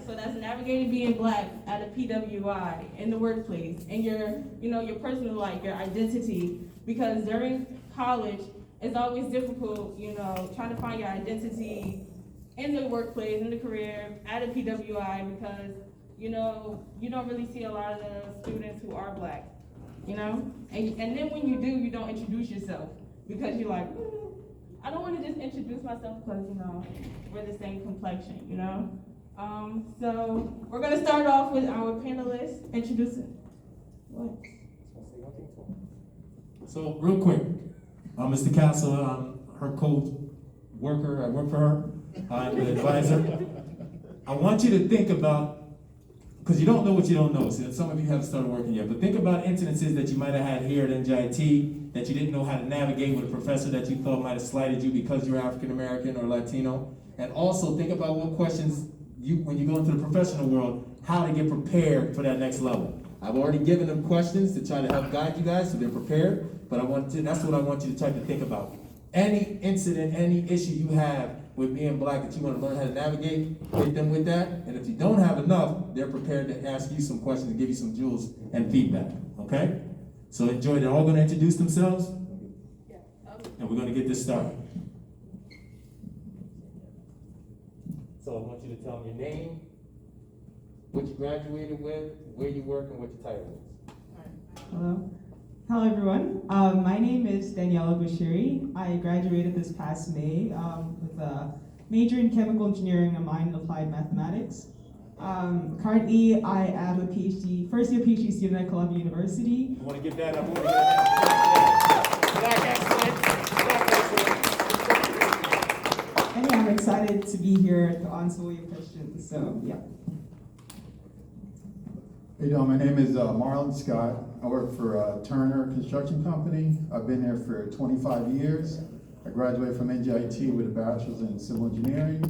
So that's navigating being black at a PWI in the workplace and your personal life, your identity, because during college it's always difficult, trying to find your identity in the workplace, in the career, at a PWI, because you don't really see a lot of the students who are black, and then when you do, you don't introduce yourself because you're like, I don't want to just introduce myself because we're the same complexion, So we're gonna start off with our panelists introducing. What? So real quick, Mr. Castle, I'm her co-worker. I work for her. I'm the advisor. I want you to think about, because you don't know what you don't know. So some of you haven't started working yet, but think about incidences that you might have had here at NJIT that you didn't know how to navigate with a professor that you thought might have slighted you because you're African American or Latino. And also think about what questions when you go into the professional world, how to get prepared for that next level. I've already given them questions to try to help guide you guys so they're prepared, but that's what I want you to try to think about. Any incident, any issue you have with being black that you want to learn how to navigate, hit them with that. And if you don't have enough, they're prepared to ask you some questions and give you some jewels and feedback, okay? So enjoy. They're all going to introduce themselves, and we're going to get this started. So I want you to tell me your name, what you graduated with, where you work, and what your title is. Hello everyone. My name is Daniela Bashiri. I graduated this past May with a major in chemical engineering and minor in applied mathematics. Currently, I am a first year PhD student at Columbia University. I want to give that up. Black excellence. And yeah, I'm excited to be here to answer all your questions. So yeah. Hey, my name is Marlon Scott. I work for Turner Construction Company. I've been there for 25 years. I graduated from NJIT with a bachelor's in civil engineering.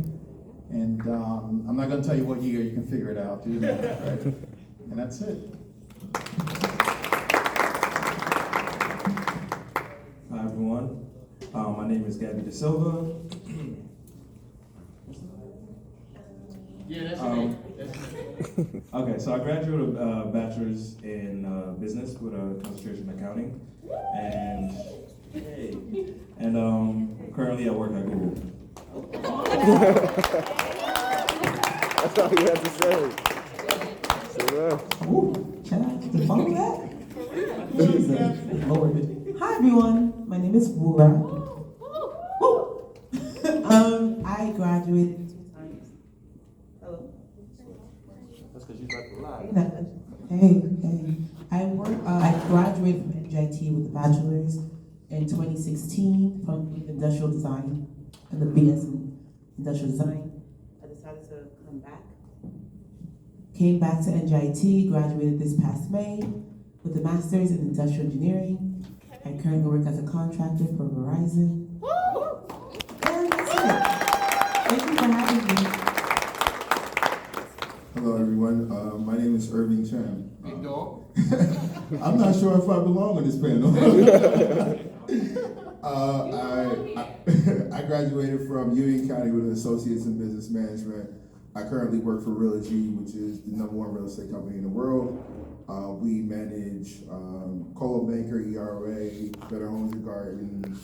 And I'm not going to tell you what year, you can figure it out. Do that, right? And that's it. Hi, everyone. My name is Gabby Da Silva. Yeah, that's your name. Okay, so I graduated with a bachelor's in business with a concentration in accounting, and currently I work at Google. That's all you have to say. Ooh, can I follow that? Jesus, Lord. Hi everyone, my name is Wura. I graduated. Hello. That's because you like to lie. Hey. I graduated from NJIT with a bachelor's in 2016 from industrial design and the BS in industrial design. I decided to come back. Came back to NJIT, graduated this past May with a master's in industrial engineering. I currently work as a contractor for Verizon. And that's it. Thank you for having me. Hello, everyone. My name is Irv Cham. Big dog. I'm not sure if I belong on this panel. I graduated from Union County with an associate's in business management. I currently work for Realogy, which is the #1 real estate company in the world. We manage Coldwell Banker, ERA, Better Homes and Gardens,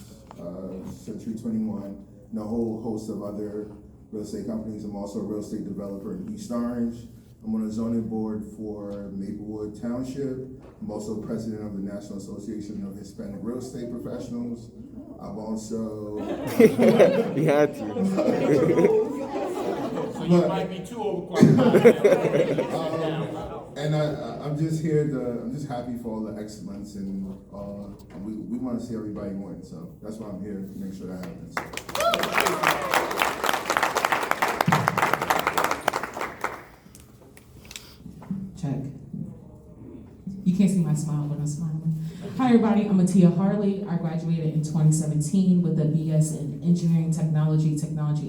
Century 21, and a whole host of other real estate companies. I'm also a real estate developer in East Orange. I'm on the zoning board for Maplewood Township. I'm also president of the National Association of Hispanic Real Estate Professionals. I'm also... You had to. So you might be too overqualified. And I'm just here I'm just happy for all the excellence, and we want to see everybody win. So that's why I'm here, to make sure that happens. Check. You can't see my smile, but I'm smiling. Hi, everybody. I'm Atia Harley. I graduated in 2017 with a BS in Engineering Technology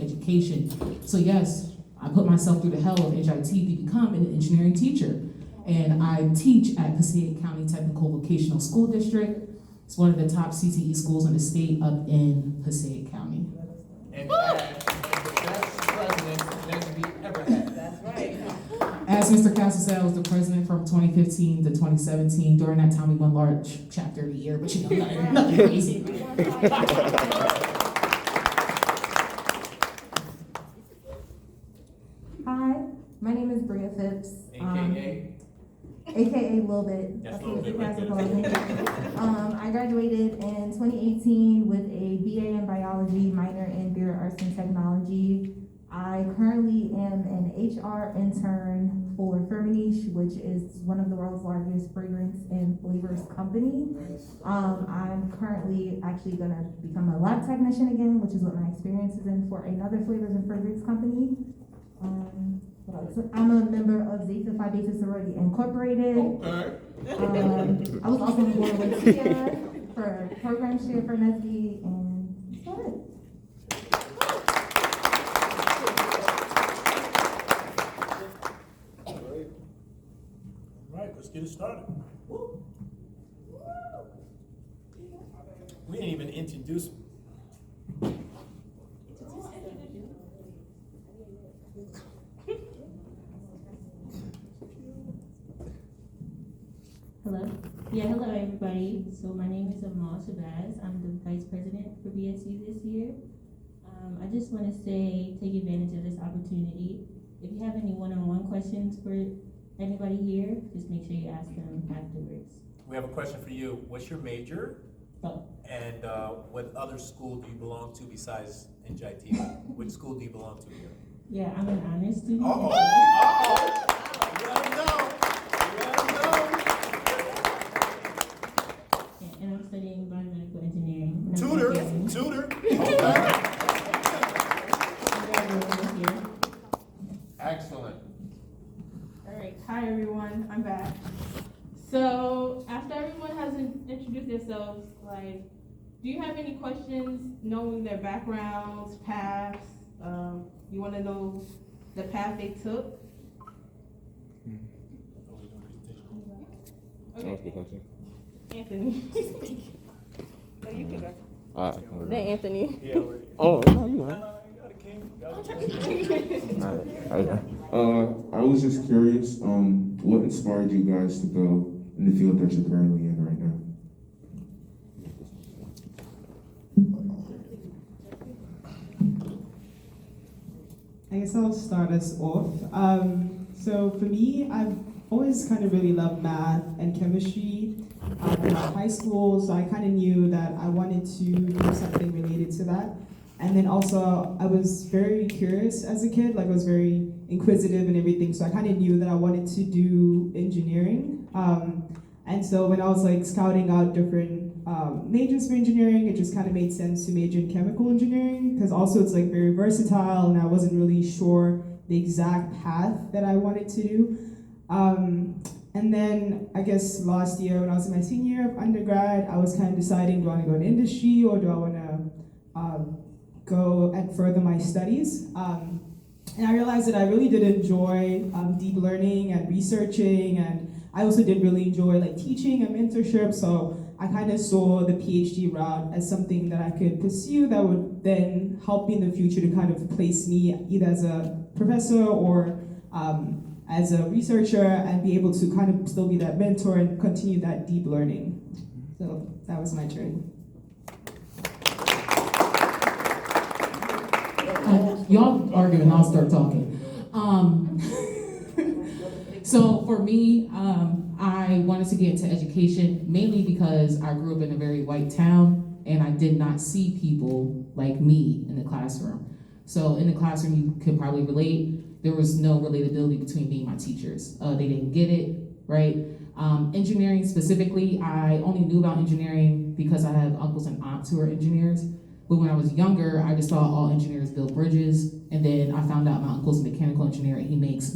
Education. So yes, I put myself through the hell of NJIT to become an engineering teacher. And I teach at Passaic County Technical Vocational School District. It's one of the top CTE schools in the state up in Passaic County. And the best president Leslie ever had. That's right. As Mr. Castle said, I was the president from 2015 to 2017. During that time, we won large chapter of the year, but you know, nothing crazy. Hi, my name is Bria Phipps. AKA Lil Bit. That's Okay, Lil Bit right Mr. there. Castle. I graduated in 2018 with a BA in biology, minor in beer, arts, and technology. I currently am an HR intern for Firmenich, which is one of the world's largest fragrance and flavors company. I'm currently actually gonna become a lab technician again, which is what my experience is in, for another flavors and fragrance company. What else? I'm a member of Zeta Phi Beta Sorority Incorporated. Okay. I was also on the board with Tia for program share for Nesby, and that's about it. All right, let's get it started. We didn't even introduce. Hello. Yeah, hello everybody. So my name is Amal Shabazz. I'm the vice president for BSU this year. I just want to say, take advantage of this opportunity. If you have any one-on-one questions for anybody here, just make sure you ask them afterwards. We have a question for you. What's your major? Oh. And what other school do you belong to besides NJIT? Which school do you belong to here? Yeah, I'm an honors student. Uh-oh. Uh-oh. Let them know. Let them know. Yeah, and I'm studying biomedical engineering. And I'm Tutor. graduating. Tutor. Okay. I'm graduating this year. Excellent. All right, hi everyone, I'm back. So after everyone has introduced themselves, like, do you have any questions knowing their backgrounds, paths? You want to know the path they took? Okay. Anthony. No, you can go. Then Anthony. Oh, no, you know. I was just curious, what inspired you guys to go in the field that you're currently in right now? I guess I'll start us off. So for me, I've always kind of really loved math and chemistry in high school, so I kind of knew that I wanted to do something related to that. And then also, I was very curious as a kid, like I was very inquisitive and everything, so I kind of knew that I wanted to do engineering. And so when I was like scouting out different majors for engineering, it just kind of made sense to major in chemical engineering, because also it's like very versatile, and I wasn't really sure the exact path that I wanted to do. And then I guess last year when I was in my senior year of undergrad, I was kind of deciding, do I want to go in industry or do I want to go and further my studies? And I realized that I really did enjoy deep learning and researching, and I also did really enjoy like teaching and mentorship, so I kind of saw the PhD route as something that I could pursue that would then help me in the future to kind of place me either as a professor or as a researcher, and be able to kind of still be that mentor and continue that deep learning. So that was my journey. Y'all arguing, I'll start talking. So for me, I wanted to get into education mainly because I grew up in a very white town and I did not see people like me in the classroom. So in the classroom, you could probably relate, there was no relatability between me and my teachers. They didn't get it, right? Engineering specifically, I only knew about engineering because I have uncles and aunts who are engineers. But when I was younger, I just thought all engineers build bridges. And then I found out my uncle's a mechanical engineer and he makes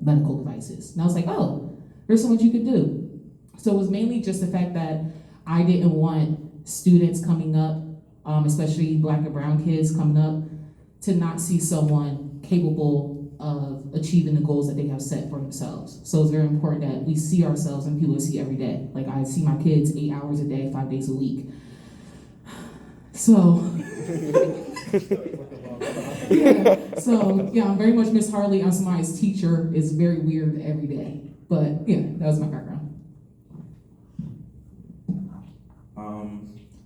medical devices. And I was like, oh, there's so much you could do. So it was mainly just the fact that I didn't want students coming up, especially Black and brown kids coming up, to not see someone capable of achieving the goals that they have set for themselves. So it's very important that we see ourselves and people we see every day. Like I see my kids 8 hours a day, 5 days a week. So, Yeah. So yeah, I'm very much Miss Harley. I'm somebody's teacher. It's very weird every day. But yeah, that was my background.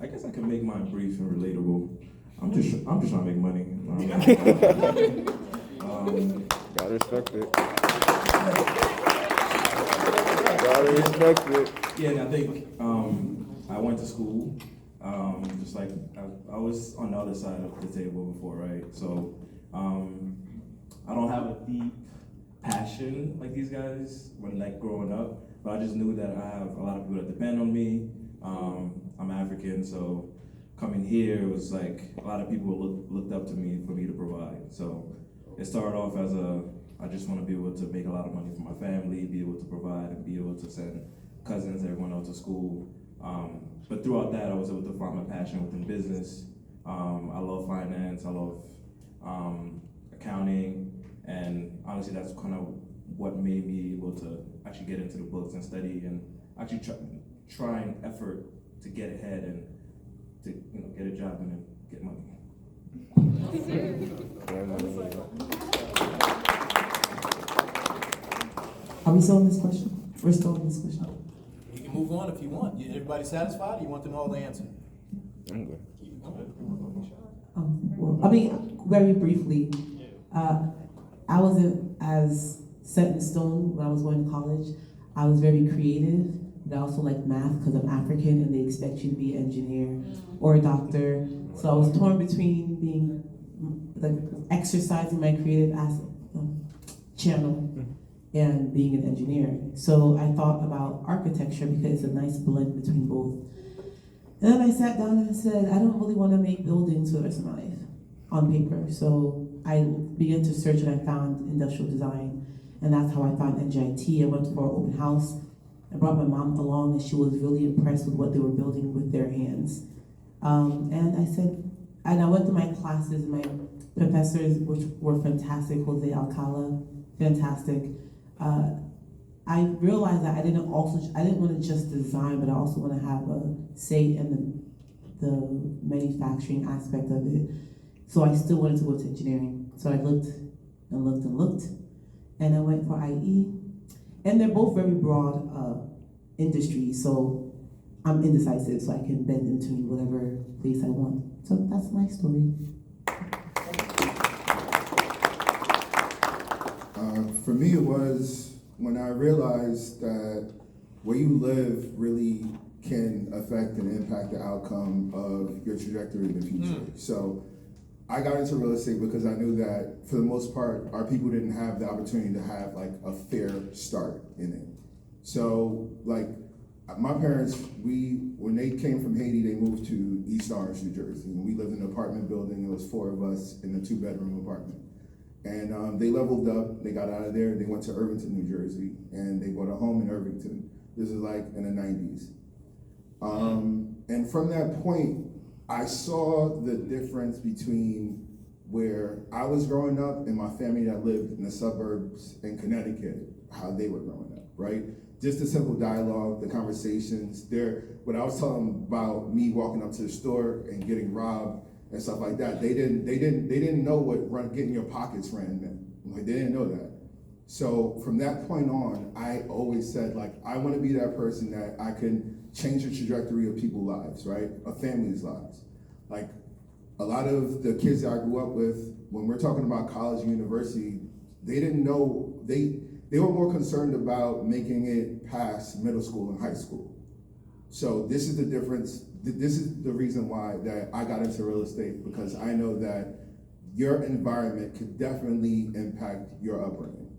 I guess I can make mine brief and relatable. I'm just trying to make money. Gotta respect it. Gotta respect it. Yeah, and I think I went to school. Just like I was on the other side of the table before, right? So I don't have a deep passion like these guys when like growing up, but I just knew that I have a lot of people that depend on me. I'm African, so coming here was like a lot of people looked up to me for me to provide. So it started off as I just want to be able to make a lot of money for my family, be able to provide, and be able to send cousins, everyone else to school. But throughout that, I was able to find my passion within business. I love finance, I love accounting, and honestly, that's kind of what made me able to actually get into the books and study and actually try and effort to get ahead and to get a job and then get money. Are we still on this question? We're still on this question. You can move on if you want. Everybody satisfied, or you want them all to answer? I'm good. Keep going. Well, I mean, very briefly, I wasn't as set in stone when I was going to college. I was very creative, but I also like math because I'm African and they expect you to be an engineer or a doctor. So I was torn between being, like, exercising my creative channel and being an engineer. So I thought about architecture because it's a nice blend between both. And then I sat down and said, I don't really want to make buildings for the rest of my life on paper. So I began to search and I found industrial design. And that's how I found NJIT. I went for an open house. I brought my mom along and she was really impressed with what they were building with their hands. And I said, and I went to my classes, my professors, which were fantastic, Jose Alcala, fantastic. I realized that I didn't want to just design, but I also want to have a say in the manufacturing aspect of it. So I still wanted to go to engineering. So I looked and looked and looked, and I went for IE. And they're both very broad industries, so I'm indecisive, so I can bend in between whatever place I want. So that's my story. For me, it was when I realized that where you live really can affect and impact the outcome of your trajectory in the future. So I got into real estate because I knew that for the most part, our people didn't have the opportunity to have like a fair start in it. So like my parents, when they came from Haiti, they moved to East Orange, New Jersey. And we lived in an apartment building. It was 4 of us in a 2-bedroom apartment. And they leveled up, they got out of there, they went to Irvington, New Jersey, and they bought a home in Irvington. This is like in the 90s. And from that point, I saw the difference between where I was growing up and my family that lived in the suburbs in Connecticut, how they were growing up, right? Just the simple dialogue, the conversations. When I was telling about me walking up to the store and getting robbed and stuff like that, they didn't know what getting your pockets ran meant. Like, they didn't know that. So from that point on, I always said, like, I want to be that person that I can change the trajectory of people's lives, right? Of families' lives. Like, a lot of the kids that I grew up with, when we're talking about college and university, they didn't know, they were more concerned about making it past middle school and high school. So this is the difference. This is the reason why that I got into real estate, because I know that your environment could definitely impact your upbringing.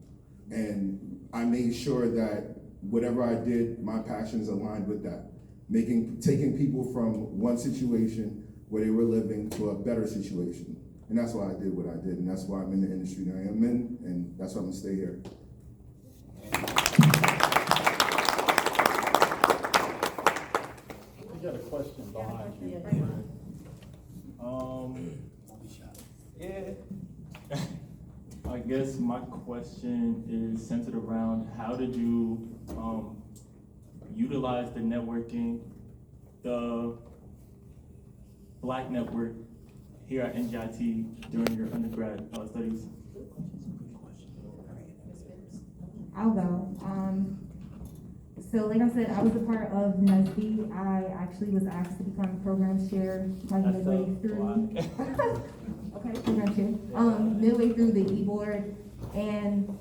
And I made sure that whatever I did, my passions aligned with that. Taking people from one situation where they were living to a better situation. And that's why I did what I did, and that's why I'm in the industry that I am in, and that's why I'm gonna stay here. I got a question behind you. Yeah. I guess my question is centered around how did you utilize the networking, the Black network here at NJIT during your undergrad studies? I'll go. So like I said, I was a part of NSB. I actually was asked to become program chair like midway through. Okay, program chair. Midway through the e-board, and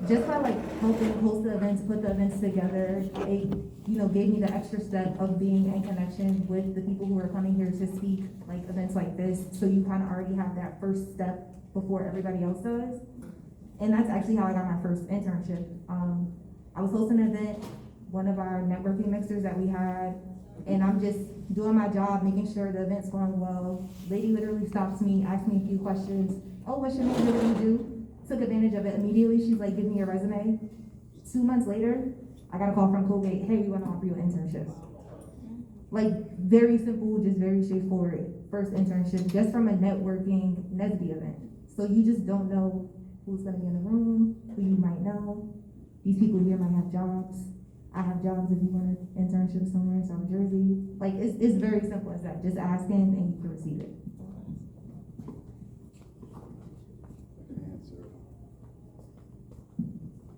just by like helping host the events, put the events together, it gave me the extra step of being in connection with the people who are coming here to speak like events like this. So you kind of already have that first step before everybody else does. And that's actually how I got my first internship. I was hosting an event, one of our networking mixers that we had, and I'm just doing my job, making sure the event's going well. Lady literally stops me, asks me a few questions. Oh, what's your name? What do you do? Took advantage of it immediately. She's like, give me your resume. 2 months later, I got a call from Colgate. Hey, we want to offer you an internship. Like, very simple, just very straightforward. First internship, just from a networking NSB event. So you just don't know who's gonna be in the room, who you might know. These people here might have jobs. I have jobs if you want an internship somewhere in South Jersey. Like, it's very simple as that. Just asking and you can receive it.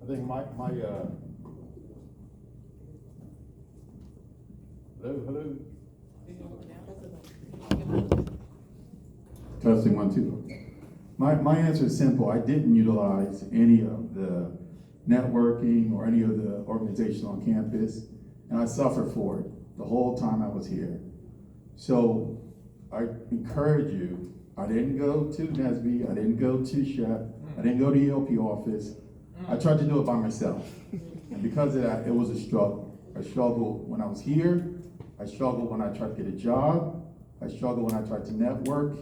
I think hello. Testing 1, 2. My answer is simple. I didn't utilize any of the networking or any of the organizations on campus, and I suffered for it the whole time I was here. So I encourage you, I didn't go to NSB, I didn't go to SHEP, I didn't go to the ELP office. I tried to do it by myself. And because of that, it was a struggle. I struggled when I was here, I struggled when I tried to get a job, I struggled when I tried to network.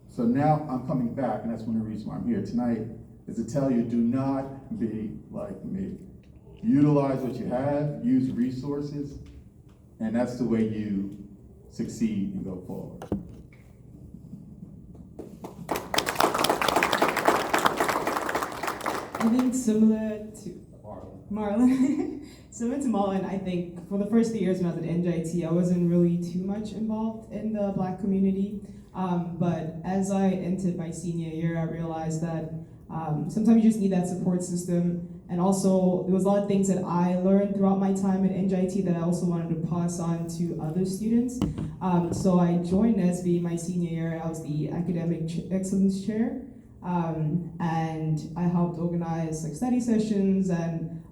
So now I'm coming back, and that's one of the reasons why I'm here tonight, is to tell you, do not be like me. Utilize what you have, use resources, and that's the way you succeed and go forward. I think similar to Marlon, similar to Marlon, I think for the first 3 years when I was at NJIT, I wasn't really too much involved in the Black community. But as I entered my senior year, I realized that sometimes you just need that support system. And also, there was a lot of things that I learned throughout my time at NJIT that I also wanted to pass on to other students. So I joined NSB my senior year. I was the Academic Excellence Chair. And I helped organize like study sessions and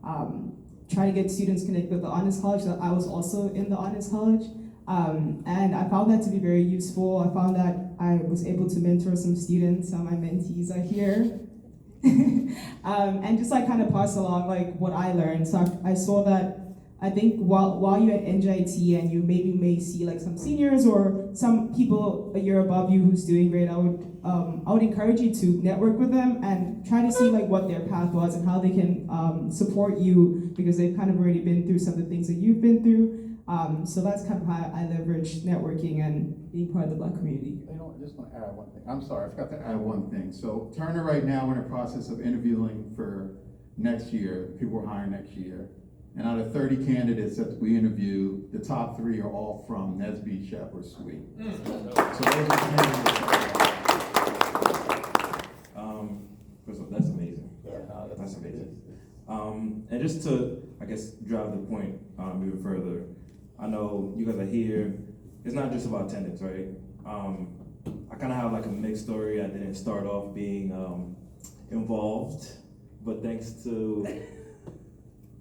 try to get students connected with the Honors College. So I was also in the Honors College. And I found that to be very useful. I found that I was able to mentor some students. Some of my mentees are here. And just like kind of pass along like what I learned. So I saw that I think while you're at NJIT and you maybe may see like some seniors or some people a year above you who's doing great, I would encourage you to network with them and try to see like what their path was and how they can support you because they've kind of already been through some of the things that you've been through. So that's kind of how I leverage networking and being part of the Black community. You know, I just want to add one thing. I'm sorry, I forgot to add one thing. So Turner right now we're in the process of interviewing for next year. People we're hiring next year. And out of 30 candidates that we interview, the top 3 are all from NSB, SHEP, or SWE. So those are the candidates. First of all, that's amazing. That's amazing. And just to, I guess, drive the point even further, I know you guys are here. It's not just about attendance, right? I kind of have like a mixed story. I didn't start off being involved, but thanks to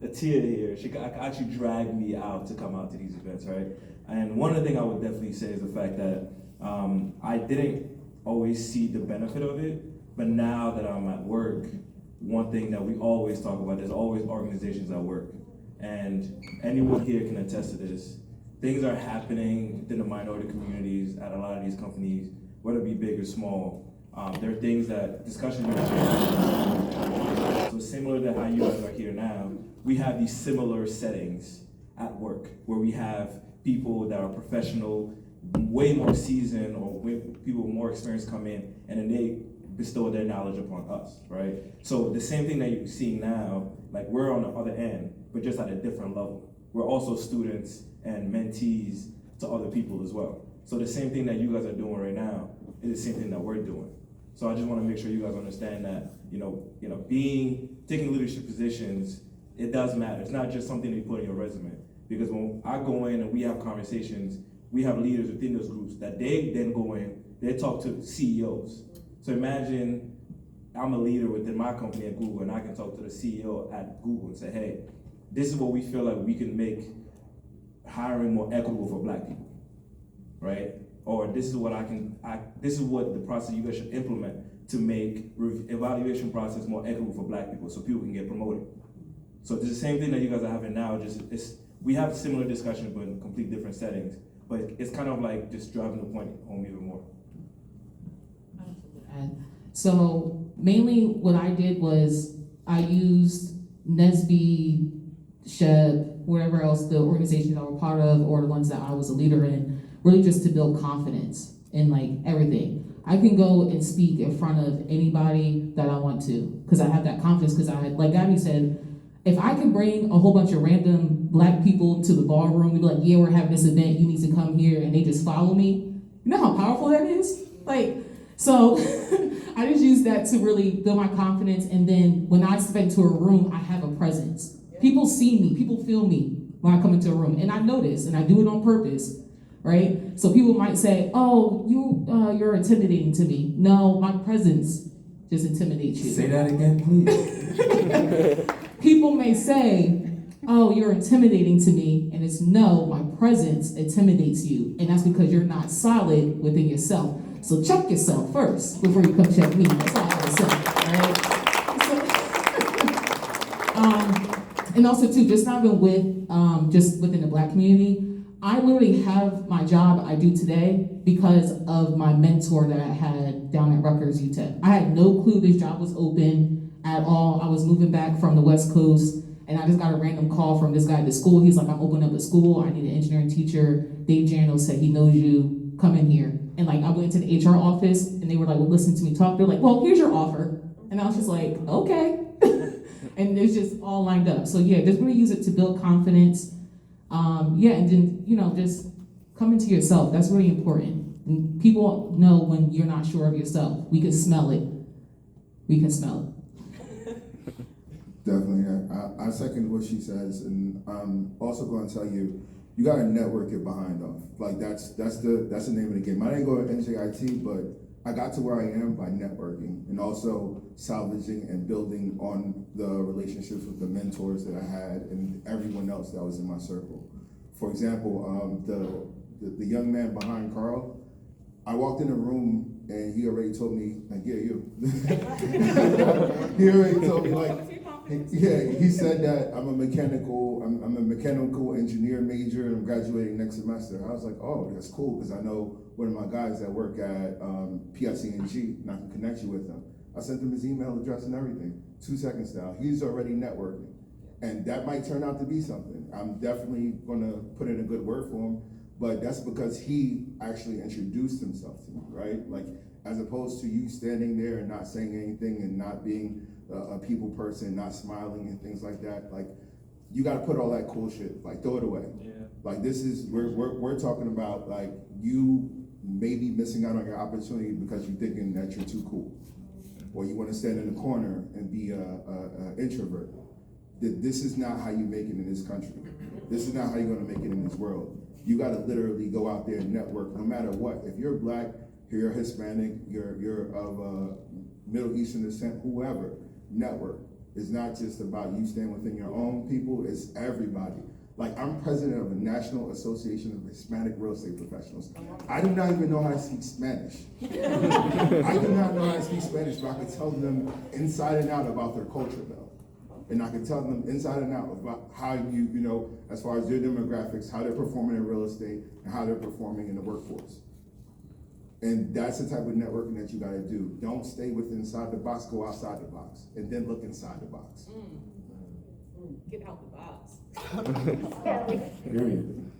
Atia here, she actually dragged me out to come out to these events, right? And one of the things I would definitely say is the fact that I didn't always see the benefit of it, but now that I'm at work, one thing that we always talk about, there's always organizations at work. And anyone here can attest to this. Things are happening within the minority communities at a lot of these companies, whether it be big or small. There are things that discussions are shared. So similar to how you guys are here now, we have these similar settings at work where we have people that are professional, way more seasoned, or people with more experience come in, and then they bestow their knowledge upon us, right? So the same thing that you're seeing now, like we're on the other end, but just at a different level. We're also students and mentees to other people as well. So the same thing that you guys are doing right now is the same thing that we're doing. So I just want to make sure you guys understand that, taking leadership positions, it does matter. It's not just something that you put in your resume. Because when I go in and we have conversations, we have leaders within those groups that they then go in, they talk to CEOs. So imagine I'm a leader within my company at Google, and I can talk to the CEO at Google and say, hey, this is what we feel like we can make hiring more equitable for Black people, right? Or this is what this is what the process you guys should implement to make evaluation process more equitable for Black people so people can get promoted. So it's the same thing that you guys are having now, we have similar discussions but in complete different settings, but it's kind of like just driving the point home even more. So mainly what I did was I used NSBE, SHEB, whatever else the organizations I were part of or the ones that I was a leader in, really just to build confidence in like everything. I can go and speak in front of anybody that I want to because I have that confidence because I had, like Gabby said, if I can bring a whole bunch of random Black people to the ballroom and be like, yeah, we're having this event, you need to come here, and they just follow me, you know how powerful that is? So I just use that to really build my confidence, and then when I step into a room, I have a presence. People see me, people feel me when I come into a room, and I notice, and I do it on purpose, right? So people might say, oh, you're intimidating to me. No, my presence just intimidates you. Say that again, please. People may say, oh, you're intimidating to me, and it's no, my presence intimidates you, and that's because you're not solid within yourself. So check yourself first before you come check me. That's all I have to say, right? And also too, just not even with, just within the Black community, I literally have my job I do today because of my mentor that I had down at Rutgers UTEP. I had no clue this job was open at all. I was moving back from the West Coast, and I just got a random call from this guy at the school. He's like, I'm opening up a school. I need an engineering teacher. Dave Jano said he knows you. Come in here. And I went into the HR office, and they were like, well, listen to me talk. They're like, well, here's your offer. And I was just like, okay. And it's just all lined up. So yeah, just really use it to build confidence. And then, just come into yourself. That's really important. And people know when you're not sure of yourself. We can smell it. We can smell it. Definitely, I second what she says, and I'm also going to tell you, you got to network it behind off. That's the name of the game. I didn't go to NJIT, but I got to where I am by networking and also salvaging and building on the relationships with the mentors that I had and everyone else that was in my circle. For example, the young man behind Carl, I walked in the room and he already told me, yeah, you. He already told me, he said that I'm a mechanical engineer major and I'm graduating next semester. I was like, oh, that's cool, because I know one of my guys that work at PSENG, and I can connect you with him. I sent him his email address and everything. 2 seconds down, he's already networking. And that might turn out to be something. I'm definitely gonna put in a good word for him, but that's because he actually introduced himself to me, right? As opposed to you standing there and not saying anything and not being a people person, not smiling and things like that. You got to put all that cool shit, throw it away. Yeah. This is we're talking about you may be missing out on your opportunity because you're thinking that you're too cool, or you want to stand in the corner and be a introvert. This is not how you make it in this country. This is not how you're going to make it in this world. You got to literally go out there and network, no matter what. If you're Black, you're Hispanic, you're of Middle Eastern descent, whoever. Network. It's not just about you staying within your own people, it's everybody. I'm president of the National Association of Hispanic Real Estate Professionals. I do not even know how to speak Spanish. I do not know how to speak Spanish, but I can tell them inside and out about their culture, though. And I can tell them inside and out about how as far as their demographics, how they're performing in real estate, and how they're performing in the workforce. And that's the type of networking that you gotta do. Don't stay inside the box, go outside the box, and then look inside the box. Get out the box. Period.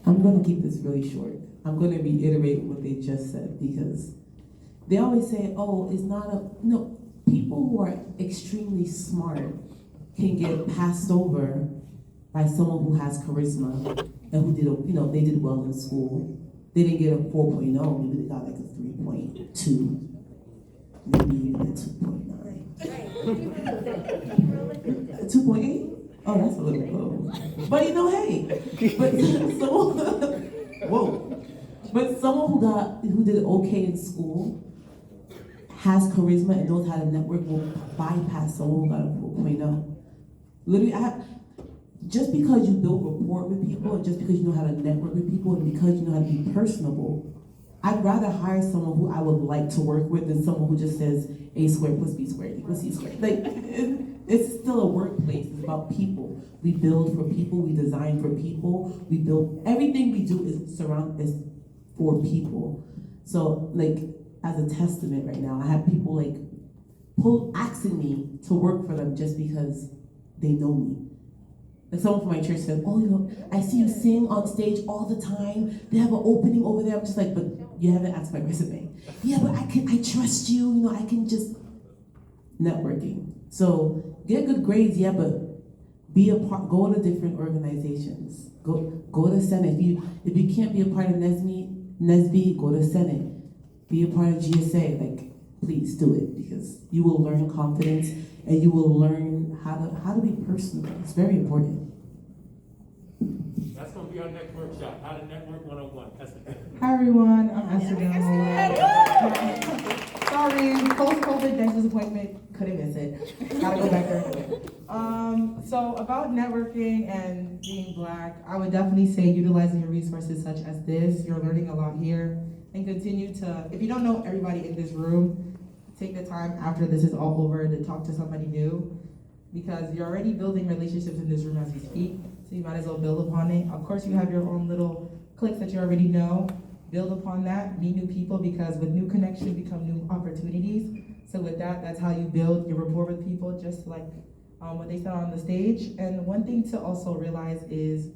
I'm gonna keep this really short. I'm gonna reiterate what they just said, because they always say, oh, it's not no, people who are extremely smart can get passed over by someone who has charisma and who did, they did well in school. they didn't get a 4.0, maybe they got like a 3.2, maybe even a 2.9. 2.8? Oh, that's a little low. But you know, hey, but someone, whoa. But someone who did okay in school, has charisma and knows how to network will bypass someone who got a 4.0. Literally, just because you build rapport with people and just because you know how to network with people and because you know how to be personable, I'd rather hire someone who I would like to work with than someone who just says A squared plus B squared equals C squared. Like, it's still a workplace. It's about people. We build for people. We design for people. We build, everything we do is for people. So, like, as a testament right now, I have people like asking me to work for them just because they know me. Like someone from my church said, oh, you know, I see you sing on stage all the time. They have an opening over there. I'm just like, but you haven't asked my resume. Yeah, but I trust you. You know, I can just networking. So get good grades, yeah, but be a part. Go to different organizations. Go to Senate. If you can't be a part of NSB, go to Senate. Be a part of GSA. Like, please do it because you will learn confidence and you will learn how to be personable. It's very important. That's going to be our next workshop, how to network 101. Hi everyone, I'm Esther Daniel. Sorry, post-COVID dentist appointment, couldn't miss it. Gotta go back there. So about networking and being Black, I would definitely say utilizing your resources such as this. You're learning a lot here, and continue to, if you don't know everybody in this room, take the time after this is all over to talk to somebody new, because you're already building relationships in this room as you speak, so you might as well build upon it. Of course, you have your own little cliques that you already know. Build upon that, meet new people, because with new connections become new opportunities. So with that, that's how you build your rapport with people, just like what they said on the stage. And one thing to also realize is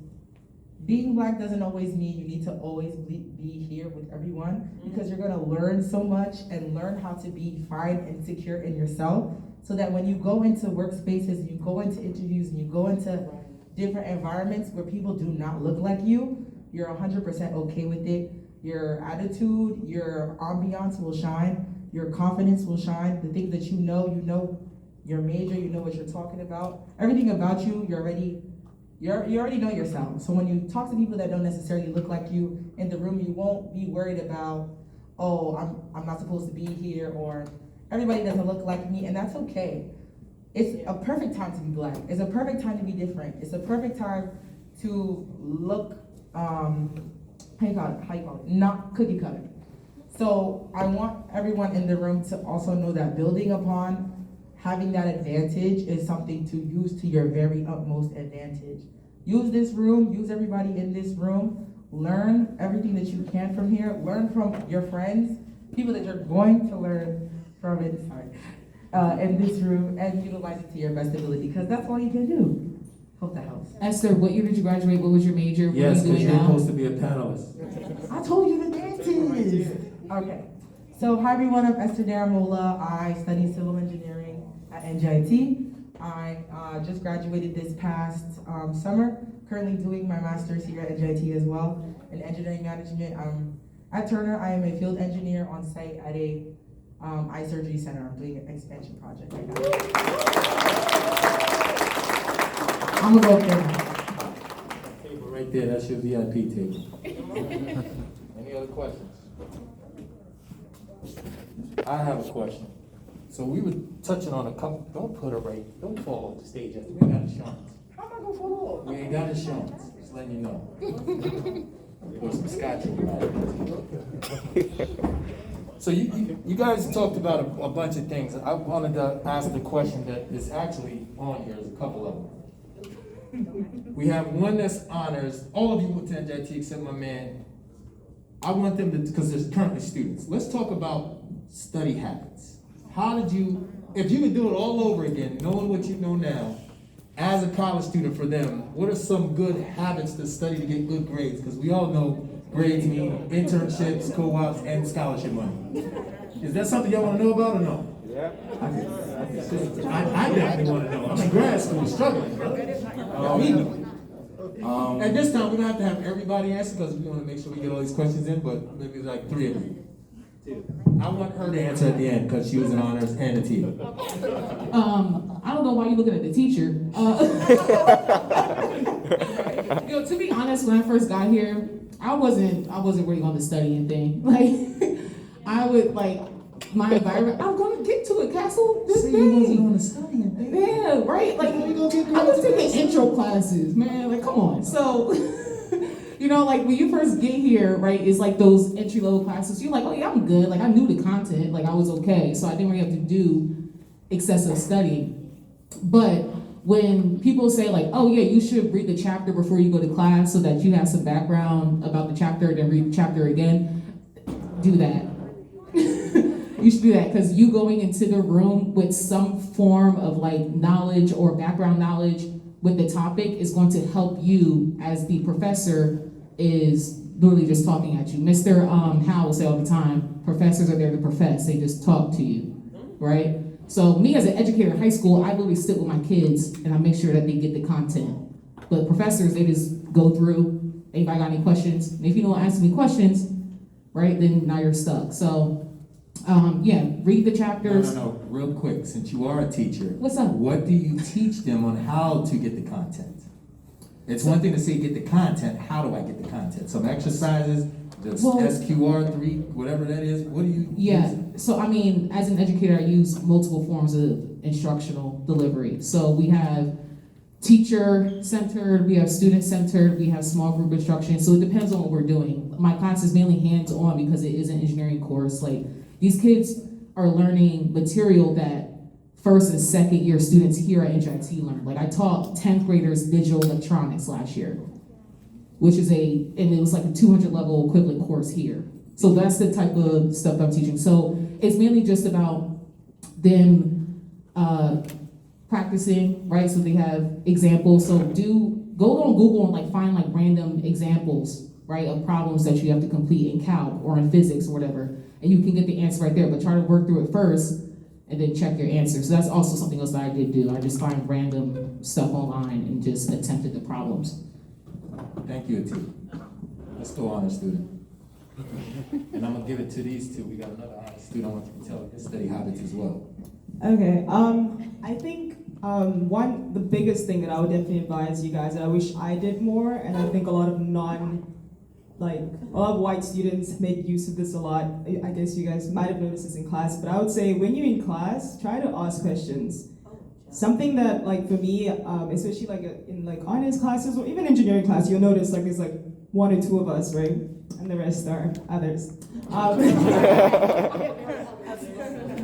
being Black doesn't always mean you need to always be here with everyone, because you're gonna learn so much and learn how to be fine and secure in yourself, so that when you go into workspaces, you go into interviews, and you go into different environments where people do not look like you, you're 100% okay with it. Your attitude, your ambiance will shine, your confidence will shine, the things that you know your major, you know what you're talking about. Everything about you, you already know yourself. So when you talk to people that don't necessarily look like you in the room, you won't be worried about, oh, I'm not supposed to be here, or everybody doesn't look like me, and that's okay. It's a perfect time to be Black. It's a perfect time to be different. It's a perfect time to look, how you call it, not cookie cutter. So I want everyone in the room to also know that building upon having that advantage is something to use to your very utmost advantage. Use this room, use everybody in this room, learn everything that you can from here, learn from your friends, people that you're going to learn from in this room, and utilize it to your best ability, because that's all you can do. Hope that helps. Esther, what year did you graduate? What was your major? What Yes, are you because doing you're now? supposed to be a panelist. I told you the dances. Okay. So hi everyone, I'm Esther Daramola. I study civil engineering at NJIT. I just graduated this past summer. Currently doing my master's here at NJIT as well in engineering management. At Turner, I am a field engineer on site at a eye surgery center. I'm doing an expansion project right now. I'm gonna go up there now. Table right there, that's your VIP table. Any other questions? I have a question. So we were touching on a couple, don't fall off the stage. We ain't got insurance. How am I gonna follow up? We ain't got insurance, just letting you know. Or some scotch. So you guys talked about a bunch of things. I wanted to ask the question that is actually on here, there's a couple of them. We have one that's honors, all of you went to NJIT except my man. I want them to, because there's currently students. Let's talk about study habits. How did you, if you could do it all over again, knowing what you know now, as a college student for them, what are some good habits to study to get good grades? Because we all know grades mean internships, co-ops, and scholarship money. Is that something y'all want to know about or no? Yeah. I definitely want to know. I'm in grad school struggling, brother. At this time, we don't have to have everybody answer because we want to make sure we get all these questions in, but maybe like 3 of you. I want her to answer at the end because she was in honors and a T. I don't know why you're looking at the teacher. To be honest, when I first got here, I wasn't really on the studying thing. Like, I would like my environment. I'm gonna get to it, Castle. This day. You wasn't on the studying thing. Yeah, right. Like, I was taking intro classes, man. Like, come on. So, like when you first get here, right? It's like those entry level classes. You're like, oh yeah, I'm good. Like, I knew the content. Like, I was okay. So I didn't really have to do excessive studying. But when people say like, oh yeah, you should read the chapter before you go to class so that you have some background about the chapter, then read the chapter again, do that. You should do that because you going into the room with some form of like knowledge or background knowledge with the topic is going to help you as the professor is literally just talking at you. Mr. Howe will say all the time, professors are there to profess, they just talk to you, right? So me as an educator in high school, I literally sit with my kids and I make sure that they get the content. But professors, they just go through, anybody got any questions? And if you don't ask me questions, right, then now you're stuck. So, read the chapters. No, real quick, since you are a teacher. What's up? What do you teach them on how to get the content? It's one thing to say get the content, how do I get the content? Some exercises, the SQR3, whatever that is, what do you use? So I mean, as an educator, I use multiple forms of instructional delivery. So we have teacher-centered, we have student-centered, we have small group instruction. So it depends on what we're doing. My class is mainly hands-on because it is an engineering course. Like, these kids are learning material that first and second year students here at NJIT learn. Like, I taught 10th graders digital electronics last year, which is and it was like a 200 level equivalent course here. So that's the type of stuff I'm teaching. So it's mainly just about them practicing, right? So they have examples. So go on Google and like find like random examples, right, of problems that you have to complete in calc or in physics or whatever. And you can get the answer right there, but try to work through it first and then check your answer. So that's also something else that I did do. I just find random stuff online and just attempted the problems. Thank you, Ati. Let's go honor student. And I'm gonna give it to these two. We got another honor student I want you to tell his study habits as well. Okay, I think the biggest thing that I would definitely advise you guys, and I wish I did more, and I think a lot of white students make use of this a lot. I guess you guys might have noticed this in class, but I would say when you're in class, try to ask questions. Something that, like, for me, especially like in like honors classes or even engineering class, you'll notice like there's like 1 or 2 of us, right? And the rest are others.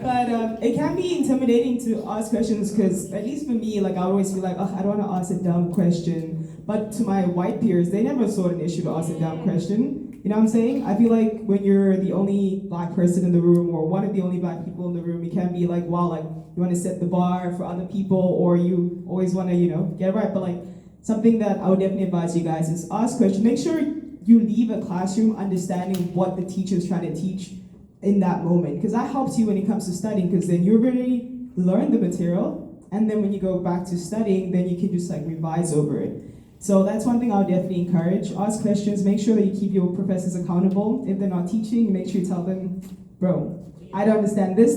But it can be intimidating to ask questions because, at least for me, like I always feel like, oh, I don't want to ask a dumb question. But to my white peers, they never saw an issue to ask a dumb question. You know what I'm saying? I feel like when you're the only black person in the room or one of the only black people in the room, it can be like, wow, like you want to set the bar for other people or you always want to, get it right. But like something that I would definitely advise you guys is ask questions. Make sure you leave a classroom understanding what the teacher is trying to teach in that moment, because that helps you when it comes to studying, because then you already learned the material, and then when you go back to studying, then you can just like revise over it. So that's one thing I would definitely encourage. Ask questions, make sure that you keep your professors accountable. If they're not teaching, make sure you tell them, bro, I don't understand this,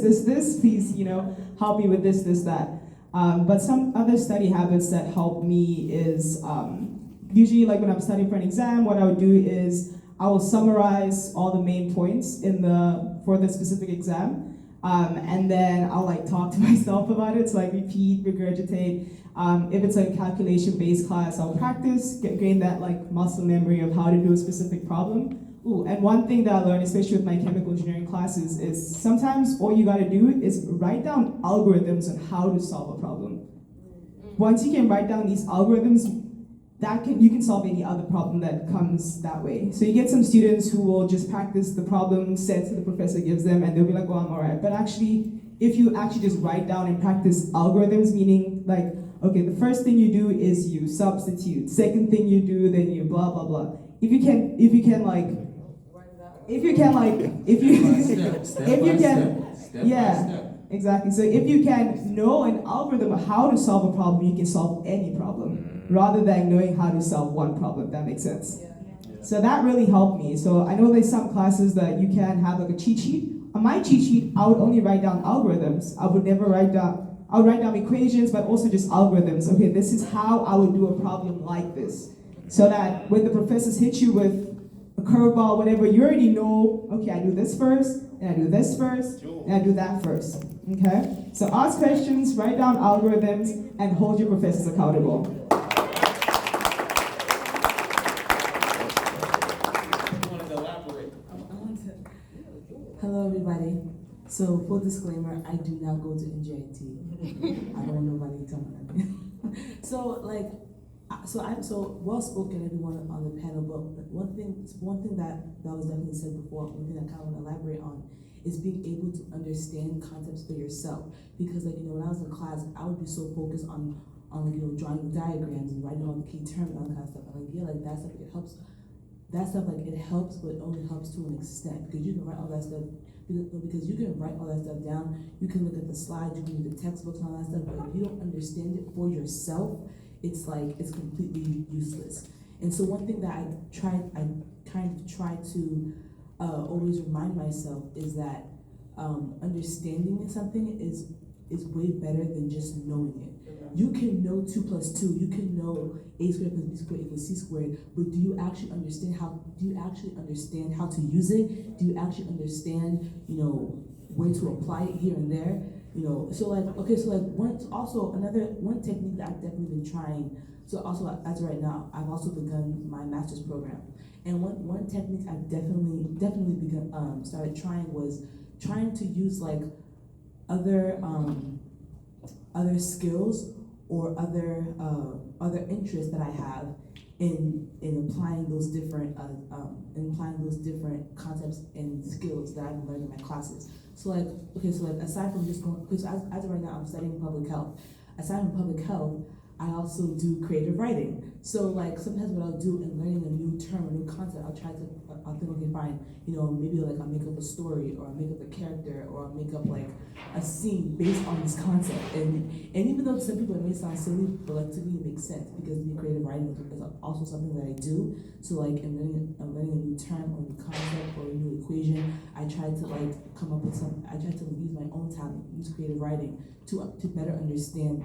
please, help me with this, that. But some other study habits that help me is, usually like when I'm studying for an exam, what I would do is I will summarize all the main points for the specific exam, and then I'll like talk to myself about it, so like repeat, regurgitate. If it's like a calculation-based class, I'll practice, gain that like muscle memory of how to do a specific problem. And one thing that I learned, especially with my chemical engineering classes, is sometimes all you gotta do is write down algorithms on how to solve a problem. Once you can write down these algorithms, you can solve any other problem that comes that way. So you get some students who will just practice the problem sets that the professor gives them, and they'll be like, well, I'm all right. But actually, if you actually just write down and practice algorithms, meaning like, okay, the first thing you do is you substitute. Second thing you do, then you blah, blah, blah. If you can Exactly. So if you can know an algorithm of how to solve a problem, you can solve any problem, rather than knowing how to solve one problem. If that makes sense. So that really helped me. So I know there's some classes that you can have like a cheat sheet. On my cheat sheet, I would only write down algorithms. I would never write down, I would write down equations, but also just algorithms. Okay, this is how I would do a problem like this. So that when the professors hit you with a curveball, whatever, you already know, okay, I do this first, and I do this first, and I do that first. Okay? So ask questions, write down algorithms, and hold your professors accountable. Hello, everybody. So, full disclaimer, I do not go to NJIT. I don't want nobody telling me. So well spoken, everyone on the panel. But one thing that was definitely said before, one thing I kind of want to elaborate on, is being able to understand concepts for yourself. Because, like, when I was in class, I would be so focused on drawing diagrams and writing all the key terms and all that kind of stuff. And that stuff, it helps. That stuff, it helps, but it only helps to an extent, because you can write all that stuff, because you can write all that stuff down, you can look at the slides, you can read the textbooks and all that stuff, but if you don't understand it for yourself, it's completely useless. And so one thing that I kind of try to always remind myself is that understanding something is way better than just knowing it. You can know 2 plus 2. You can know a squared plus b squared equals c squared. But do you actually understand how? Do you actually understand how to use it? Do you actually understand, where to apply it here and there? One technique that I've definitely been trying. So also as of right now, I've also begun my master's program, and one technique I've definitely begun started trying was trying to use like other skills or other interests that I have in applying those different concepts and skills that I've learned in my classes. So aside from just going, because as of right now I'm studying public health. Aside from public health, I also do creative writing. So sometimes what I'll do in learning a new term, a new concept, I'll think, okay, fine, maybe I'll make up a story, or I'll make up a character, or I'll make up a scene based on this concept. And even though to some people it may sound silly, but to me it makes sense, because the creative writing is also something that I do. So in learning a new term or a new concept or a new equation, I try to come up with I try to use my own talent, use creative writing to better understand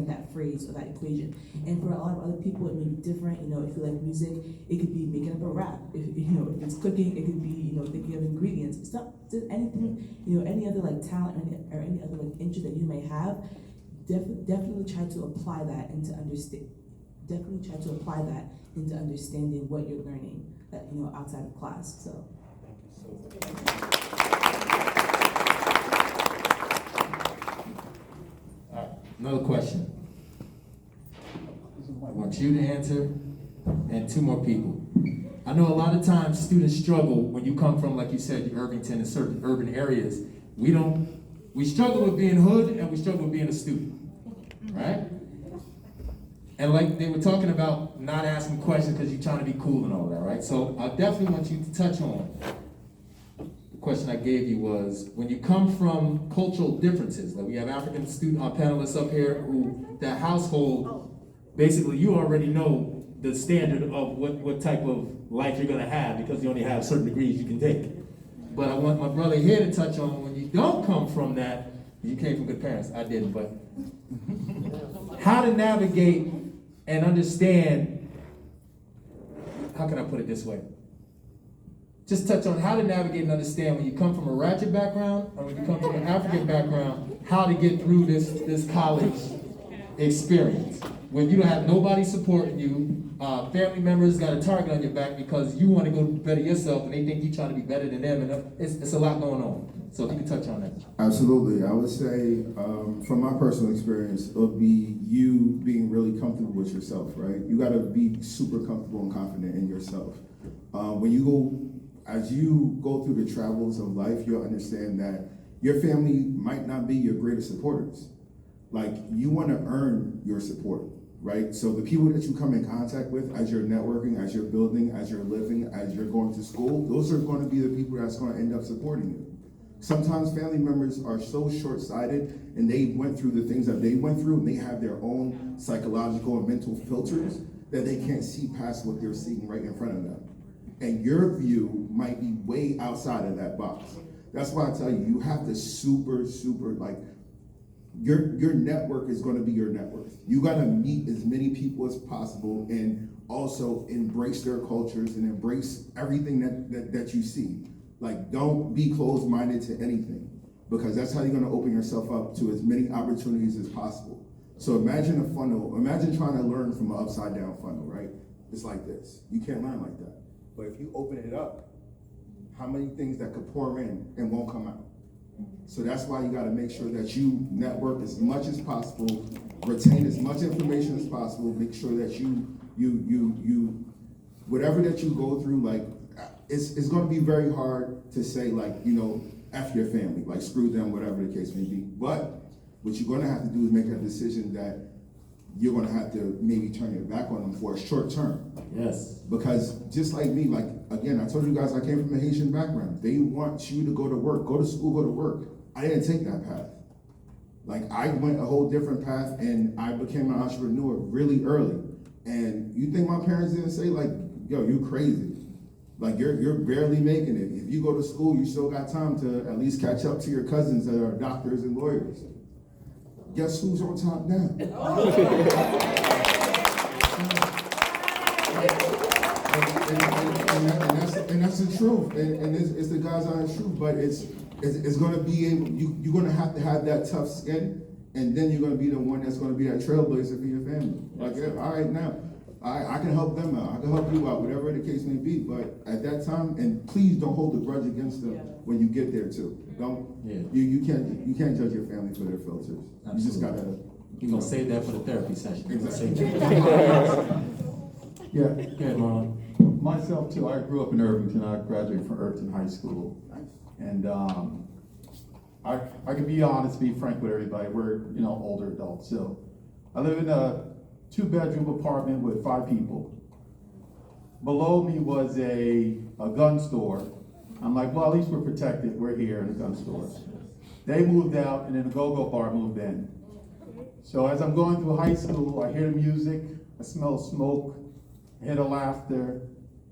that phrase or that equation. And for a lot of other people, it may be different. If you like music, it could be making up a rap. If it's cooking, it could be thinking of ingredients. It's not just anything. Any other talent or any other interest that you may have. Definitely try to apply that into understand. Definitely try to apply that into understanding what you're learning. Outside of class. So. Another question. I want you to answer, and 2 more people. I know a lot of times students struggle when you come from, like you said, Irvington and certain urban areas. We struggle with being hood, and we struggle with being a student, right? And like they were talking about not asking questions because you're trying to be cool and all that, right? So I definitely want you to touch on the question I gave you was, when you come from cultural differences, like we have African panelists up here who, that household, basically you already know the standard of what type of life you're gonna have, because you only have certain degrees you can take. But I want my brother here to touch on, when you don't come from that, you came from good parents, I didn't, but how to navigate and understand, how can I put it this way? Just touch on how to navigate and understand when you come from a ratchet background or when you come from an African background, how to get through this college experience. When you don't have nobody supporting you, family members got a target on your back because you want to go better yourself and they think you're trying to be better than them, and it's a lot going on. So if you can touch on that. Absolutely. I would say, from my personal experience, it would be you being really comfortable with yourself, right? You got to be super comfortable and confident in yourself. As you go through the travels of life, you'll understand that your family might not be your greatest supporters. You want to earn your support, right? So the people that you come in contact with as you're networking, as you're building, as you're living, as you're going to school, those are going to be the people that's going to end up supporting you. Sometimes family members are so short-sighted and they went through the things that they went through and they have their own psychological and mental filters that they can't see past what they're seeing right in front of them. And your view might be way outside of that box. That's why I tell you, you have to super, like, your network is gonna be your net worth. You gotta meet as many people as possible and also embrace their cultures and embrace everything that you see. Like, don't be closed-minded to anything, because that's how you're gonna open yourself up to as many opportunities as possible. So imagine a funnel, imagine trying to learn from an upside down funnel, right? It's like this, you can't learn like that. But if you open it up, how many things that could pour in and won't come out? So that's why you gotta make sure that you network as much as possible, retain as much information as possible, make sure that you whatever that you go through, like, it's gonna be very hard to say, like, you know, F your family, like screw them, whatever the case may be. But what you're gonna have to do is make a decision that you're gonna have to maybe turn your back on them for a short term. Yes. Because just like me, like, again, I told you guys I came from a Haitian background. They want you to go to work, go to school, go to work. I didn't take that path. Like, I went a whole different path and I became an entrepreneur really early. And you think my parents didn't say, like, yo, you crazy. Like, you're barely making it. If you go to school, you still got time to at least catch up to your cousins that are doctors and lawyers. Guess who's on top now? And that's the truth. And it's the God's honest truth. But it's gonna be able, you're gonna have to have that tough skin, and then you're gonna be the one that's gonna be that trailblazer for your family. Like, yeah, all right, now I can help them out, I can help you out, whatever the case may be. But at that time, and please don't hold a grudge against them when you get there too. Don't. Yeah. You can't judge your family for their filters. Absolutely. You just gotta. You're gonna save that for the therapy session. Exactly. Yeah. Go ahead, Marlon. Myself too, I grew up in Irvington. I graduated from Irvington High School. And I can be honest, be frank with everybody. We're, you know, older adults. So I live in a 2-bedroom apartment with 5 people. Below me was a gun store. I'm like, well, at least we're protected. We're here in a gun store. They moved out, and then the go-go bar moved in. So as I'm going through high school, I hear the music, I smell smoke, I hear the laughter,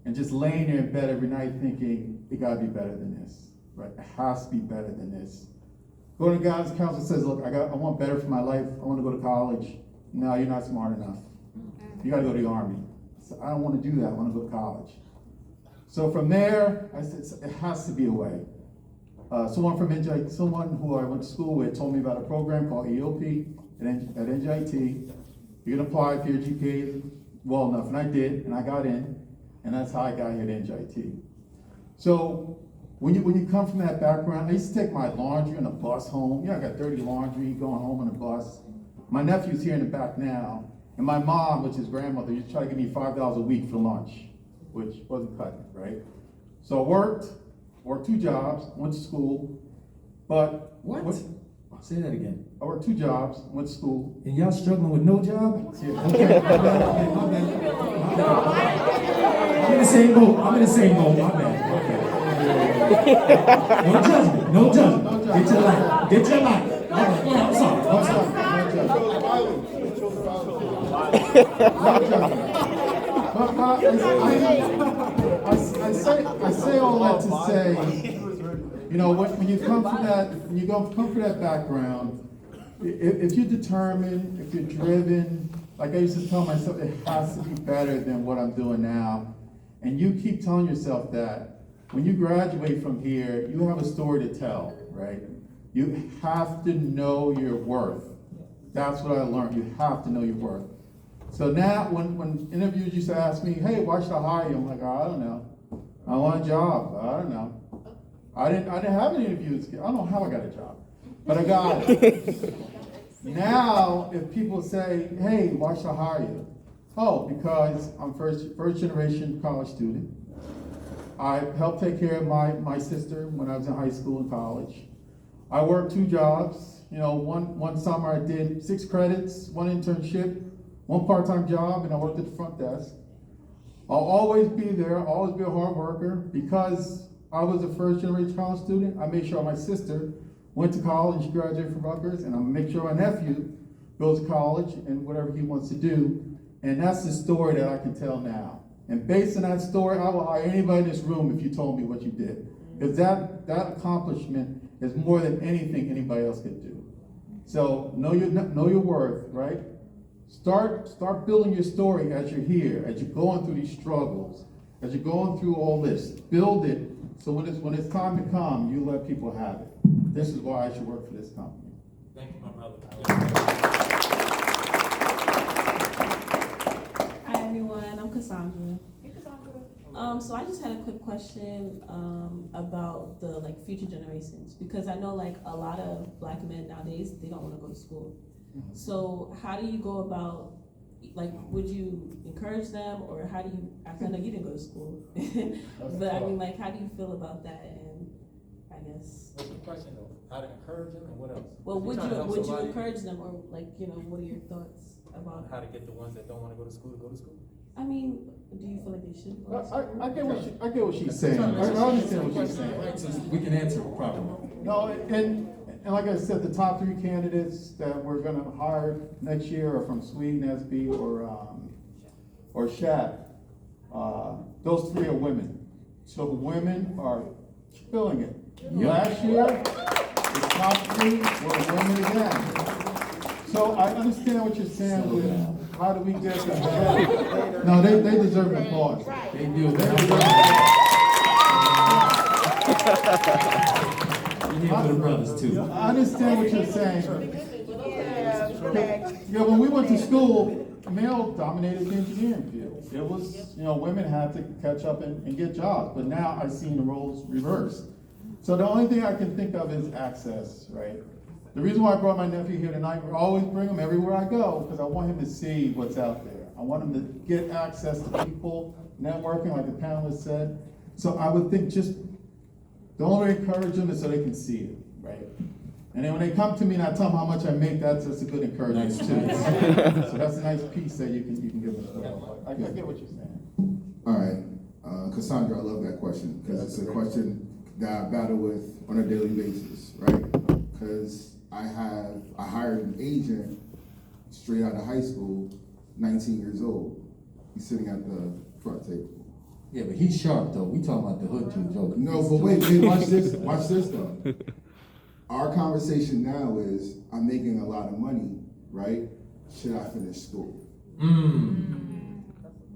and just laying there in bed every night thinking, it gotta be better than this, right? It has to be better than this. Go to the guidance counselor, says, look, I want better for my life. I want to go to college. No, you're not smart enough. You gotta go to the Army. So I don't want to do that. I want to go to college. So from there, I said, it has to be a way. Someone from NJIT, someone who I went to school with, told me about a program called EOP at NJIT. You can apply if your GPA is well enough, and I did, and I got in, and that's how I got here at NJIT. So when you come from that background, I used to take my laundry on a bus home. I got dirty laundry going home on a bus. My nephew's here in the back now, and my mom, which is grandmother, used to try to give me $5 a week for lunch, which wasn't cutting it, right? So I worked 2 jobs, went to school, but Say that again. I worked 2 jobs, went to school. And y'all struggling with no job? Yeah. Okay. I'm in the same boat. My bad. Okay. No judgment. Get your life. All right. Yeah, I'm sorry. I say all that to say, you know, when you come from that background, if you're determined, if you're driven, like I used to tell myself, it has to be better than what I'm doing now. And you keep telling yourself that, when you graduate from here, you have a story to tell, right? You have to know your worth. That's what I learned. You have to know your worth. So now, when interviews used to ask me, hey, why should I hire you? I'm like, I don't know. I want a job. I don't know. I didn't have any interviews. I don't know how I got a job, but I got it. Now, if people say, hey, why should I hire you? Oh, because I'm first generation college student. I helped take care of my sister when I was in high school and college. I worked 2 jobs. You know, one summer I did 6 credits, 1 internship, 1 part-time job, and I worked at the front desk. I'll always be there, always be a hard worker, because I was a first generation college student, I made sure my sister went to college and she graduated from Rutgers, and I'm gonna make sure my nephew goes to college and whatever he wants to do. And that's the story that I can tell now. And based on that story, I will hire anybody in this room if you told me what you did. Because that accomplishment is more than anything anybody else could do. So know your worth, right? Start building your story as you're here, as you're going through these struggles, as you're going through all this. Build it so when it's time to come, you let people have it. This is why I should work for this company. Thank you, my brother. Hi everyone, I'm Cassandra. So I just had a quick question about the future generations, because I know a lot of black men nowadays, they don't want to go to school. So how do you go about, would you encourage them, or how do you, I know you didn't go to school, but I mean how do you feel about that? And I guess. What's the question though? How to encourage them and what else? Well, would you encourage them, or what are your thoughts about how to get the ones that don't want to go to school to go to school? I mean, do you feel like they should? I get what she's saying. I understand what she's saying. Right, so we can answer it properly. No, and like I said, the top 3 candidates that we're gonna hire next year are from Sweden, SB, or Shad. Those 3 are women. So women are killing it. Last year, the top 3 were women again. So I understand what you're saying with how do we get them ahead. No, they deserve an applause. They do. They deserve You need for the brothers too. I understand what you're saying. Yeah, when we went to school, male dominated the engineering field. It was, women had to catch up and get jobs, but now I've seen the roles reversed. So the only thing I can think of is access, right? The reason why I brought my nephew here tonight, we always bring him everywhere I go, because I want him to see what's out there. I want him to get access to people, networking, like the panelist said. So I would think just the only way to encourage them is so they can see it, right? And then when they come to me and I tell them how much I make, that's a good encouragement too. So that's a nice piece that you can give them as well. I get what you're saying. All right, Cassandra, I love that question, because it's a question that I battle with on a daily basis, right? Because I hired an agent straight out of high school, 19 years old. He's sitting at the front table. Yeah, but he's sharp though. We talking about the hood too, joke. No, but wait, watch this though. Our conversation now is, I'm making a lot of money, right? Should I finish school?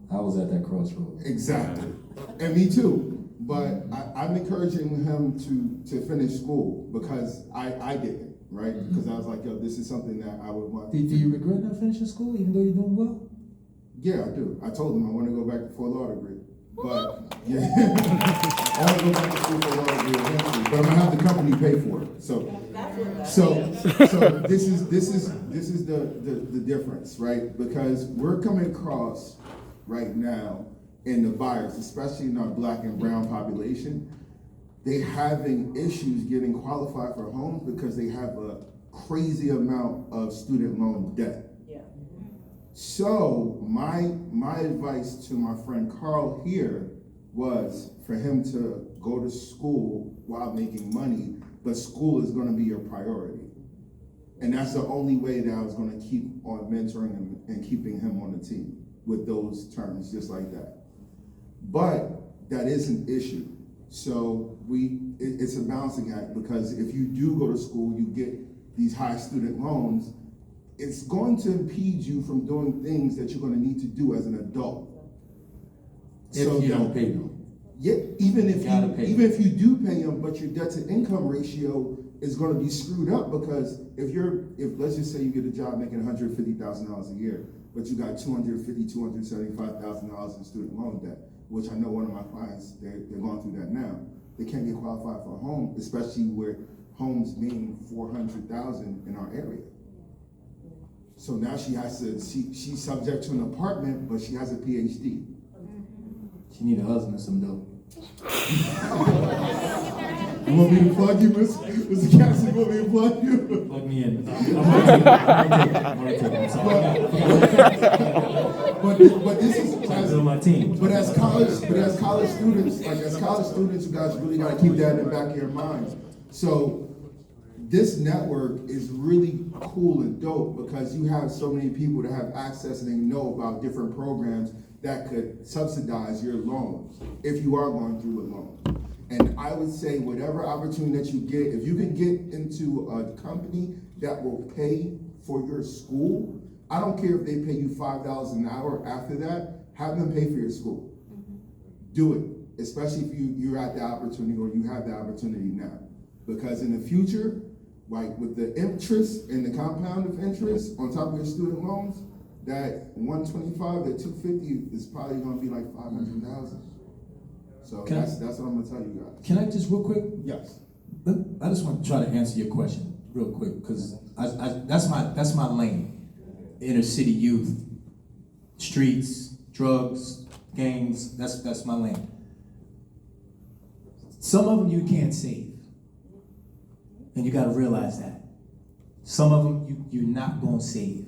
I was at that crossroad. Exactly. And me too. But I'm encouraging him to finish school, because I didn't, right? Because I was like, yo, this is something that I would want. Do you regret not finishing school even though you're doing well? Yeah, I do. I told him I want to go back for a law degree. But yeah, I want to go back to school for a law degree eventually. But I'm gonna have the company pay for it. So this is the difference, right? Because we're coming across right now in the buyers, especially in our black and brown population, they having issues getting qualified for homes because they have a crazy amount of student loan debt. So my advice to my friend Carl here was for him to go to school while making money, but school is going to be your priority. And that's the only way that I was going to keep on mentoring him and keeping him on the team, with those terms, just like that. But that is an issue. So it's a balancing act, because if you do go to school, you get these high student loans, it's going to impede you from doing things that you're going to need to do as an adult. If you don't pay them. Yeah, even if you do pay them, but your debt to income ratio is going to be screwed up, because if let's just say you get a job making $150,000 a year, but you got $275,000 in student loan debt, which I know one of my clients, they're going through that now. They can't get qualified for a home, especially where homes mean $400,000 in our area. So now she's subject to an apartment, but she has a PhD. She need a husband and some dough. You want me to plug you, Mr. Cassie? You want me to plug you? Plug me in. I'm gonna take it. I'm sorry. but this is build my team. But as college students, you guys really got to keep that in the back of your minds. So this network is really cool and dope because you have so many people that have access and they know about different programs that could subsidize your loans if you are going through a loan. And I would say whatever opportunity that you get, if you can get into a company that will pay for your school, I don't care if they pay you $5 an hour after that, have them pay for your school. Do it, especially if you're at the opportunity or you have the opportunity now. Because in the future, like with the interest and the compound of interest on top of your student loans, that 125, that 250 is probably gonna be like 500,000. So that's what I'm gonna tell you guys. Can I just real quick? Yes. I just want to try to answer your question real quick because that's my lane. Inner city youth, streets, drugs, gangs. That's my lane. Some of them you can't save, and you got to realize that. Some of them you're not gonna save.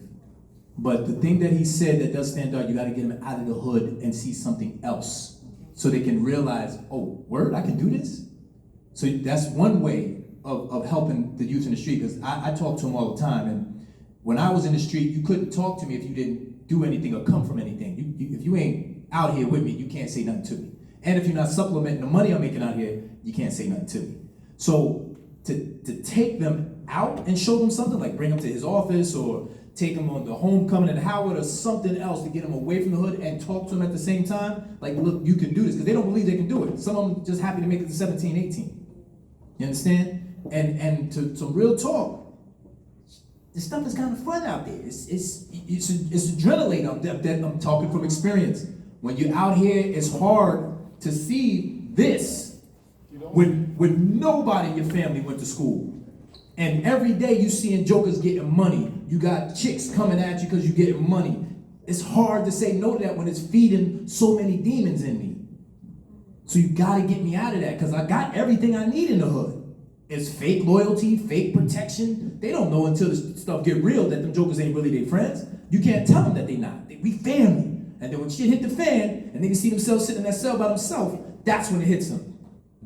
But the thing that he said that does stand out, you got to get them out of the hood and see something else. So they can realize, oh, word, I can do this? So that's one way of helping the youth in the street, because I talk to them all the time, and when I was in the street, you couldn't talk to me if you didn't do anything or come from anything. If you ain't out here with me, you can't say nothing to me. And if you're not supplementing the money I'm making out here, you can't say nothing to me. So to take them out and show them something, like bring them to his office or take them on the homecoming at Howard or something else to get them away from the hood and talk to them at the same time. Like, look, you can do this, because they don't believe they can do it. Some of them just happy to make it to 17, 18. You understand? And to some real talk, this stuff is kind of fun out there. It's adrenaline. I'm talking from experience. When you're out here, it's hard to see this when nobody in your family went to school. And every day you seeing jokers getting money. You got chicks coming at you because you're getting money. It's hard to say no to that when it's feeding so many demons in me. So you gotta get me out of that, because I got everything I need in the hood. It's fake loyalty, fake protection. They don't know until this stuff get real that them jokers ain't really their friends. You can't tell them that they not. We family. And then when shit hit the fan and they can see themselves sitting in that cell by themselves, that's when it hits them.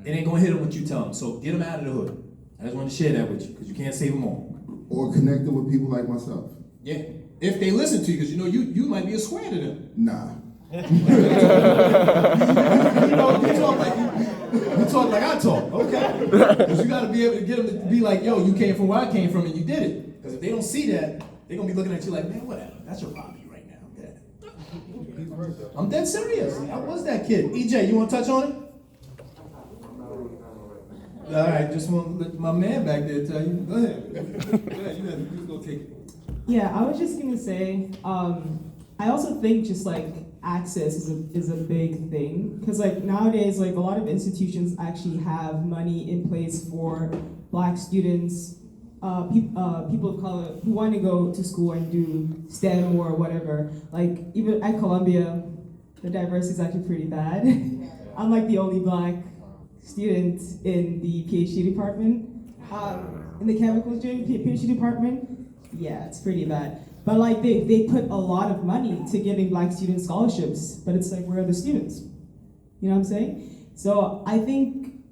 It ain't gonna hit them what you tell them. So get them out of the hood. I just want to share that with you, because you can't save them all. Or connecting with people like myself. Yeah, if they listen to you, because you might be a square to them. Nah. you talk like I talk, okay? Because you got to be able to get them to be like, yo, you came from where I came from and you did it. Because if they don't see that, they're going to be looking at you like, man, whatever. That's your hobby right now. Yeah. I'm dead serious. I was that kid. EJ, you want to touch on it? All right, just want to let my man back there tell you. Go ahead. You go take it. Yeah, I was just gonna say, I also think just like access is a big thing, because like nowadays, like a lot of institutions actually have money in place for Black students, people of color who want to go to school and do STEM or whatever. Like even at Columbia, the diversity is actually pretty bad. I'm like the only Black student in the PhD department, in the chemical engineering PhD department. Yeah, it's pretty bad. But like they put a lot of money to giving Black student scholarships, but it's like, where are the students? You know what I'm saying? So I think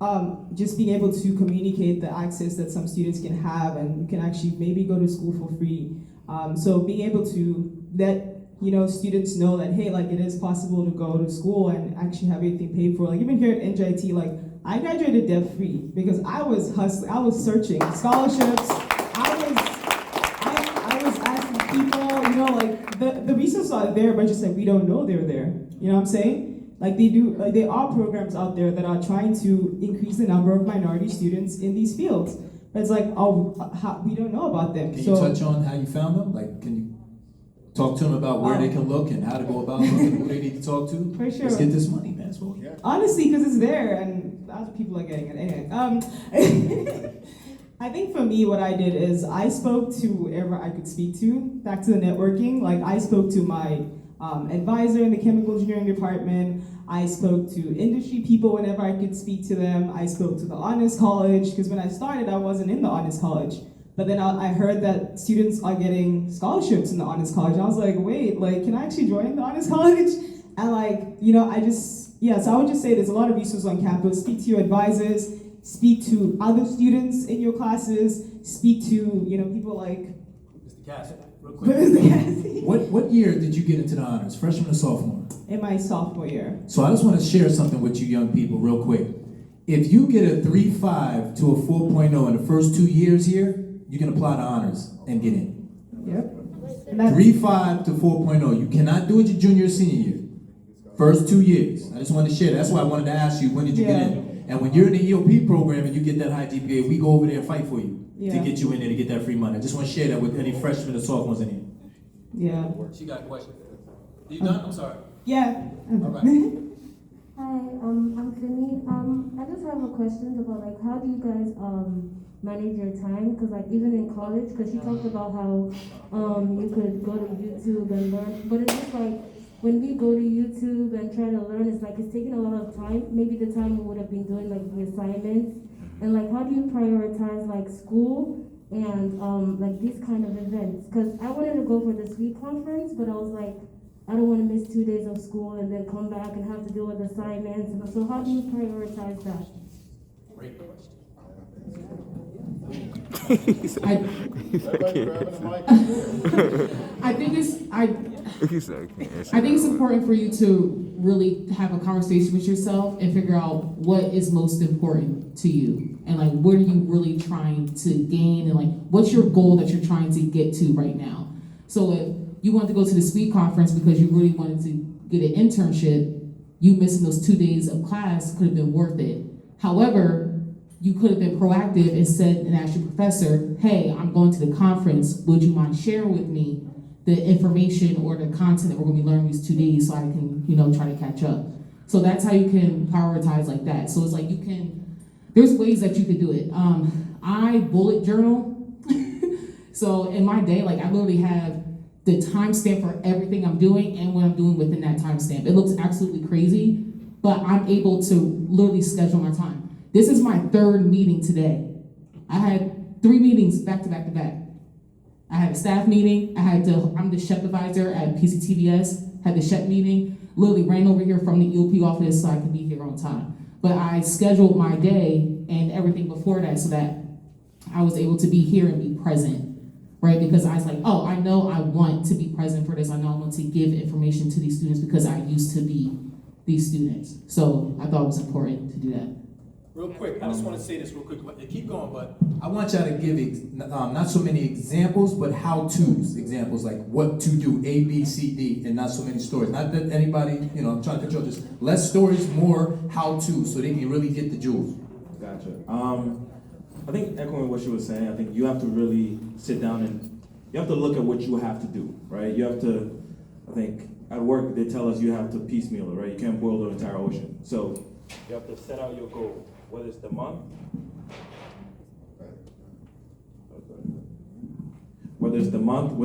just being able to communicate the access that some students can have, and you can actually maybe go to school for free. So being able to let students know that, hey, like it is possible to go to school and actually have everything paid for. Like even here at NJIT, like I graduated debt free because I was hustling, I was searching scholarships. I was asking people, like the resources are there, but just like we don't know they're there. You know what I'm saying? Like there are programs out there that are trying to increase the number of minority students in these fields. But it's like, we don't know about them. Can you touch on how you found them? Like, can you talk to them about where they can look and how to go about looking, who they need to talk to? For sure. Let's get this money, man. Honestly, because it's there and other people are getting it. Anyway, I think for me, what I did is I spoke to whoever I could speak to, back to the networking. Like I spoke to my advisor in the chemical engineering department. I spoke to industry people whenever I could speak to them. I spoke to the Honors College, because when I started, I wasn't in the Honors College. But then I heard that students are getting scholarships in the Honors College. I was like, wait, like, can I actually join the Honors College? And like, you know, so I would just say there's a lot of resources on campus. Speak to your advisors, speak to other students in your classes, speak to, you know, people like Mr. Cassidy, real quick. What year did you get into the honors? Freshman or sophomore? in my sophomore year. So I just want to share something with you young people real quick. If you get a 3.5 to a 4.0 in the first 2 years here, you can apply to honors and get in. Yep. 3.5 to 4.0. You cannot do it your junior or senior year. First 2 years. I just wanted to share that. That's why I wanted to ask you, when did you get in? And when you're in the EOP program and you get that high GPA, we go over there and fight for you to get you in there to get that free money. I just want to share that with any freshmen or sophomores in here. Yeah. She got a question. Are you done? I'm sorry. Yeah. All right. Hi, I'm Finny. I just have a question about like how do you guys manage your time? Because like even in college, because she talked about how you could go to YouTube and learn, but it's just like when we go to YouTube and try to learn, it's like it's taking a lot of time. Maybe the time we would have been doing like the assignments, and like how do you prioritize like school and like these kind of events? Because I wanted to go for the SWEET conference, but I was like, I don't want to miss 2 days of school and then come back and have to deal with assignments. So how do you prioritize that? Great question. I think it's important for you to really have a conversation with yourself and figure out what is most important to you and like what are you really trying to gain and like what's your goal that you're trying to get to right now. So if you wanted to go to the SWEET conference because you really wanted to get an internship, you missing those 2 days of class could have been worth it. However, you could have been proactive and said and asked your professor, hey, I'm going to the conference. Would you mind sharing with me the information or the content that we're going to be learning these 2 days so I can, you know, try to catch up. So that's how you can prioritize like that. So it's like there's ways that you could do it. I bullet journal. So in my day, like I literally have the timestamp for everything I'm doing and what I'm doing within that timestamp. It looks absolutely crazy, but I'm able to literally schedule my time. This is my third meeting today. I had 3 meetings back to back to back. I had a staff meeting, I'm the chef advisor at PCTVS, had the chef meeting, literally ran over here from the EOP office so I could be here on time. But I scheduled my day and everything before that so that I was able to be here and be present, right? Because I was like, oh, I know I want to be present for this. I know I want to give information to these students because I used to be these students. So I thought it was important to do that. Real quick, I just want to say this real quick. Keep going, but I want y'all to give not so many examples, but how-tos examples, like what to do, A, B, C, D, and not so many stories. Not that anybody, you know, I'm trying to control, just less stories, more how-to, so they can really get the jewels. Gotcha. I think echoing what she was saying, I think you have to really sit down and you have to look at what you have to do, right? You have to, I think at work they tell us you have to piecemeal it, right? You can't boil the entire ocean. So you have to set out your goal, whether it's the month, whether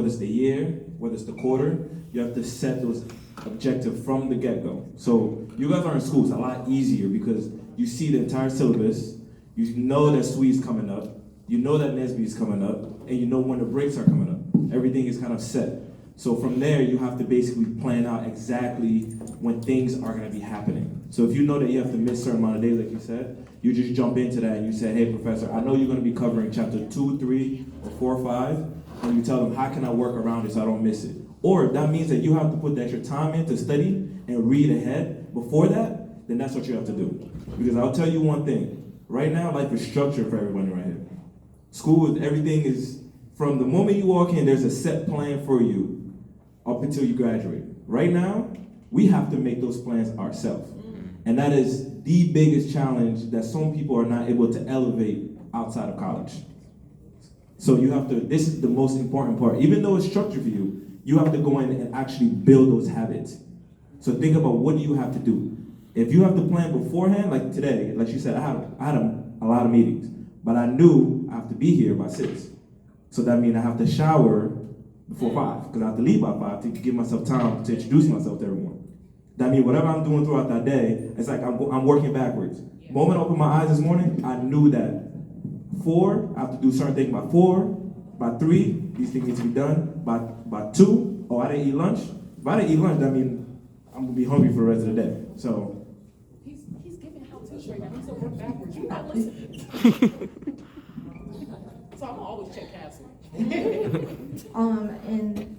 it's the year, whether it's the quarter, you have to set those objectives from the get-go. So you guys are in school, it's a lot easier because you see the entire syllabus, you know that SWE's coming up, you know that NSB is coming up, and you know when the breaks are coming up. Everything is kind of set. So from there, you have to basically plan out exactly when things are gonna be happening. So if you know that you have to miss a certain amount of days, like you said, you just jump into that and you say, hey, professor, I know you're gonna be covering chapter 2, 3, or 4, 5, and you tell them, how can I work around it so I don't miss it? Or if that means that you have to put the extra time in to study and read ahead before that, then that's what you have to do. Because I'll tell you one thing, right now, life is structured for everybody right here. School, everything is, from the moment you walk in, there's a set plan for you up until you graduate. Right now, we have to make those plans ourselves. And that is the biggest challenge that some people are not able to elevate outside of college. So you have to, this is the most important part. Even though it's structured for you, you have to go in and actually build those habits. So think about what do you have to do. If you have to plan beforehand, like today, like you said, I had a lot of meetings, but I knew I have to be here by 6. So that means I have to shower before 5, because I have to leave by 5 to give myself time to introduce myself to everyone. That means whatever I'm doing throughout that day, it's like I'm working backwards. The moment I opened my eyes this morning, I knew that 4, I have to do certain things by 4, by 3, these things need to be done. By 2, oh, I didn't eat lunch. If I didn't eat lunch, that means I'm gonna be hungry for the rest of the day. So. He's giving how-tos right now. He's gonna work backwards. You're not listening. So I'm gonna always check castle. And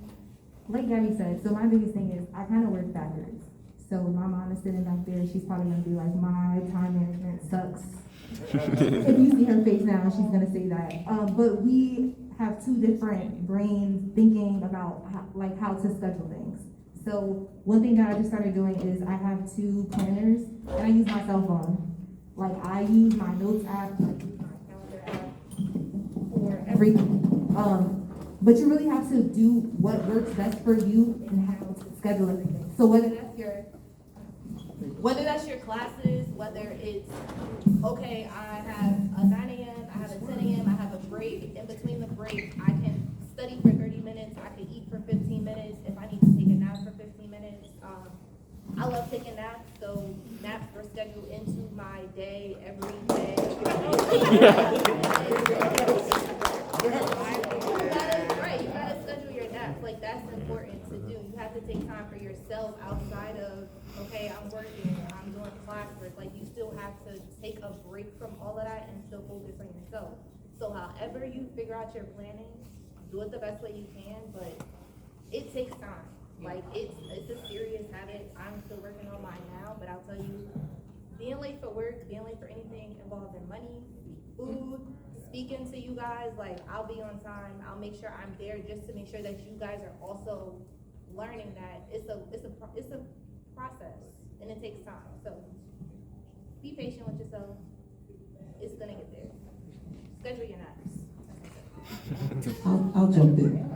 like Gabby said, so my biggest thing is I kind of work backwards. So my mom is sitting back there. She's probably gonna be like, my time management sucks. If you see her face now, she's gonna say that. But we have two different brains thinking about how to schedule things. So one thing that I just started doing is I have 2 planners and I use my cell phone. Like I use my notes app, I use my calendar app for everything. But you really have to do what works best for you and how to schedule everything. So whether that's your classes, whether it's, okay, I have a 9 a.m., I have a 10 a.m., I have a break. In between the break, I can study for 30 minutes, I can eat for 15 minutes. If I need to take a nap for 15 minutes, I love taking naps, so naps are scheduled into my day every day. You gotta schedule your naps, like that's important to do. You have to take time for yourself outside of, okay, I'm working, I'm doing classwork. Like you still have to take a break from all of that and still focus on yourself. So however you figure out your planning, do it the best way you can, but it takes time. Like it's a serious habit. I'm still working on mine now, but I'll tell you, being late for work, being late for anything involving money, food, speaking to you guys, like I'll be on time. I'll make sure I'm there just to make sure that you guys are also learning that it's a process and it takes time. So be patient with yourself. It's gonna get there. Schedule your naps. I'll jump in.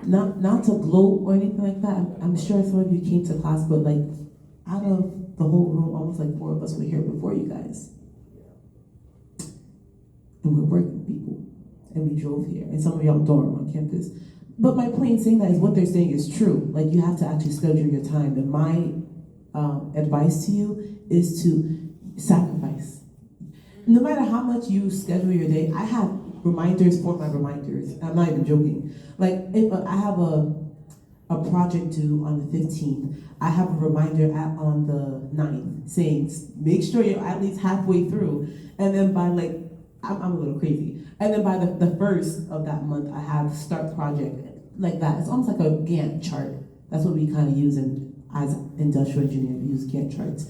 Not to gloat or anything like that. I'm sure some of you came to class, but like out of the whole room, almost like 4 of us were here before you guys. And we're working people. And we drove here. And some of y'all dorm on campus. But my point in saying that is what they're saying is true. Like you have to actually schedule your time. And my advice to you is to sacrifice. No matter how much you schedule your day, I have reminders for my reminders. I'm not even joking. Like if I have a project due on the 15th, I have a reminder on the 9th saying, make sure you're at least halfway through. And then by like, I'm a little crazy. And then by the 1st of that month, I have start project like that. It's almost like a Gantt chart. That's what we kind of use as industrial engineers. We use Gantt charts.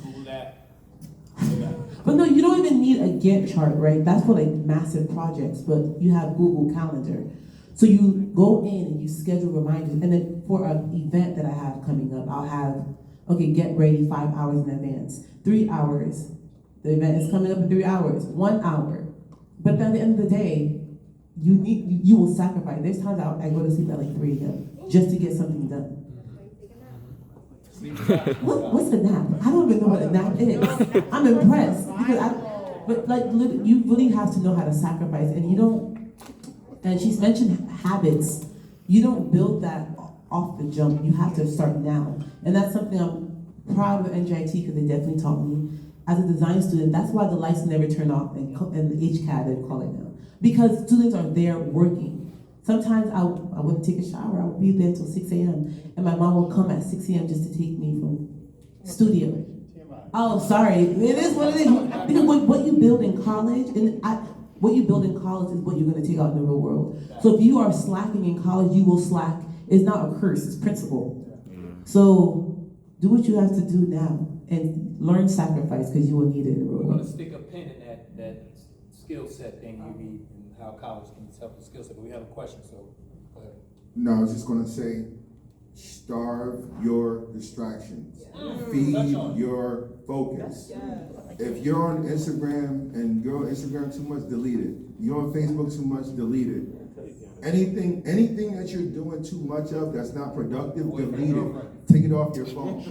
But no, you don't even need a Gantt chart, right? That's for like massive projects, but you have Google Calendar. So you go in and you schedule reminders, and then for an event that I have coming up, I'll have, okay, get ready 5 hours in advance, 3 hours. The event is coming up in 3 hours, 1 hour. But then at the end of the day, you will sacrifice. There's times I go to sleep at like 3 a.m. just to get something done. What's a nap? I don't even know what a nap is. I'm impressed because but like you really have to know how to sacrifice, and you don't. And she's mentioned habits. You don't build that off the jump. You have to start now, and that's something I'm proud of NJIT because they definitely taught me. As a design student, that's why the lights never turn off and the HCAD they call it now, because students are there working. Sometimes I wouldn't take a shower. I would be there till 6 a.m. and my mom would come at 6 a.m. just to take me from studio. Oh, sorry. It is what it is. Because what you build in college, what you build in college is what you're going to take out in the real world. So if you are slacking in college, you will slack. It's not a curse. It's principle. So do what you have to do now and learn sacrifice because you will need it in the real world. We're going to stick a pin in that skill set thing you need and how college can help the skill set. But we have a question, so go ahead. No, I was just going to say, starve your distractions. Feed your focus. If you're on Instagram and you're on Instagram too much, delete it. You're on Facebook too much, delete it. Anything that you're doing too much of that's not productive, delete it. Take it off your phone.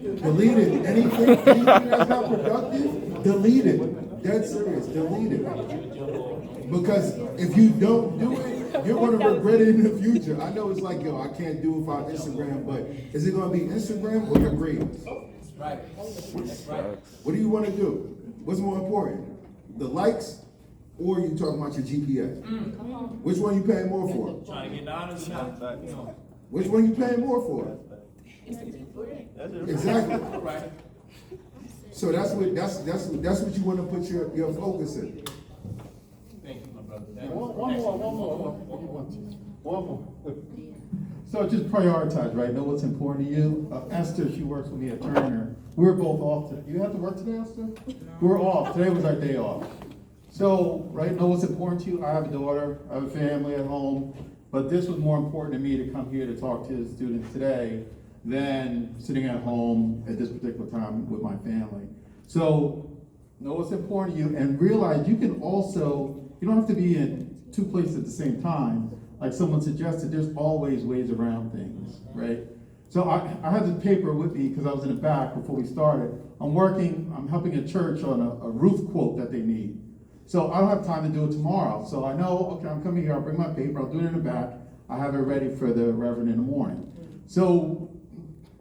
Delete it. Anything that's not productive, delete it. Dead serious, delete it. Because if you don't do it, you're going to regret it in the future. I know it's like, yo, I can't do it without Instagram, but is it going to be Instagram or your grades? Right. What do you want to do? What's more important? The likes or you talking about your GPA? Which one you paying more for? Trying to get the honors now. Which one you paying more for? Exactly. So that's what you want to put your focus in. Thank you, my brother. One more. So just prioritize, right? Know what's important to you. Esther, she works with me at Turner. We're both off today. You have to work today, Esther? We're off. Today was our day off. So, right, know what's important to you. I have a daughter, I have a family at home, but this was more important to me to come here to talk to the students today than sitting at home at this particular time with my family. So, know what's important to you and realize you can also, you don't have to be in two places at the same time. Like someone suggested, there's always ways around things, right? So I have this paper with me because I was in the back before we started. I'm helping a church on a roof quote that they need. So I don't have time to do it tomorrow. So I know, okay, I'm coming here, I'll bring my paper, I'll do it in the back. I have it ready for the Reverend in the morning. So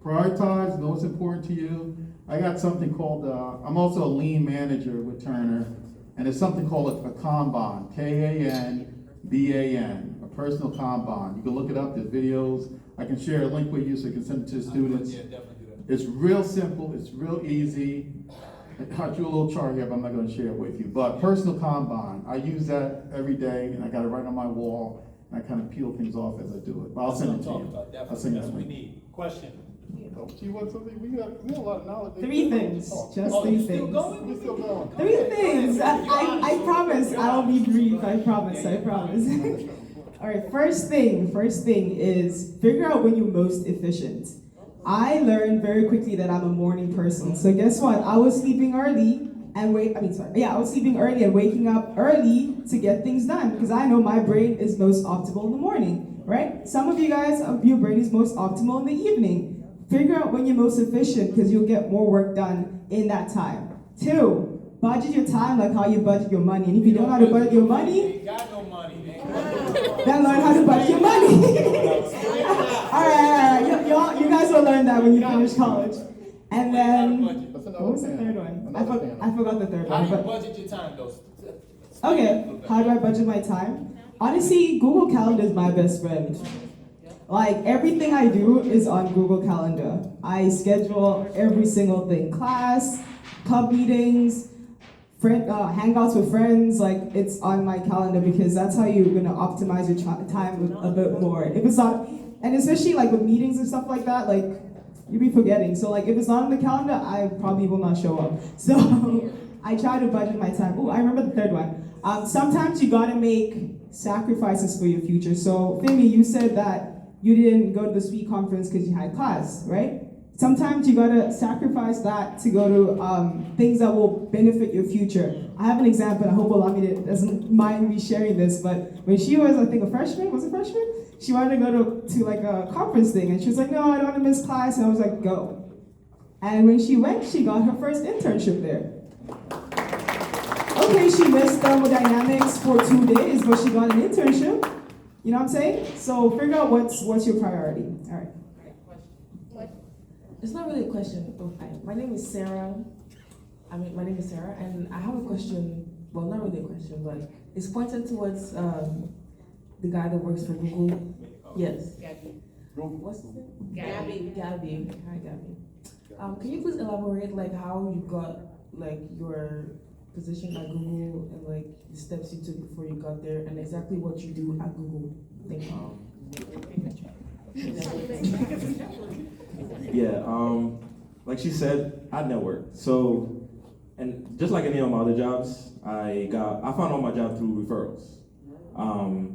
prioritize, know what's important to you. I got something called, I'm also a lean manager with Turner, and it's something called a Kanban, Kanban, a personal Kanban. You can look it up, there's videos. I can share a link with you so you can send it to the students. Yeah, definitely do that. It's real simple, it's real easy. I drew a little chart here, but I'm not going to share it with you. But personal Kanban, I use that every day, and I got it right on my wall, and I kind of peel things off as I do it. But I'll send it to you. I'll send it to you. Need. Question. Do you want something? We got a lot of knowledge. 3 things, just 3 things. We're still going. 3 things. I promise I'll be brief. I promise. All right, first thing is figure out when you're most efficient. I learned very quickly that I'm a morning person. So guess what? I was sleeping early and waking up early to get things done because I know my brain is most optimal in the morning, right? Some of you guys, your brain is most optimal in the evening. Figure out when you're most efficient because you'll get more work done in that time. 2, budget your time like how you budget your money. And if you don't know how to budget your money, Ain't got no money. then learn how to budget your money. All right. You guys will learn that when you finish college. And then, what was the third one? I forgot the third How one. do you But budget your time, though? okay, how do I budget my time? Honestly, Google Calendar is my best friend. Like, everything I do is on Google Calendar. I schedule every single thing. Class, club meetings, hangouts with friends, like, it's on my calendar because that's how you're gonna optimize your time a bit more. If it's not, and especially like with meetings and stuff like that, like, you'll be forgetting. So like, if it's not on the calendar, I probably will not show up. So I try to budget my time. Oh, I remember the third one. Sometimes you gotta make sacrifices for your future. So Femi, you said that you didn't go to the SWEET conference because you had class, right? Sometimes you gotta sacrifice that to go to things that will benefit your future. I have an example. I hope Olamide doesn't mind me sharing this, but when she was, I think, a freshman, she wanted to go to like a conference thing, and she was like, no, I don't want to miss class, and I was like, go. And when she went, she got her first internship there. Okay, she missed thermodynamics for 2 days, but she got an internship. You know what I'm saying? So figure out what's your priority. All right. It's not really a question. My name is Sarah. And I have a question. Well, not really a question, but it's pointed towards the guy that works for Google. Yes. What's his name? Gabby. Hi, Gabby. Can you please elaborate like how you got like your position at Google and like the steps you took before you got there and exactly what you do at Google? Thank you. Yeah, like she said, I network. So, and just like any of my other jobs, I found all my jobs through referrals.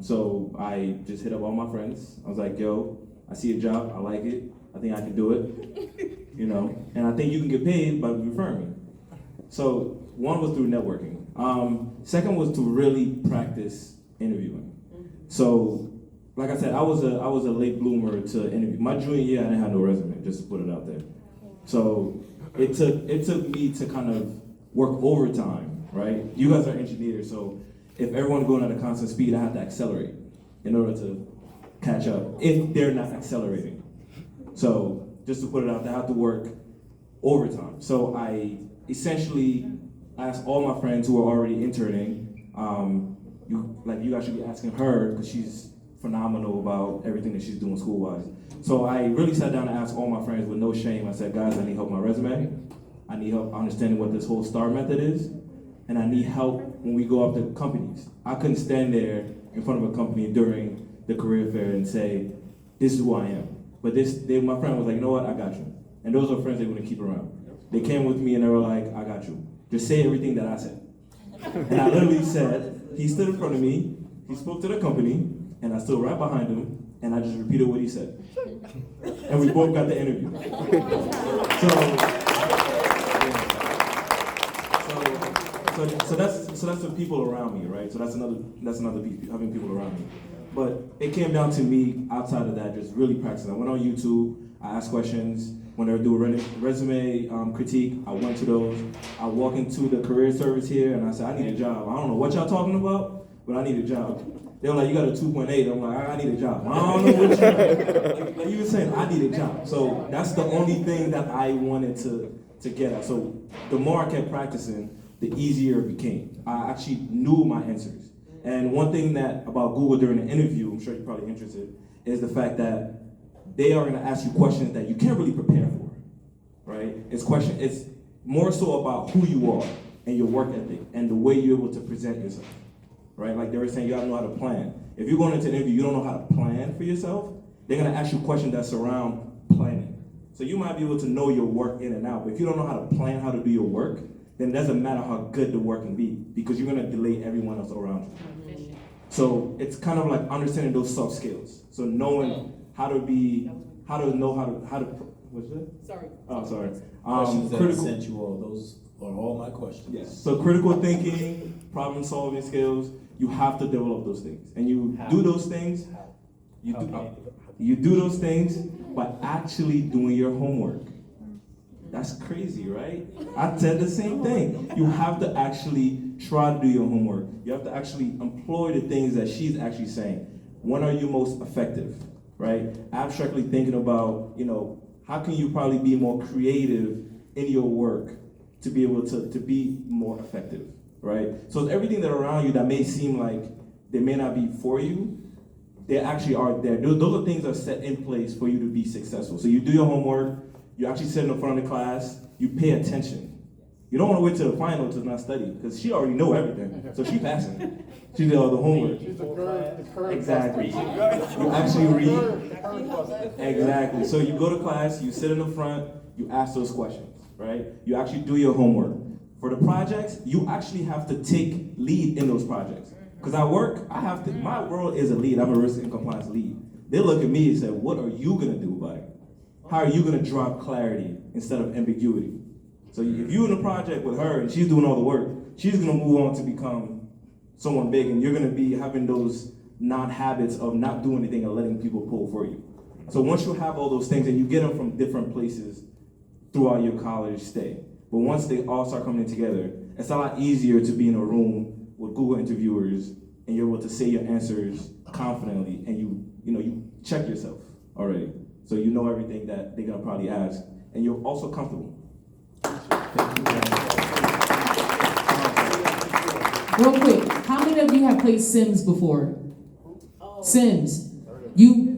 So I just hit up all my friends. I was like, yo, I see a job, I like it, I think I can do it, you know, and I think you can get paid by referring me. So one was through networking. Second was to really practice interviewing. So, like I said, I was a late bloomer to interview. My junior year, I didn't have no resume, just to put it out there. So it took me to kind of work overtime, right? You guys are engineers, so if everyone's going at a constant speed, I have to accelerate in order to catch up if they're not accelerating. So just to put it out there, I have to work overtime. So I essentially asked all my friends who were already interning, You guys should be asking her because she's phenomenal about everything that she's doing school-wise. So I really sat down and asked all my friends with no shame. I said, guys, I need help with my resume. I need help understanding what this whole STAR method is. And I need help when we go up to companies. I couldn't stand there in front of a company during the career fair and say, this is who I am. But my friend was like, you know what, I got you. And those are friends they want to keep around. They came with me and they were like, I got you. Just say everything that I said. And I literally said, he stood in front of me, he spoke to the company, and I stood right behind him, and I just repeated what he said. And we both got the interview. So that's the people around me, right? So that's another piece, having people around me. But it came down to me outside of that, just really practicing. I went on YouTube, I asked questions. When they were doing resume critique, I went to those. I walk into the career service here and I said, I need a job. I don't know what y'all talking about, but I need a job. They were like, you got a 2.8. I'm like, I need a job. I don't know what you like you were saying, I need a job. So that's the only thing that I wanted to get at. So the more I kept practicing, the easier it became. I actually knew my answers. And one thing that about Google during the interview, I'm sure you're probably interested, is the fact that they are going to ask you questions that you can't really prepare for, right? It's more so about who you are and your work ethic and the way you're able to present yourself, right? Like they were saying, you gotta know how to plan. If you're going into an interview, you don't know how to plan for yourself, they're going to ask you questions that surround planning. So you might be able to know your work in and out, but if you don't know how to plan how to do your work, then it doesn't matter how good the work can be because you're going to delay everyone else around you. So it's kind of like understanding those soft skills. So knowing how to what's that? Sorry. Oh, sorry. Questions that I sent you all, those are all my questions. Yes. So critical thinking, problem solving skills, you have to develop those things. And you do those things, you do those things by actually doing your homework. That's crazy, right? I said the same thing. You have to actually try to do your homework. You have to actually employ the things that she's actually saying. When are you most effective, right? Abstractly thinking about, how can you probably be more creative in your work to be able to be more effective, right? So everything that around you that may seem like they may not be for you, they actually are there. Those are things that are set in place for you to be successful. So you do your homework, you actually sit in the front of the class, you pay attention. You don't want to wait till the final to not study, because she already know everything, so she passing. She did all the homework. Exactly. You actually read. Exactly. So you go to class, you sit in the front, you ask those questions, right? You actually do your homework. For the projects, you actually have to take lead in those projects. Because I work, my role is a lead. I'm a risk and compliance lead. They look at me and say, what are you going to do about it? How are you going to drop clarity instead of ambiguity? So if you're in a project with her and she's doing all the work, she's going to move on to become someone big, and you're going to be having those non-habits of not doing anything and letting people pull for you. So once you have all those things, and you get them from different places throughout your college stay, but once they all start coming together, it's a lot easier to be in a room with Google interviewers and you're able to say your answers confidently, and you check yourself already. So you know everything that they're gonna probably ask, and you're also comfortable. Real quick, how many of you have played Sims before? Sims. You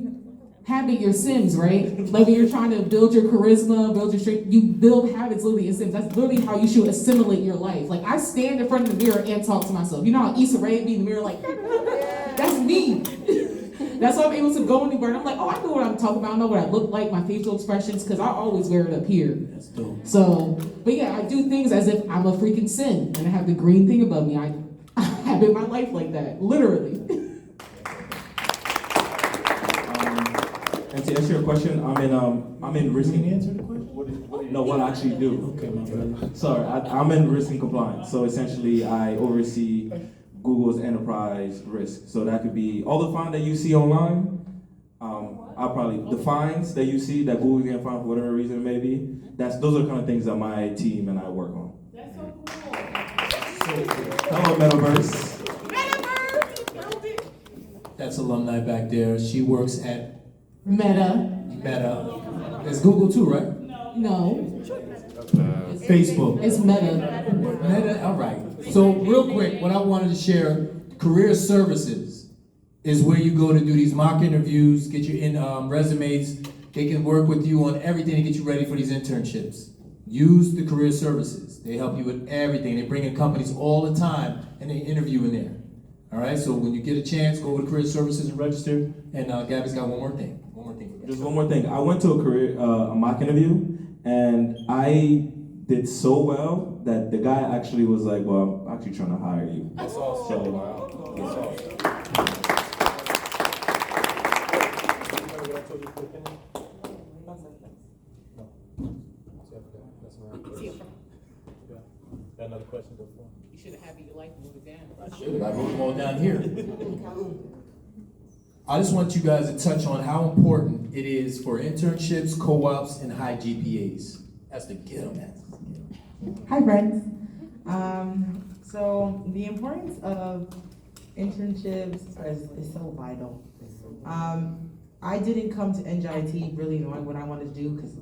habit your Sims, right? Whether you're trying to build your charisma, build your strength, you build habits literally in Sims. That's literally how you should assimilate your life. Like, I stand in front of the mirror and talk to myself. You know how Issa Rae be in the mirror like, that's me. That's why I'm able to go anywhere. And I'm like, I know what I'm talking about. I know what I look like, my facial expressions, because I always wear it up here. That's dope. So, but yeah, I do things as if I'm a freaking Sim, and I have the green thing above me. I habit my life like that, literally. And to answer your question, I'm in risk. Can you answer the question? No, what I actually do. Okay, my brother. Sorry, I'm in risk and compliance. So essentially, I oversee Google's enterprise risk. So that could be all the fines that you see online. The fines that you see that Google can't find for whatever reason it may be. Those are the kind of things that my team and I work on. That's so cool. Hello, Metaverse. That's alumni back there. She works at Meta. There's Google too, right? No, Facebook. it's Meta. Meta, all right. So real quick, what I wanted to share, career services is where you go to do these mock interviews, get your resumes. They can work with you on everything to get you ready for these internships. Use the career services. They help you with everything. They bring in companies all the time and they interview in there. All right, so when you get a chance, go over to career services and register. And Gabby's got one more thing. Just one more thing. I went to a mock interview, and I did so well that the guy actually was like, "Well, I'm actually trying to hire you." That's awesome. So, Wow. That's awesome. Got another question before? You should have had your life moved down. I should have. I moved them all down here. I just want you guys to touch on how important it is for internships, co-ops, and high GPAs. That's the get 'em at. Hi, friends. So the importance of internships is so vital. I didn't come to NJIT really knowing what I wanted to do because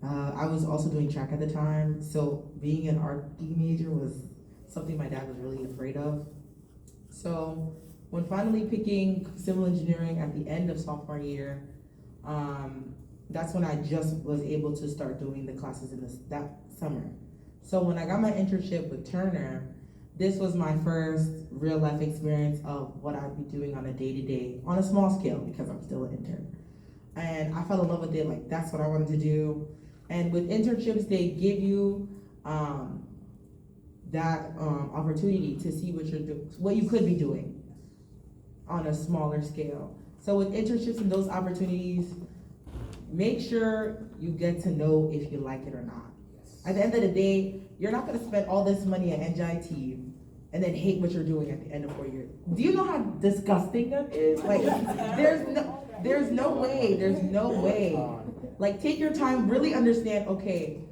I was also doing track at the time. So being an art major was something my dad was really afraid of. So when finally picking civil engineering at the end of sophomore year, that's when I just was able to start doing the classes in that summer. So when I got my internship with Turner, this was my first real life experience of what I'd be doing on a day-to-day, on a small scale because I'm still an intern. And I fell in love with it, like that's what I wanted to do. And with internships, they give you that opportunity to see what you could be doing on a smaller scale. So with internships and those opportunities, make sure you get to know if you like it or not. At the end of the day, you're not gonna spend all this money at NJIT and then hate what you're doing at the end of 4 years. Do you know how disgusting that is? Like, there's no way. Like, take your time, really understand, okay,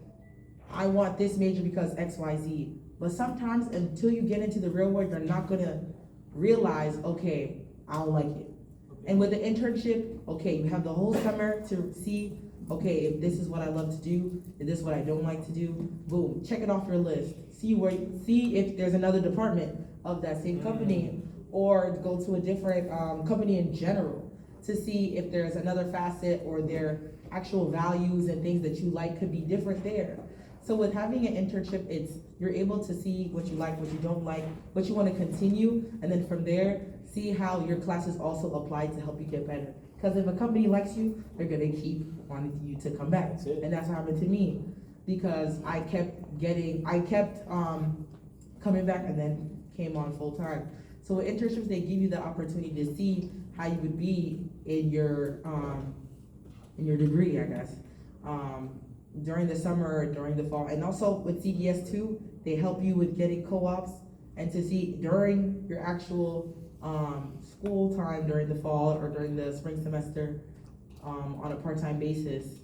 I want this major because X, Y, Z. But sometimes until you get into the real world, you're not gonna realize, okay, I don't like it. And with the internship, okay, you have the whole summer to see, okay, if this is what I love to do, if this is what I don't like to do, boom, check it off your list. See if there's another department of that same company, or go to a different company in general to see if there's another facet or their actual values and things that you like could be different there. So with having an internship, you're able to see what you like, what you don't like, what you want to continue, and then from there, see how your classes also apply to help you get better. Because if a company likes you, they're gonna keep wanting you to come back. And that's what happened to me. Because I kept coming back and then came on full time. So with internships, they give you the opportunity to see how you would be in your degree, I guess. During the summer, during the fall, and also with CDS too, they help you with getting co-ops and to see during your actual school time during the fall or during the spring semester on a part-time basis,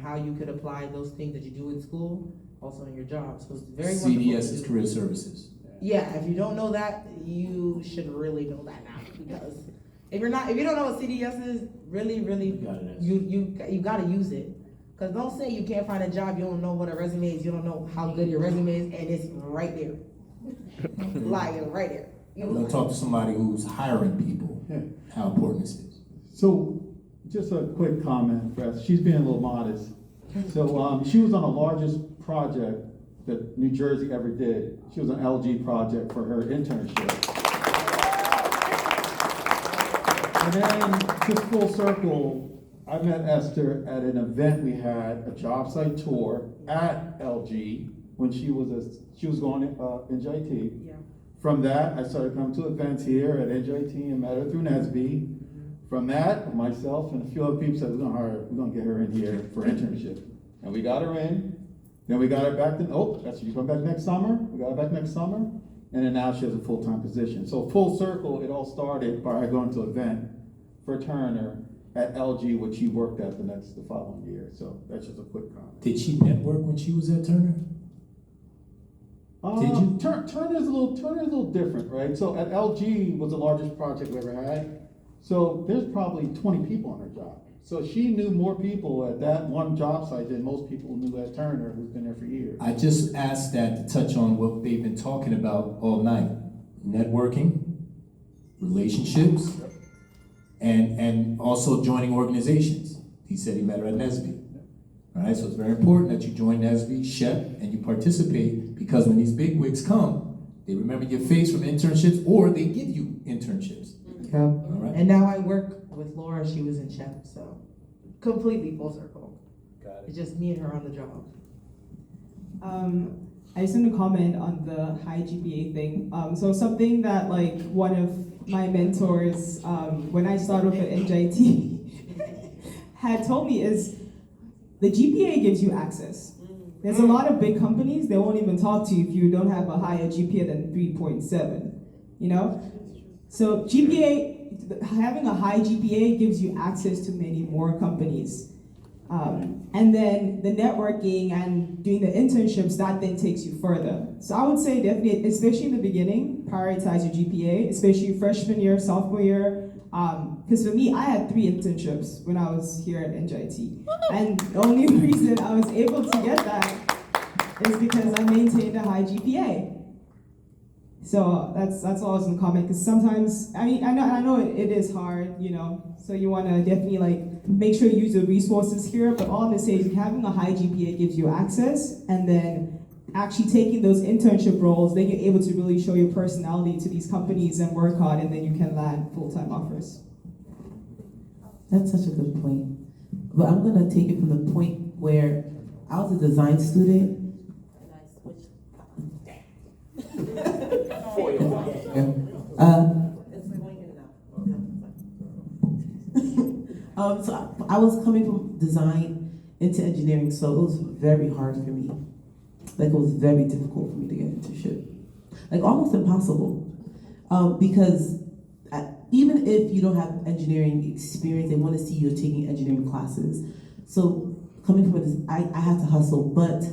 how you could apply those things that you do in school also in your job. So it's very CDS is career services. Yeah, if you don't know that, you should really know that now, because if you don't know what CDS is, really, you gotta use it. Because don't say you can't find a job, you don't know what a resume is, you don't know how good your resume is, and it's right there. Like, right there. I'm gonna talk to somebody who's hiring people, how important this is. So, just a quick comment, Beth. She's being a little modest. So, she was on the largest project that New Jersey ever did. She was an LG project for her internship. And then, just full circle, I met Esther at an event we had, a job site tour at LG when she was going to NJIT. Yeah. From that, I started coming to events here at NJIT and met her through NSB. From that, myself and a few other people said, we're gonna get her in here for internship. And we got her in. Then we got her back she's coming back next summer. We got her back next summer. And then now she has a full-time position. So full circle, it all started by her going to an event for Turner at LG, which she worked at the following year. So that's just a quick comment. Did she network when she was at Turner? Did you? Turner's a little different, right? So at LG was the largest project we ever had. So there's probably 20 people on her job. So she knew more people at that one job site than most people knew at Turner, who's been there for years. I just asked that to touch on what they've been talking about all night. Networking, relationships, and also joining organizations. He said he met her at NSBE. All right, so it's very important that you join NSBE, SHEP, and you participate, because when these big wigs come, they remember your face from internships, or they give you internships. Yeah. All right? And now I work with Laura, she was in SHEP, so completely full circle. Got it. It's just me and her on the job. I just want to comment on the high GPA thing. So something that like one of my mentors, when I started off at NJIT, had told me is the GPA gives you access. There's a lot of big companies, they won't even talk to you if you don't have a higher GPA than 3.7, you know? So GPA, having a high GPA gives you access to many more companies. And then the networking and doing the internships, that then takes you further. So I would say definitely, especially in the beginning, prioritize your GPA, especially freshman year, sophomore year. Because for me, I had 3 internships when I was here at NJIT. And the only reason I was able to get that is because I maintained a high GPA. So that's all I was gonna comment, because sometimes, I mean, I know it is hard, you know, so you wanna definitely like, make sure you use the resources here, but all I'm gonna say is having a high GPA gives you access, and then actually taking those internship roles, then you're able to really show your personality to these companies and work hard, and then you can land full-time offers. That's such a good point. But I'm gonna take it from the point where I was a design student, and I switched. So I was coming from design into engineering, so it was very hard for me. Like, it was very difficult for me to get an internship. Like, almost impossible. Because even if you don't have engineering experience, they want to see you taking engineering classes. So coming from this, I had to hustle, but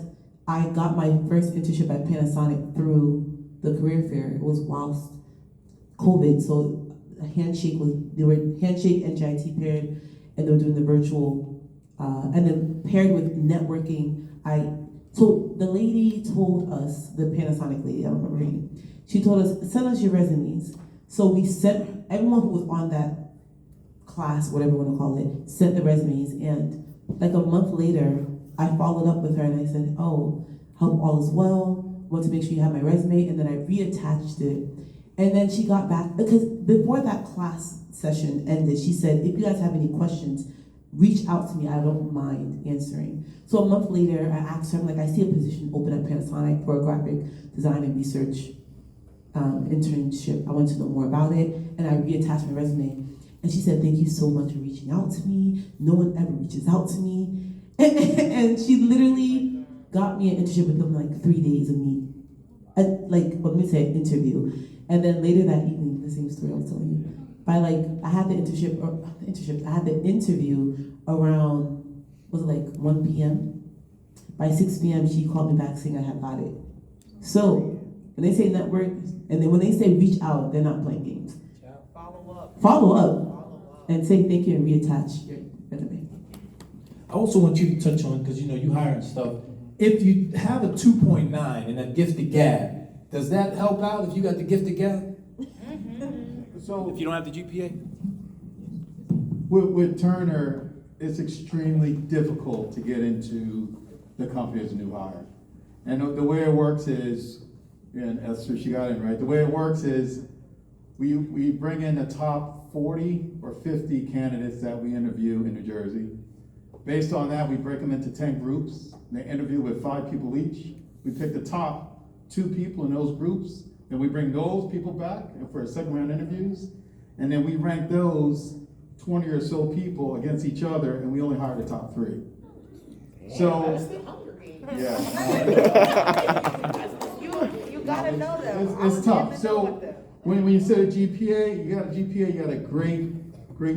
I got my first internship at Panasonic through the career fair. It was whilst COVID, so a handshake NJIT paired, and they were doing the virtual, and then paired with networking. So the lady told us, the Panasonic lady, I don't remember her name, she told us, send us your resumes. So we sent, everyone who was on that class, whatever you want to call it, sent the resumes, and like a month later, I followed up with her and I said, oh, hope all is well, want to make sure you have my resume, and then I reattached it. And then she got back, because before that class session ended, she said, if you guys have any questions, reach out to me, I don't mind answering. So a month later, I asked her, I'm like, I see a position open at Panasonic for a graphic design and research internship. I want to know more about it, and I reattached my resume. And she said, thank you so much for reaching out to me. No one ever reaches out to me. And she literally got me an internship within like 3 days of me. Let me say interview. And then later that evening, the same story I was telling you. I had the I had the interview around, was it like 1 p.m.? By 6 p.m., she called me back saying I had got it. So, when they say network, and then when they say reach out, they're not playing games. Follow up, and say thank you and reattach your resume. I also want you to touch on, because you know you hiring stuff. If you have a 2.9 and a gifted gab, does that help out if you got the gifted gab? So if you don't have the GPA? With Turner, it's extremely difficult to get into the company as a new hire. And the way it works is, and Esther, she got in right, the way it works is we bring in the top 40 or 50 candidates that we interview in New Jersey. Based on that, we break them into 10 groups. They interview with 5 people each. We pick the top 2 people in those groups, and we bring those people back for second round interviews. And then we rank those 20 or so people against each other, and we only hire the top 3. So, yeah. You gotta know them. It's tough. So when you set a GPA, you got a GPA, you got a great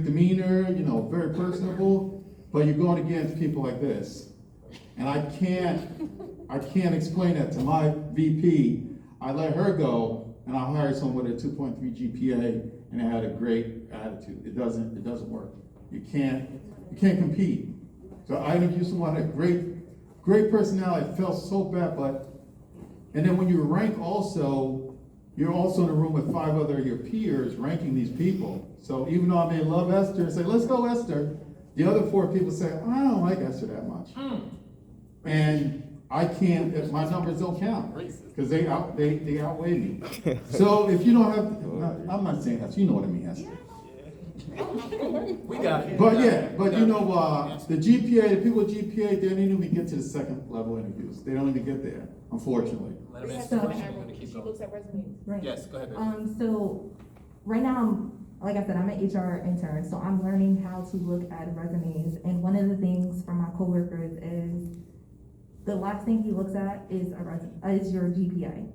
demeanor, you know, very personable, but you're going against people like this. And I can't explain that to my VP. I let her go, and I hired someone with a 2.3 GPA, and they had a great attitude. It doesn't work. You can't You can't compete. So I interviewed someone that had great personality, felt so bad, and then when you rank also, you're also in a room with 5 other of your peers ranking these people. So even though I may love Esther and say, let's go Esther, the other 4 people say, I don't like Esther that much. And I can't, my numbers don't count, because they outweigh me. So if you don't have, I'm not saying that, you know what I mean, Esther. We got it. But you know, the GPA, the people with GPA, they don't even get to the second level interviews. They don't even get there, unfortunately. Let him answer the question, we're gonna keep going. looks at resumes. Right. Yes, go ahead. So right now, like I said, I'm an HR intern, so I'm learning how to look at resumes. And one of the things from my coworkers is the last thing he looks at is is your GPA.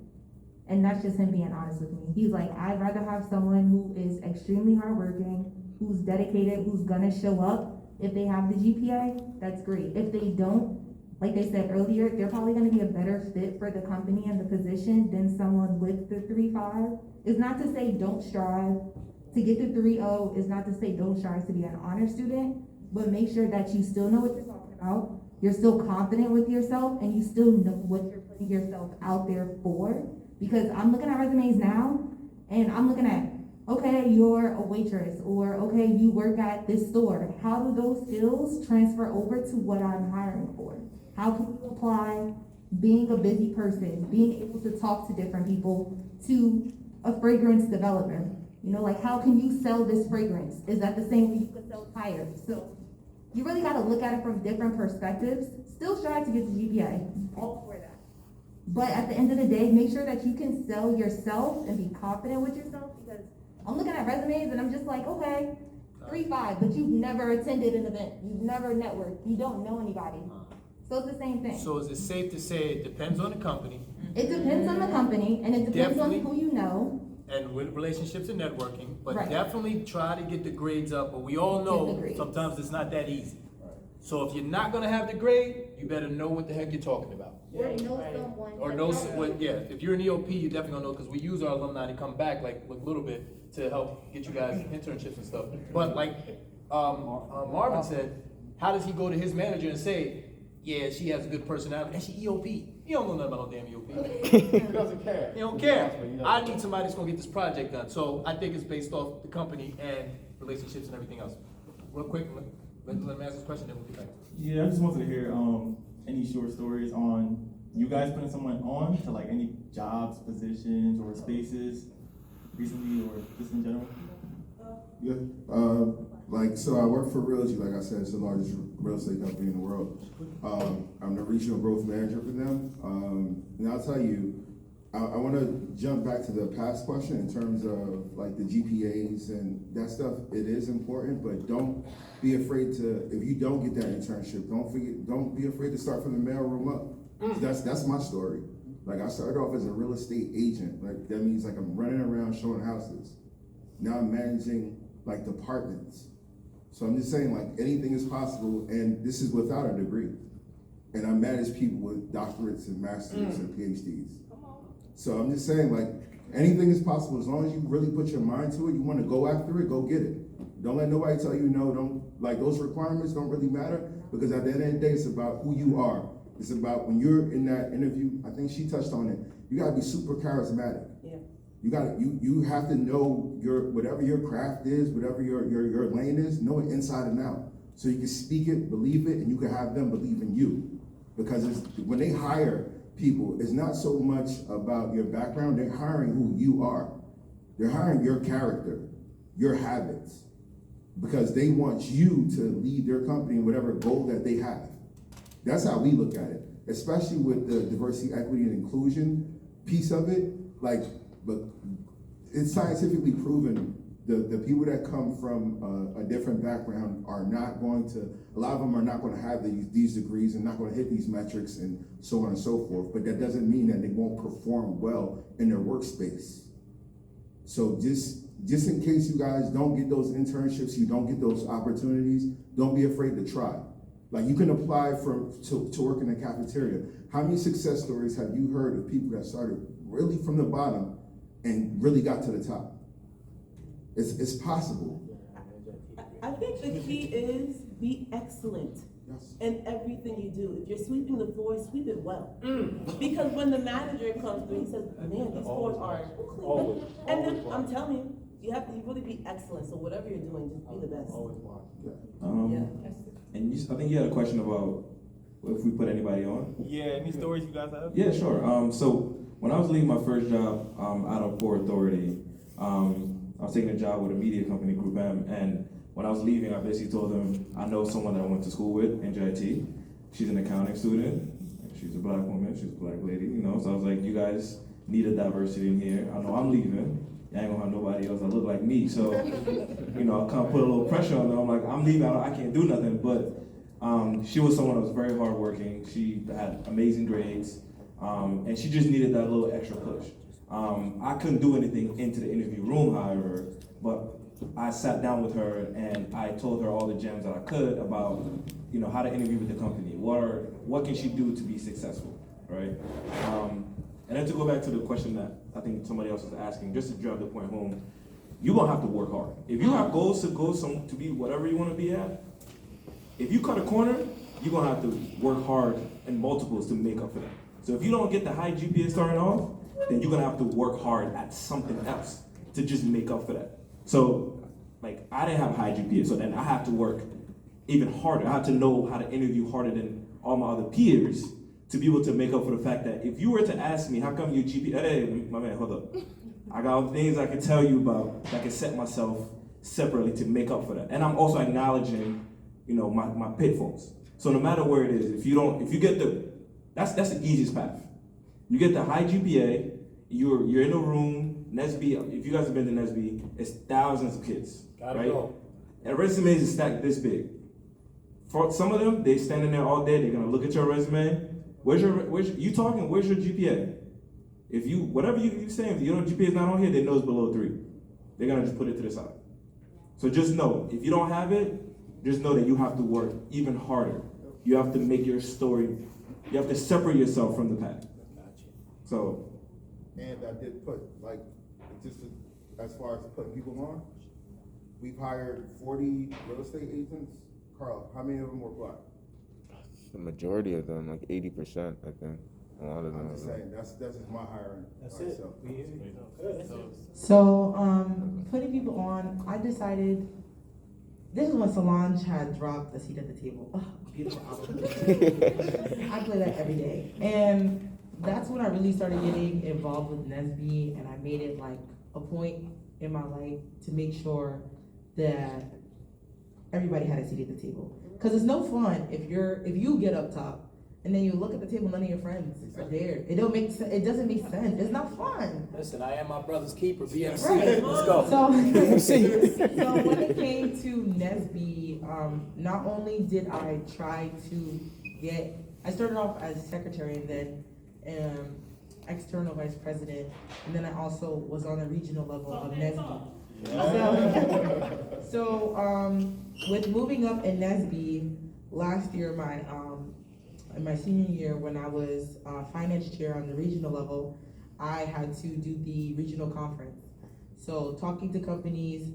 And that's just him being honest with me. He's like, I'd rather have someone who is extremely hardworking, who's dedicated, who's gonna show up. If they have the GPA, that's great. If they don't, like they said earlier, they're probably gonna be a better fit for the company and the position than someone with the 3.5. It's not to say don't strive to get the 3.0. It's not to say don't strive to be an honor student, but make sure that you still know what you're talking about. You're still confident with yourself, and you still know what you're putting yourself out there for. Because I'm looking at resumes now, and I'm looking at, okay, you're a waitress, or okay, you work at this store. How do those skills transfer over to what I'm hiring for? How can you apply being a busy person, being able to talk to different people, to a fragrance developer? You know, like how can you sell this fragrance? Is that the same way you could sell tires? So you really gotta look at it from different perspectives. Still strive to get the GPA, all for that. But at the end of the day, make sure that you can sell yourself and be confident with yourself, because I'm looking at resumes and I'm just like, okay, 3.5, but you've never attended an event, you've never networked, you don't know anybody. So it's the same thing. So is it safe to say it depends on the company? It depends on the company, and it depends on who you know. And with relationships and networking, but Right. definitely try to get the grades up, but we all know sometimes it's not that easy. So if you're not gonna have the grade, you better know what the heck you're talking about. Or know someone. Or know, if you're an EOP, you definitely gonna know, because we use our alumni to come back like a little bit to help get you guys internships and stuff. But like Marvin said, how does he go to his manager and say, yeah, she has a good personality, and she EOP? He don't know nothing about no damn EOP. He doesn't care. He don't care. I need somebody that's gonna get this project done. So I think it's based off the company and relationships and everything else. Real quick, let him ask this question, then we'll get back to it. Yeah, I just wanted to hear any short stories on you guys putting someone on to like any jobs, positions, or spaces recently, or just in general. Yeah, so I work for Realty, like I said, it's the largest real estate company in the world. I'm the regional growth manager for them. And I'll tell you, I want to jump back to the past question in terms of like the GPAs and that stuff. It is important, but don't be afraid to, if you don't get that internship, don't be afraid to start from the mailroom up. That's my story. Like I started off as a real estate agent. Like that means like I'm running around showing houses. Now I'm managing like departments. So I'm just saying like anything is possible, and this is without a degree. And I manage people with doctorates and masters and PhDs. So I'm just saying like anything is possible as long as you really put your mind to it. You want to go after it, go get it. Don't let nobody tell you no. Don't, like, those requirements don't really matter, because at the end of the day, it's about who you are. It's about when you're in that interview, I think she touched on it, you gotta be super charismatic. Yeah. You have to know whatever your craft is, whatever your lane is, know it inside and out. So you can speak it, believe it, and you can have them believe in you. Because when they hire people, it's not so much about your background, they're hiring who you are. They're hiring your character, your habits, because they want you to lead their company in whatever goal that they have. That's how we look at it, especially with the diversity, equity, and inclusion piece of it. Like, but it's scientifically proven the people that come from a different background are not going to, a lot of them are not going to have these degrees and not going to hit these metrics and so on and so forth. But that doesn't mean that they won't perform well in their workspace. So just in case you guys don't get those internships, you don't get those opportunities, don't be afraid to try. Like, you can apply to work in a cafeteria. How many success stories have you heard of people that started really from the bottom and really got to the top? It's possible. I think the key is be excellent Yes. in everything you do. If you're sweeping the floor, sweep it well. Because when the manager comes through, he says, man, these floors are clean. And then I'm telling you, you have to really be excellent. So whatever you're doing, just be the best. And I think you had a question about if we put anybody on. Yeah, any stories you guys have? Yeah, sure. So when I was leaving my first job out of Port Authority, I was taking a job with a media company, Group M, and when I was leaving, I basically told them I know someone that I went to school with, NJIT. She's an accounting student. She's a black woman. She's a black lady. You know, so I was like, you guys need a diversity in here. I know I'm leaving. I ain't gonna have nobody else that look like me. So, you know, I kind of put a little pressure on them. I'm like, I'm leaving. I can't do nothing. But she was someone that was very hardworking. She had amazing grades, and she just needed that little extra push. I couldn't do anything into the interview room, however, but I sat down with her and I told her all the gems that I could about, you know, how to interview with the company. What can she do to be successful, right? And then to go back to the question that I think somebody else was asking, just to drive the point home, you're gonna have to work hard. If you have goals to be whatever you want to be at, if you cut a corner, you're gonna have to work hard in multiples to make up for that. So if you don't get the high GPA starting off, then you're gonna have to work hard at something else to just make up for that. So, like, I didn't have high GPA, so then I have to work even harder. I have to know how to interview harder than all my other peers to be able to make up for the fact that if you were to ask me, how come your GPA, hey, my man, hold up. I got things I can tell you about that I can set myself separately to make up for that. And I'm also acknowledging, you know, my pitfalls. So no matter where it is, if you get that's the easiest path. You get the high GPA, you're in a room, NSB, if you guys have been to NSB, it's thousands of kids, right? Go. And resumes is stacked this big. For some of them, they standing there all day, they're gonna look at your resume. Where's your GPA? If whatever you saying, if your GPA is not on here, they know it's below 3. They're gonna just put it to the side. So just know, if you don't have it, just know that you have to work even harder. You have to make your story, you have to separate yourself from the pack. So. And I did put, like, just as far as putting people on, we've hired 40 real estate agents. Carl, how many of them were black? The majority of them, like 80%, I think. A lot of them. I'm just saying, that's just my hiring. That's myself. So, putting people on, I decided, this is when Solange had dropped the seat at the table. Oh, beautiful album. I play that every day. And that's when I really started getting involved with NSB, and I made it like a point in my life to make sure that everybody had a seat at the table. Cause it's no fun if you get up top and then you look at the table, none of your friends are there. It doesn't make sense. It's not fun. Listen, I am my brother's keeper, BMC. Right. Let's go. So when it came to NSB, not only did I try to I started off as secretary and then external vice president, and then I also was on the regional level of NSB. So with moving up in NSB, last year, in my senior year, when I was finance chair on the regional level, I had to do the regional conference. So talking to companies,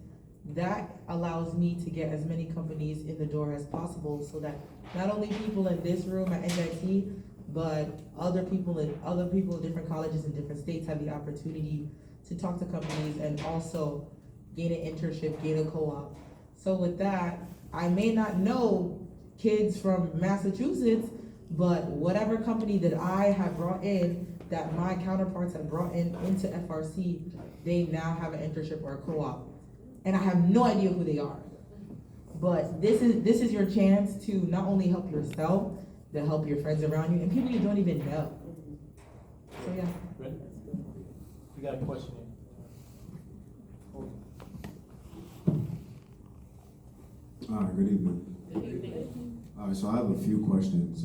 that allows me to get as many companies in the door as possible so that not only people in this room at NJIT, but other people in different colleges in different states have the opportunity to talk to companies and also gain an internship, gain a co-op. So with that, I may not know kids from Massachusetts, but whatever company that I have brought in, that my counterparts have brought into FRC, they now have an internship or a co-op. And I have no idea who they are. But this is your chance to not only help yourself, to help your friends around you, and people you don't even know. So yeah. Ready? We got a question here. All right, good evening. All right, so I have a few questions.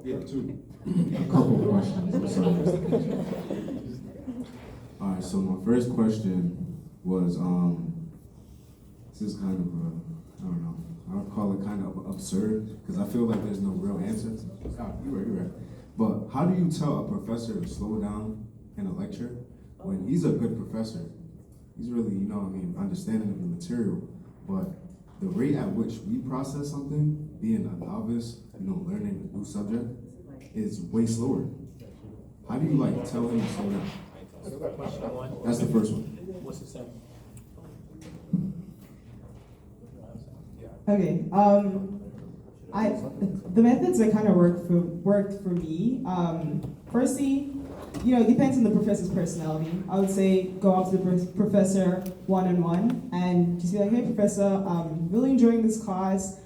Yeah, two. A couple of questions. I'm sorry. All right, so my first question was, this is kind of I don't know, I would call it kind of absurd, because I feel like there's no real answer. You're right. But how do you tell a professor to slow down in a lecture when he's a good professor? He's really, understanding of the material, but the rate at which we process something, being a novice, learning a new subject, is way slower. How do you tell him to slow down? That's the first one. What's the second? Okay. The methods that kind of worked for me. Firstly, it depends on the professor's personality. I would say go up to the professor one-on-one and just be like, hey, professor, I'm really enjoying this class.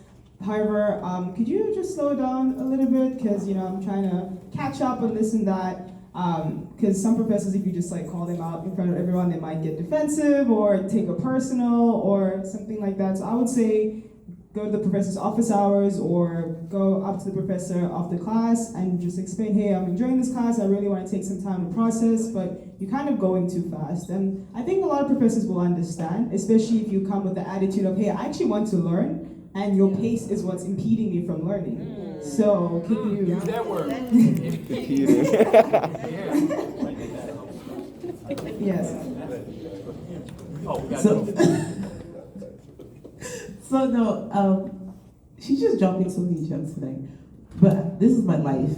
However, could you just slow down a little bit? Because, I'm trying to catch up on this and that. Because some professors, if you just call them out in front of everyone, they might get defensive or take it personal or something like that. So I would say go to the professor's office hours or go up to the professor after class and just explain, hey, I'm enjoying this class, I really want to take some time to process, but you're kind of going too fast. And I think a lot of professors will understand, especially if you come with the attitude of, hey, I actually want to learn, and your pace is what's impeding me from learning. So can you... Use that word. Yes. Oh, we got So no, she's just dropping so many gems tonight. But this is my life.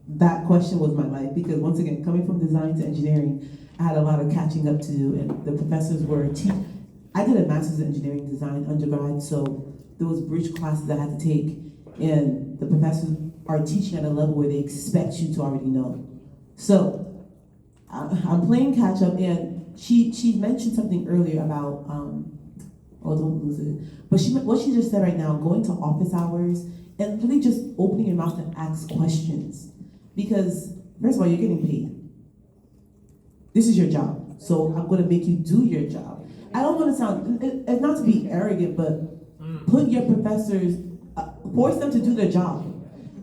That question was my life because once again, coming from design to engineering, I had a lot of catching up to do, and the professors were I did a master's in engineering design undergrad, so there was bridge classes I had to take, and the professors are teaching at a level where they expect you to already know. So I'm playing catch up, and she mentioned something earlier about don't lose it. But what she just said right now, going to office hours and really just opening your mouth and ask questions. Because first of all, you're getting paid. This is your job. So I'm gonna make you do your job. I don't wanna sound, it's not to be arrogant, but put your professors, force them to do their job.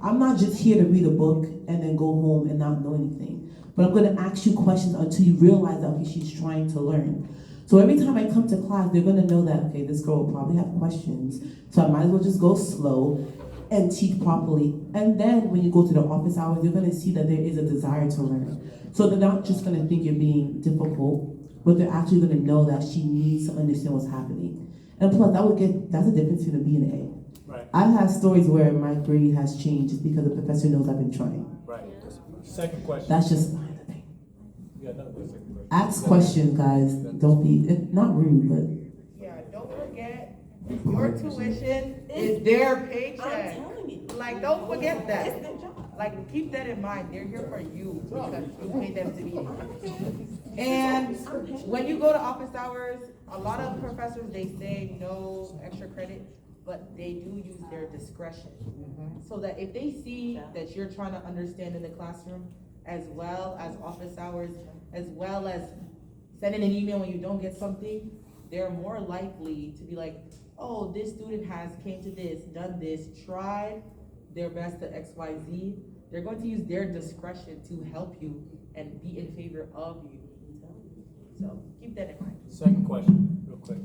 I'm not just here to read a book and then go home and not know anything. But I'm gonna ask you questions until you realize that, okay, she's trying to learn. So every time I come to class, they're gonna know that, okay, this girl will probably have questions, so I might as well just go slow and teach properly. And then when you go to the office hours, you're gonna see that there is a desire to learn. So they're not just gonna think you're being difficult, but they're actually gonna know that she needs to understand what's happening. And plus, that's the difference between a B and an A. Right. I've had stories where my grade has changed just because the professor knows I've been trying. Right. Second question. That's just You got another question. ask questions, guys. Don't be not rude, but Yeah, don't forget your tuition is their paycheck. I'm telling you. Don't forget that. It's their job. Keep that in mind. They're here for you because you pay them to be here. And when you go to office hours, a lot of professors, they say no extra credit, but they do use their discretion. So that if they see that you're trying to understand in the classroom, as well as office hours, as well as sending an email when you don't get something, they're more likely to be like, oh, this student has came to this, done this, tried their best to X, Y, Z. They're going to use their discretion to help you and be in favor of you. So keep that in mind. Second question, real quick.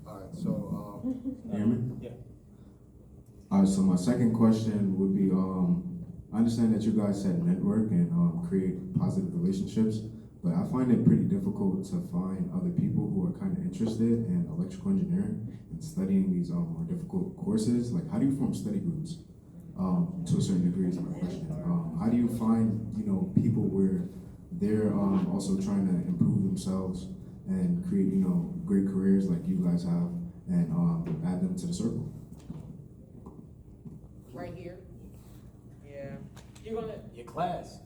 All right, so, hear me? Yeah. All right, so my second question would be, I understand that you guys said network and create positive relationships, but I find it pretty difficult to find other people who are kind of interested in electrical engineering and studying these more difficult courses. Like, how do you form study groups? To a certain degree is my question. How do you find, people where they're also trying to improve themselves and create, great careers like you guys have and add them to the circle? Right here. Yeah. You're gonna your class.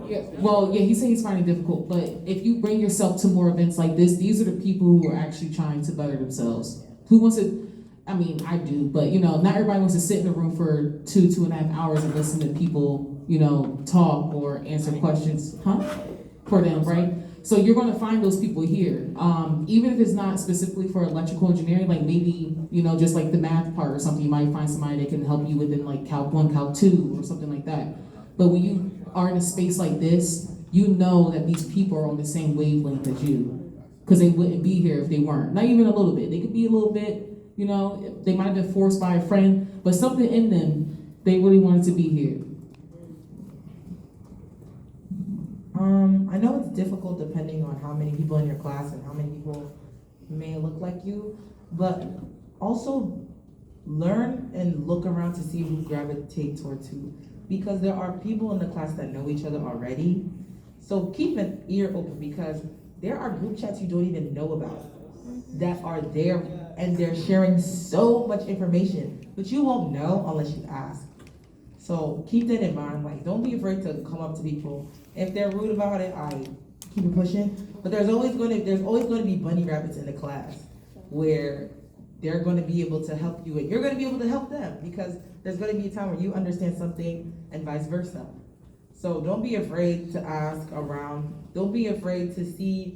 Yeah, well, yeah, he's saying he's finding it difficult, but if you bring yourself to more events like this, these are the people who are actually trying to better themselves. Who wants to, I mean, I do, but not everybody wants to sit in a room for 2.5 hours and listen to people, talk or answer questions, for them, right? So you're gonna find those people here. Even if it's not specifically for electrical engineering, like maybe, just like the math part or something, you might find somebody that can help you within like Calc 1, Calc 2 or something like that. But when you are in a space like this, you know that these people are on the same wavelength as you, because they wouldn't be here if they weren't. Not even a little bit. They could be a little bit, they might have been forced by a friend, but something in them, they really wanted to be here. I know it's difficult depending on how many people in your class and how many people may look like you. but also learn and look around to see who gravitate towards who. Because there are people in the class that know each other already. So keep an ear open, because there are group chats you don't even know about that are there, and they're sharing so much information, but you won't know unless you ask. So keep that in mind. Like, don't be afraid to come up to people. If they're rude about it, I keep it pushing. But there's always going to be bunny rabbits in the class where they're going to be able to help you, and you're going to be able to help them, because there's going to be a time where you understand something and vice versa. So don't be afraid to ask around. Don't be afraid to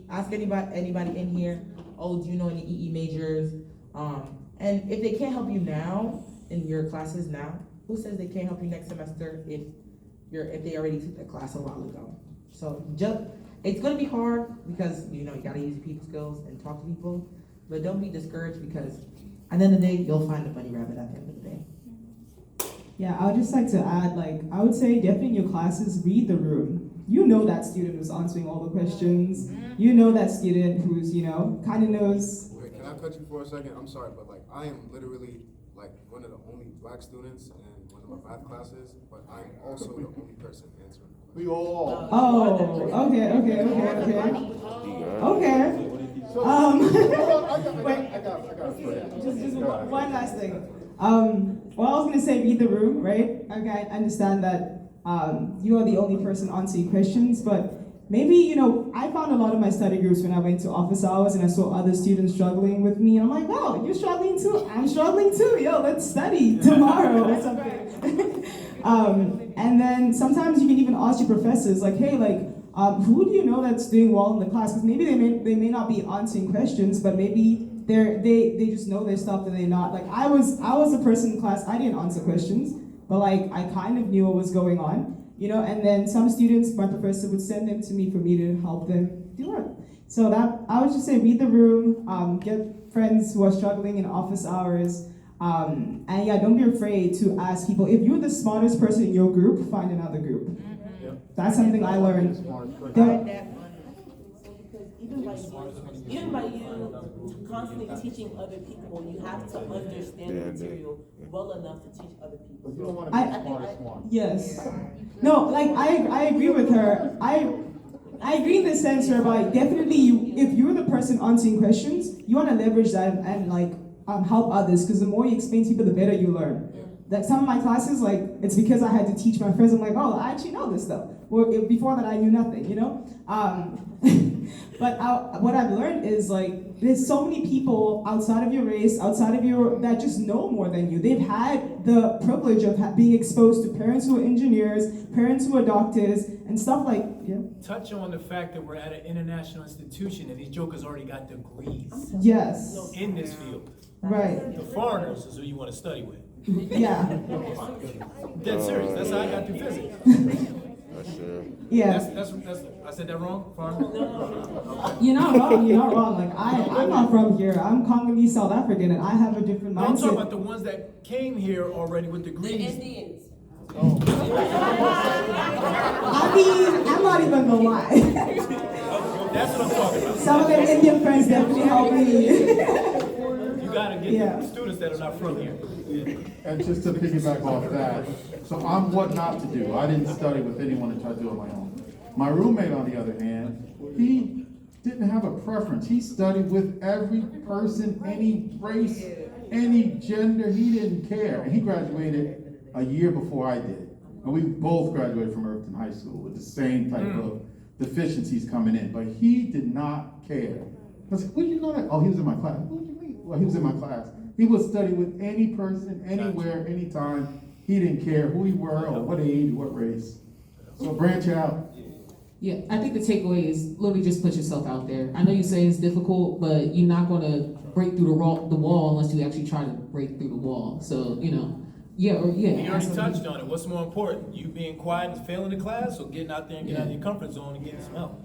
ask anybody in here, oh, do you know any EE majors? And if they can't help you now in your classes now, who says they can't help you next semester if they already took the class a while ago? So it's gonna be hard, because you gotta use your people skills and talk to people, but don't be discouraged, because at the end of the day, you'll find a bunny rabbit at the end of the day. Yeah, I would just like to add, I would say definitely in your classes, read the room. You know that student who's answering all the questions. You know that student who's, kind of knows. Wait, can I cut you for a second? I'm sorry, but I am literally one of the only black students in one of my math classes, but I'm also the only person answering. We all. Oh, okay. Wait, just one last thing. Well, I was gonna say read the room, right? Okay, I understand that you are the only person answering questions, but maybe, I found a lot of my study groups when I went to office hours and I saw other students struggling with me. And I'm like, oh, you're struggling too? I'm struggling too. Yo, let's study tomorrow or something. And then sometimes you can even ask your professors, like, hey, who do you know that's doing well in the class? Because maybe they may not be answering questions, but maybe they just know their stuff and they're not. Like, I was a person in class, I didn't answer questions, but I kind of knew what was going on. And then some students, my professor would send them to me for me to help them do it. So I would just say read the room, get friends who are struggling in office hours, and yeah, don't be afraid to ask people. If you're the smartest person in your group, find another group. That's something I learned. Even by you constantly teaching other people, you have to understand the material well enough to teach other people. But you don't want to be smart. Yes. No, I agree with her. I agree in the sense whereby definitely if you're the person answering questions, you want to leverage that and help others, because the more you explain to people, the better you learn. Like some of my classes, it's because I had to teach my friends. I'm like, oh, I actually know this stuff. Well, before that, I knew nothing, But what I've learned is there's so many people outside of your race, that just know more than you. They've had the privilege of being exposed to parents who are engineers, parents who are doctors, and stuff Touch on the fact that we're at an international institution and these jokers already got degrees. Yes. In this field. Right. The foreigners is who you want to study with. Yeah. Dead serious. That's how I got through physics. Yeah. That's I said that wrong? Foreigner? You're not wrong. I'm not from here. I'm Congolese, South African, and I have a different mindset. I'm talking about the ones that came here already with degrees. The Indians. Oh. I'm not even gonna lie. That's what I'm talking about. Some of them Indian friends definitely helped me. You gotta get the students that are not from here. And just to piggyback off that, so I'm what not to do. I didn't study with anyone and try to do it on my own. My roommate, on the other hand, he didn't have a preference. He studied with every person, any race, any gender. He didn't care. And he graduated a year before I did. And we both graduated from Irvington High School with the same type of deficiencies coming in. But he did not care. I was like, well, you know that? Oh, he was in my class. What do you mean? Well, he was in my class. He would study with any person, anywhere, anytime. He didn't care who he were or what age, what race. So branch out. Yeah, I think the takeaway is literally just put yourself out there. I know you say it's difficult, but you're not going to break through the wall unless you actually try to break through the wall. So, And you already touched on it. What's more important? You being quiet and failing the class, or getting out there and getting out of your comfort zone and getting some help?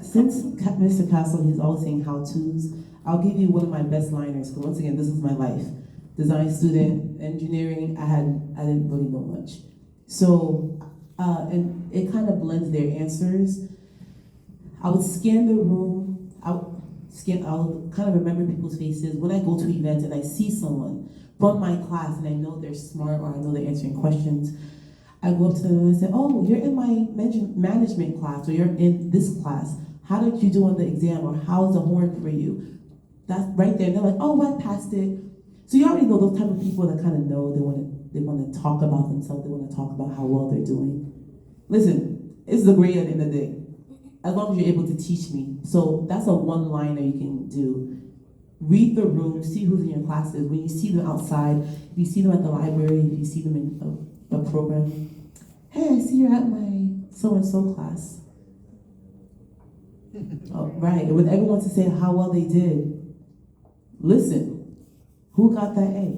Since Mr. Castle, he's always saying how-tos, I'll give you one of my best liners, because once again, this is my life. Design student, engineering, I didn't really know much. So, and it kind of blends their answers. I would scan the room. kind of remember people's faces when I go to events and I see someone from my class and I know they're smart or I know they're answering questions. I go up to them and I say, oh, you're in my management class, or you're in this class. How did you do on the exam, or how's the homework for you? That's right there. And they're like, oh, I passed it. So you already know those type of people that kind of know they want to talk about themselves. They want to talk about how well they're doing. Listen, it's the grade at the end of the day, as long as you're able to teach me. So that's a one-liner you can do. Read the room, see who's in your classes. When you see them outside, if you see them at the library, if you see them in a program, hey, I see you're at my so-and-so class. Oh, right, and with everyone to say how well they did, listen, who got that A?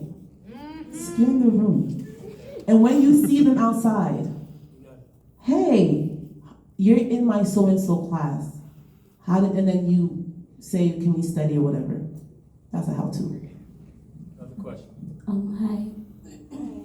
Scan the room. And when you see them outside, hey, you're in my so-and-so class. And then you say, can we study or whatever. That's a how-to. Another question. Hi.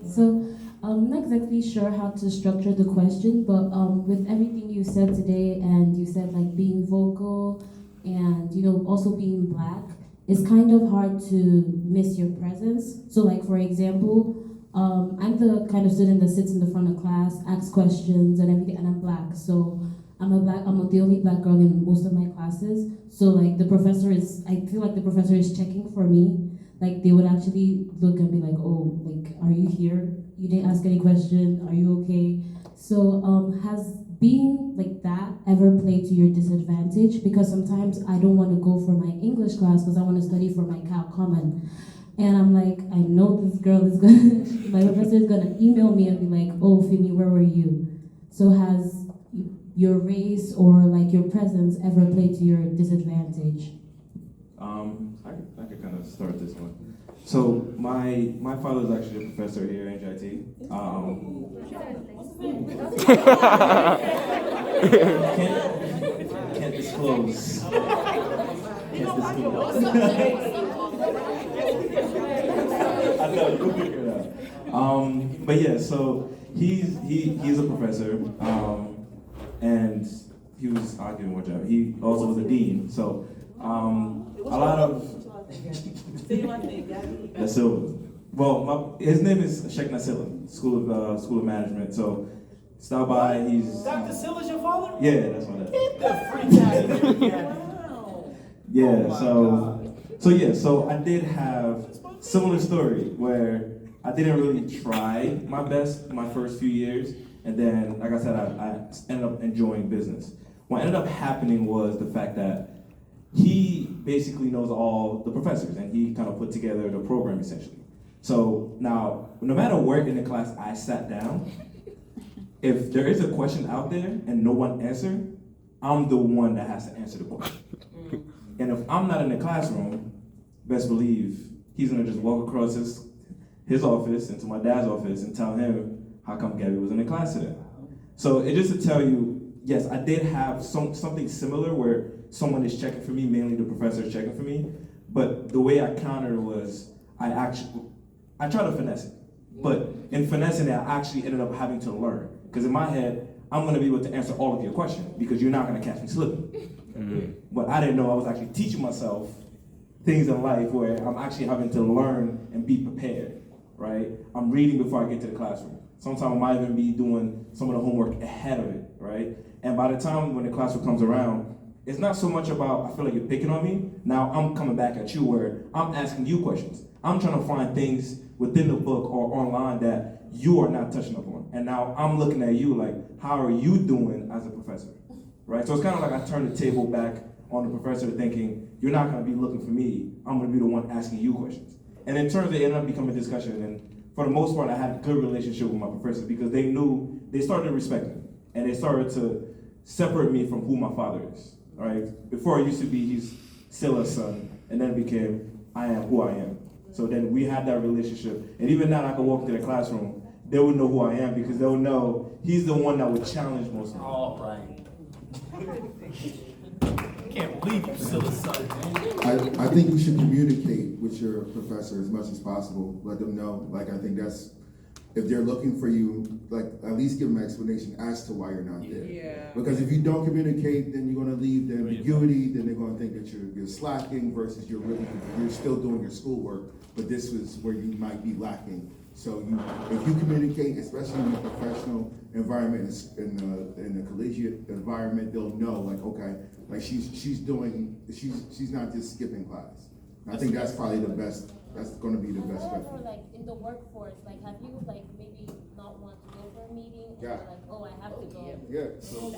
So, I'm not exactly sure how to structure the question, but with everything you said today, and you said like being vocal and, you know, also being Black, it's kind of hard to miss your presence. So like, for example, I'm the kind of student that sits in the front of class, asks questions and everything, and I'm Black. So I'm the only Black girl in most of my classes. So like I feel like the professor is checking for me. Like they would actually look and be like, oh, like, are you here? You didn't ask any question, are you okay? So has being like that ever played to your disadvantage? Because sometimes I don't want to go for my English class because I want to study for my Cal Common. And I'm like, I know this girl is gonna, my professor is gonna email me and be like, oh, Fimi, where were you? So has your race or like your presence ever played to your disadvantage? I could kind of start this one. So my father's actually a professor here at NJIT. Can't disclose. I know, you can figure it out. But yeah, so he's a professor, and he was, I'll give him more job. He also was a dean. So a lot of Nasilla. Well, his name is Sheikh Nasilla, School of Management. So stop by. He's Dr. Silla's your father? Yeah, that's my dad. Get the freak out of here. Yeah. So I did have similar story where I didn't really try my best my first few years, and then, like I said, I ended up enjoying business. What ended up happening was the fact that he basically knows all the professors, and he kind of put together the program essentially. So now, no matter where in the class I sat down, if there is a question out there and no one answered, I'm the one that has to answer the question. And if I'm not in the classroom, best believe he's gonna just walk across his office into my dad's office and tell him how come Gabby was in the class today. So it just to tell you, yes, I did have something similar where someone is checking for me, mainly the professor is checking for me, but the way I countered was I tried to finesse it. But in finessing it, I actually ended up having to learn. Because in my head, I'm gonna be able to answer all of your questions because you're not gonna catch me slipping. But I didn't know I was actually teaching myself things in life where I'm actually having to learn and be prepared, right? I'm reading before I get to the classroom. Sometimes I might even be doing some of the homework ahead of it, right? And by the time when the classroom comes around, it's not so much about, I feel like you're picking on me. Now I'm coming back at you where I'm asking you questions. I'm trying to find things within the book or online that you are not touching upon. And now I'm looking at you like, how are you doing as a professor, right? So it's kind of like I turned the table back on the professor thinking, you're not gonna be looking for me, I'm gonna be the one asking you questions. And in terms, it ended up becoming a discussion, and for the most part, I had a good relationship with my professors because they started to respect me, and they started to separate me from who my father is, right? Before it used to be he's Silla's son, and then it became I am who I am. So then we had that relationship, and even now I can walk into the classroom, they would know who I am because they would know he's the one that would challenge most of them. All right. Can't believe you Silla's son. I think you should communicate with your professor as much as possible. Let them know. Like, I think that's if they're looking for you, like at least give them an explanation as to why you're not there. Yeah. Because if you don't communicate, then you're gonna leave the ambiguity, then they're gonna think that you're slacking versus you're still doing your schoolwork, but this was where you might be lacking. So if you communicate, especially in a professional environment, in the collegiate environment, they'll know like, okay, like she's not just skipping class. And I think that's probably the best. That's going to be the best bet. Or like in the workforce, like have you like maybe not want to go for a meeting? Yeah. Or like, oh, I have to go. Yeah. So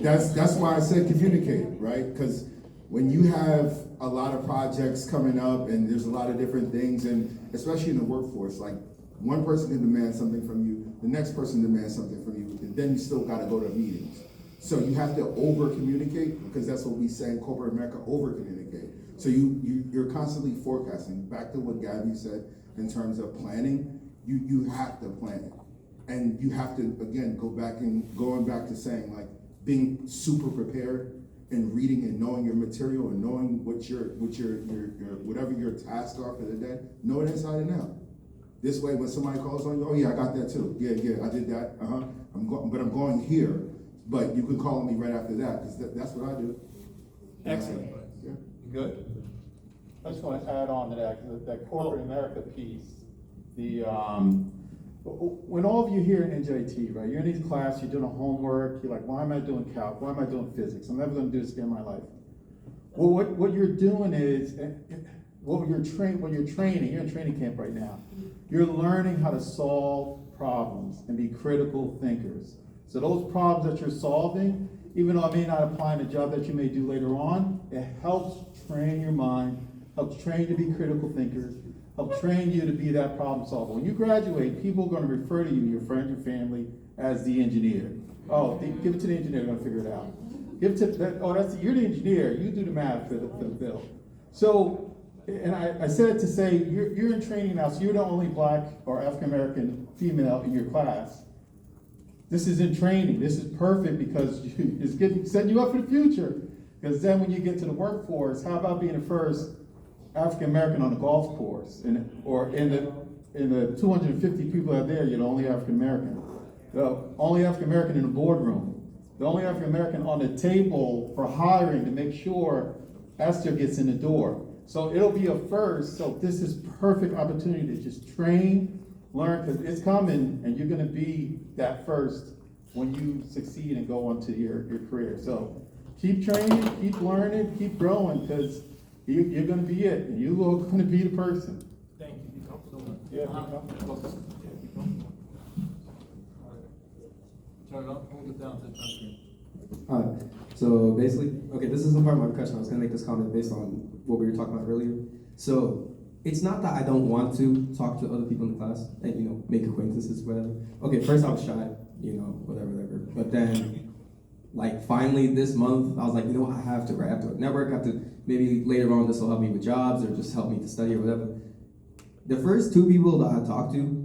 that's why I said communicate, right? Because when you have a lot of projects coming up and there's a lot of different things, and especially in the workforce, like one person can demand something from you, the next person demands something from you, and then you still got to go to meetings. So you have to over communicate, because that's what we say in corporate America, over communicate. So you're constantly forecasting. Back to what Gabby said in terms of planning, you have to plan. And you have to, again, going back to saying like being super prepared and reading and knowing your material and knowing what your whatever your tasks are for the day, know it inside and out. This way when somebody calls on you, oh yeah, I got that too. Yeah, I did that. I'm going here. But you can call me right after that, because that's what I do. Excellent. Yeah. Good. I just want to add on to that, because that corporate America piece, when all of you here in NJIT, right, you're in these classes, you're doing homework, you're like, why am I doing calc? Why am I doing physics? I'm never going to do this again in my life. Well, what you're doing is, you're in training camp right now. You're learning how to solve problems and be critical thinkers. So those problems that you're solving, even though it may not apply in a job that you may do later on, it helps train your mind, helps train you to be critical thinkers, helps train you to be that problem solver. When you graduate, people are going to refer to you, your friends, your family, as the engineer. Oh, give it to the engineer, they're going to figure it out. You're the engineer, you do the math for the bill. So, and I said it to say, you're in training now, so you're the only Black or African American female in your class. This is in training. This is perfect because it's setting you up for the future. Because then when you get to the workforce, how about being the first African American on the golf course, or in the 250 people out there, you're the only African American. The only African American in the boardroom. The only African American on the table for hiring to make sure Esther gets in the door. So it'll be a first. So this is perfect opportunity to just train, learn, because it's coming, and you're going to be that first when you succeed and go on to your career. So keep training, keep learning, keep growing, because you're going to be it, and you're going to be the person. Thank you. Yeah, Turn it up, hold it down to the country. Hi. So basically, okay, this isn't part of my question. I was going to make this comment based on what we were talking about earlier. So it's not that I don't want to talk to other people in the class and, make acquaintances, whatever. Okay, first I was shy, whatever. But then, like, finally this month, I was like, I have to, right? I have to network, I have to, maybe later on this will help me with jobs or just help me to study or whatever. The first two people that I talked to,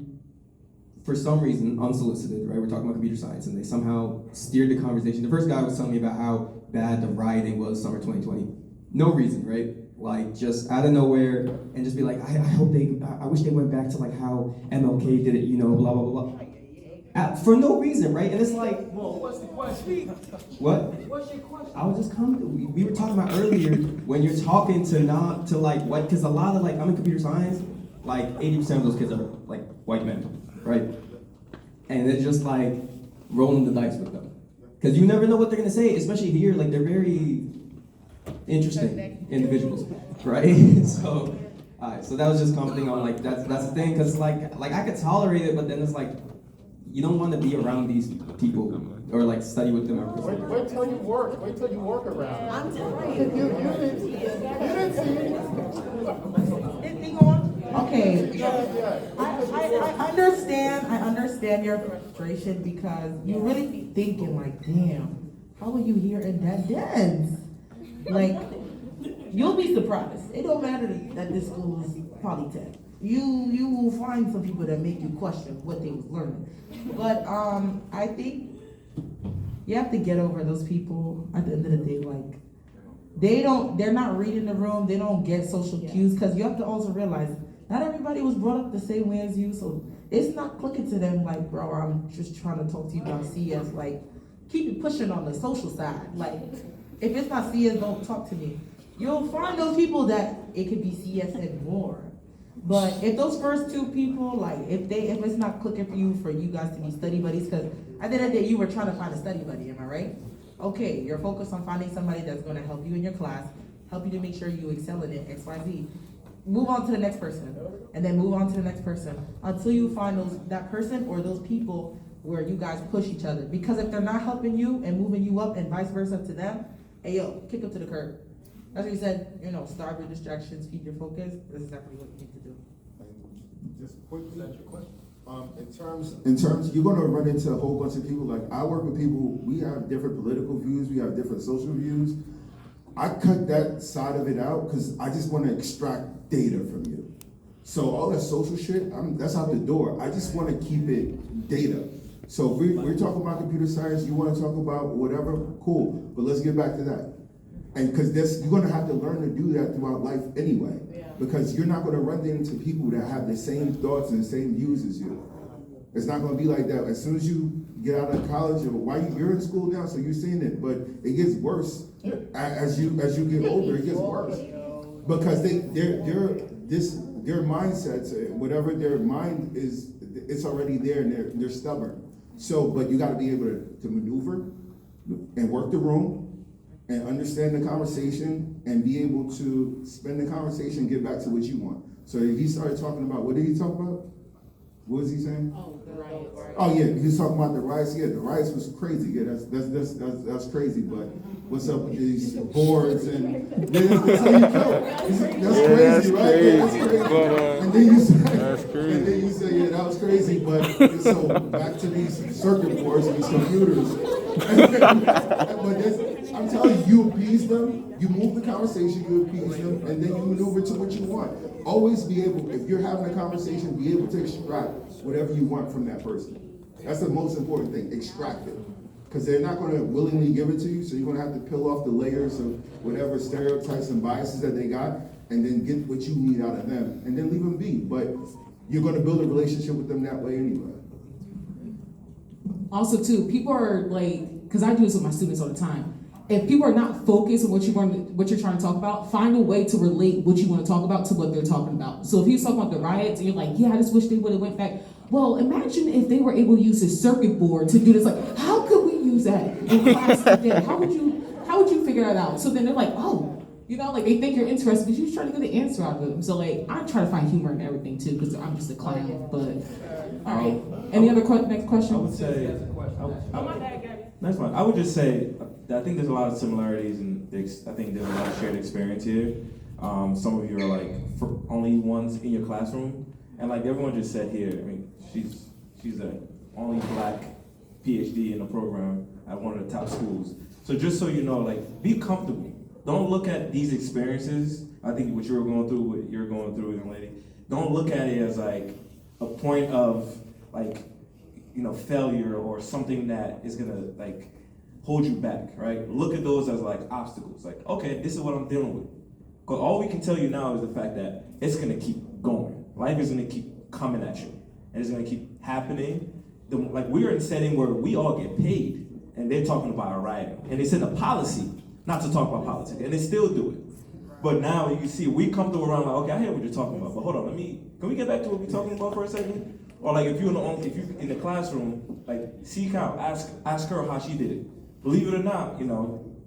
for some reason, unsolicited, right? We're talking about computer science, and they somehow steered the conversation. The first guy was telling me about how bad the rioting was summer 2020. No reason, right? Like, just out of nowhere, and just be like, I wish they went back to like how MLK did it, blah, blah, blah, blah. For no reason, right? And it's like, Well, what's the question? what? What's your question? I was just coming, we were talking about earlier, when you're talking to like, what, because a lot of like, I'm in computer science, like 80% of those kids are like white men, right? And it's just like rolling the dice with them. Because you never know what they're gonna say, especially here, like they're very interesting individuals, right? So that was just commenting on like, that's the thing, because like I could tolerate it, but then it's like, you don't want to be around these people or like study with them. Wait till you work. Wait till you work around. I'm telling you. You didn't see it. Okay, I understand your frustration, because you really be thinking like, damn, how are you here in that dense? Like, you'll be surprised. It don't matter that this school is Polytech. You will find some people that make you question what they was learning. But I think you have to get over those people at the end of the day. Like, they're not reading the room. They don't get social cues, because you have to also realize not everybody was brought up the same way as you, so it's not clicking to them like, bro, I'm just trying to talk to you about CS. Like, keep it pushing on the social side. Like, if it's not CS, don't talk to me. You'll find those people that it could be CS and more. But if those first two people, like, if it's not clicking for you guys to be study buddies, because at the end of the day, you were trying to find a study buddy, am I right? Okay, you're focused on finding somebody that's going to help you in your class, help you to make sure you excel in it, X, Y, Z. Move on to the next person, and then move on to the next person, until you find that person or those people where you guys push each other. Because if they're not helping you and moving you up and vice versa to them, hey yo, kick them to the curb. That's what you said, starve your distractions, feed your focus. That's exactly what you need to do. Just quickly, in terms, you're gonna run into a whole bunch of people. Like, I work with people, we have different political views, we have different social views. I cut that side of it out because I just want to extract data from you. So all that social shit, that's out the door. I just want to keep it data. So if we're talking about computer science, you want to talk about whatever, cool. But let's get back to that. And because you're going to have to learn to do that throughout life anyway. Because you're not going to run into people that have the same thoughts and the same views as you. It's not going to be like that. As soon as you get out of college, or you're in school now, so you're seeing it, but it gets worse as you get older. It gets worse because their mindsets, whatever their mind is, it's already there, and they're stubborn. So, but you got to be able to maneuver and work the room and understand the conversation and be able to spend the conversation and get back to what you want. So if he started talking about, what did he talk about? What was he saying? Oh, the riots. Oh yeah, he was talking about the riots. Yeah, the riots was crazy. Yeah, that's crazy. But what's up with these boards and that's how you go. That's crazy, right? Yeah, that's crazy. And then you say, yeah, that was crazy. But so back to these circuit boards and these computers. But I'm telling you, you appease them, you move the conversation, you appease them, and then you maneuver to what you want. Always be able, if you're having a conversation, be able to extract whatever you want from that person. That's the most important thing, extract it. Because they're not going to willingly give it to you, so you're going to have to peel off the layers of whatever stereotypes and biases that they got, and then get what you need out of them, and then leave them be. But you're going to build a relationship with them that way anyway. Also, too, people are like, because I do this with my students all the time. If people are not focused on what you're trying to talk about, find a way to relate what you want to talk about to what they're talking about. So if he's talking about the riots and you're like, yeah, I just wish they would have went back. Well, imagine if they were able to use a circuit board to do this. Like, how could we use that in class today? How would you figure that out? So then they're like, oh, like they think you're interested, but you're just trying to get the answer out of them. So like, I try to find humor in everything too, because I'm just a clown. But all right, any other next question? I would say, next one. I would just say, I think there's a lot of similarities, and I think there's a lot of shared experience here. Some of you are like only ones in your classroom, and like everyone just said here, I mean, she's the only black PhD in the program at one of the top schools. So just so you know, like, be comfortable. Don't look at these experiences. I think what you're going through, young lady. Don't look at it as like a point of like, failure or something that is gonna like hold you back, right? Look at those as like obstacles. Like, okay, this is what I'm dealing with. Because all we can tell you now is the fact that it's gonna keep going. Life is gonna keep coming at you, and it's gonna keep happening. Like, we're in a setting where we all get paid, and they're talking about a riot, and it's in a policy not to talk about politics, and they still do it. But now you see, we come through around like, okay, I hear what you're talking about, but hold on, can we get back to what we're talking about for a second? Or like, if you're in the classroom, like, seek out, ask her how she did it. Believe it or not,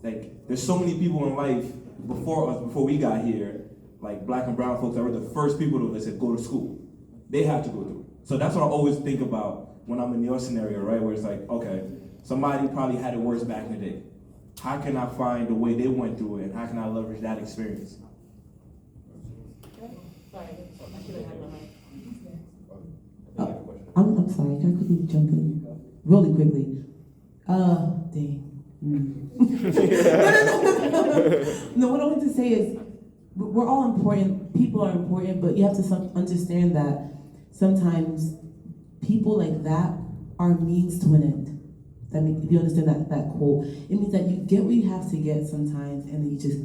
like, there's so many people in life before us, before we got here, like black and brown folks that were the first people that said go to school. They have to go through it. So that's what I always think about when I'm in your scenario, right? Where it's like, okay, somebody probably had it worse back in the day. How can I find the way they went through it, and how can I leverage that experience? I'm sorry, can I quickly jump in? Really quickly. Dang. No, what I want to say is, we're all important, people are important, but you have to understand that sometimes people like that are means to an end. If you understand that quote, it means that you get what you have to get sometimes, and then you just,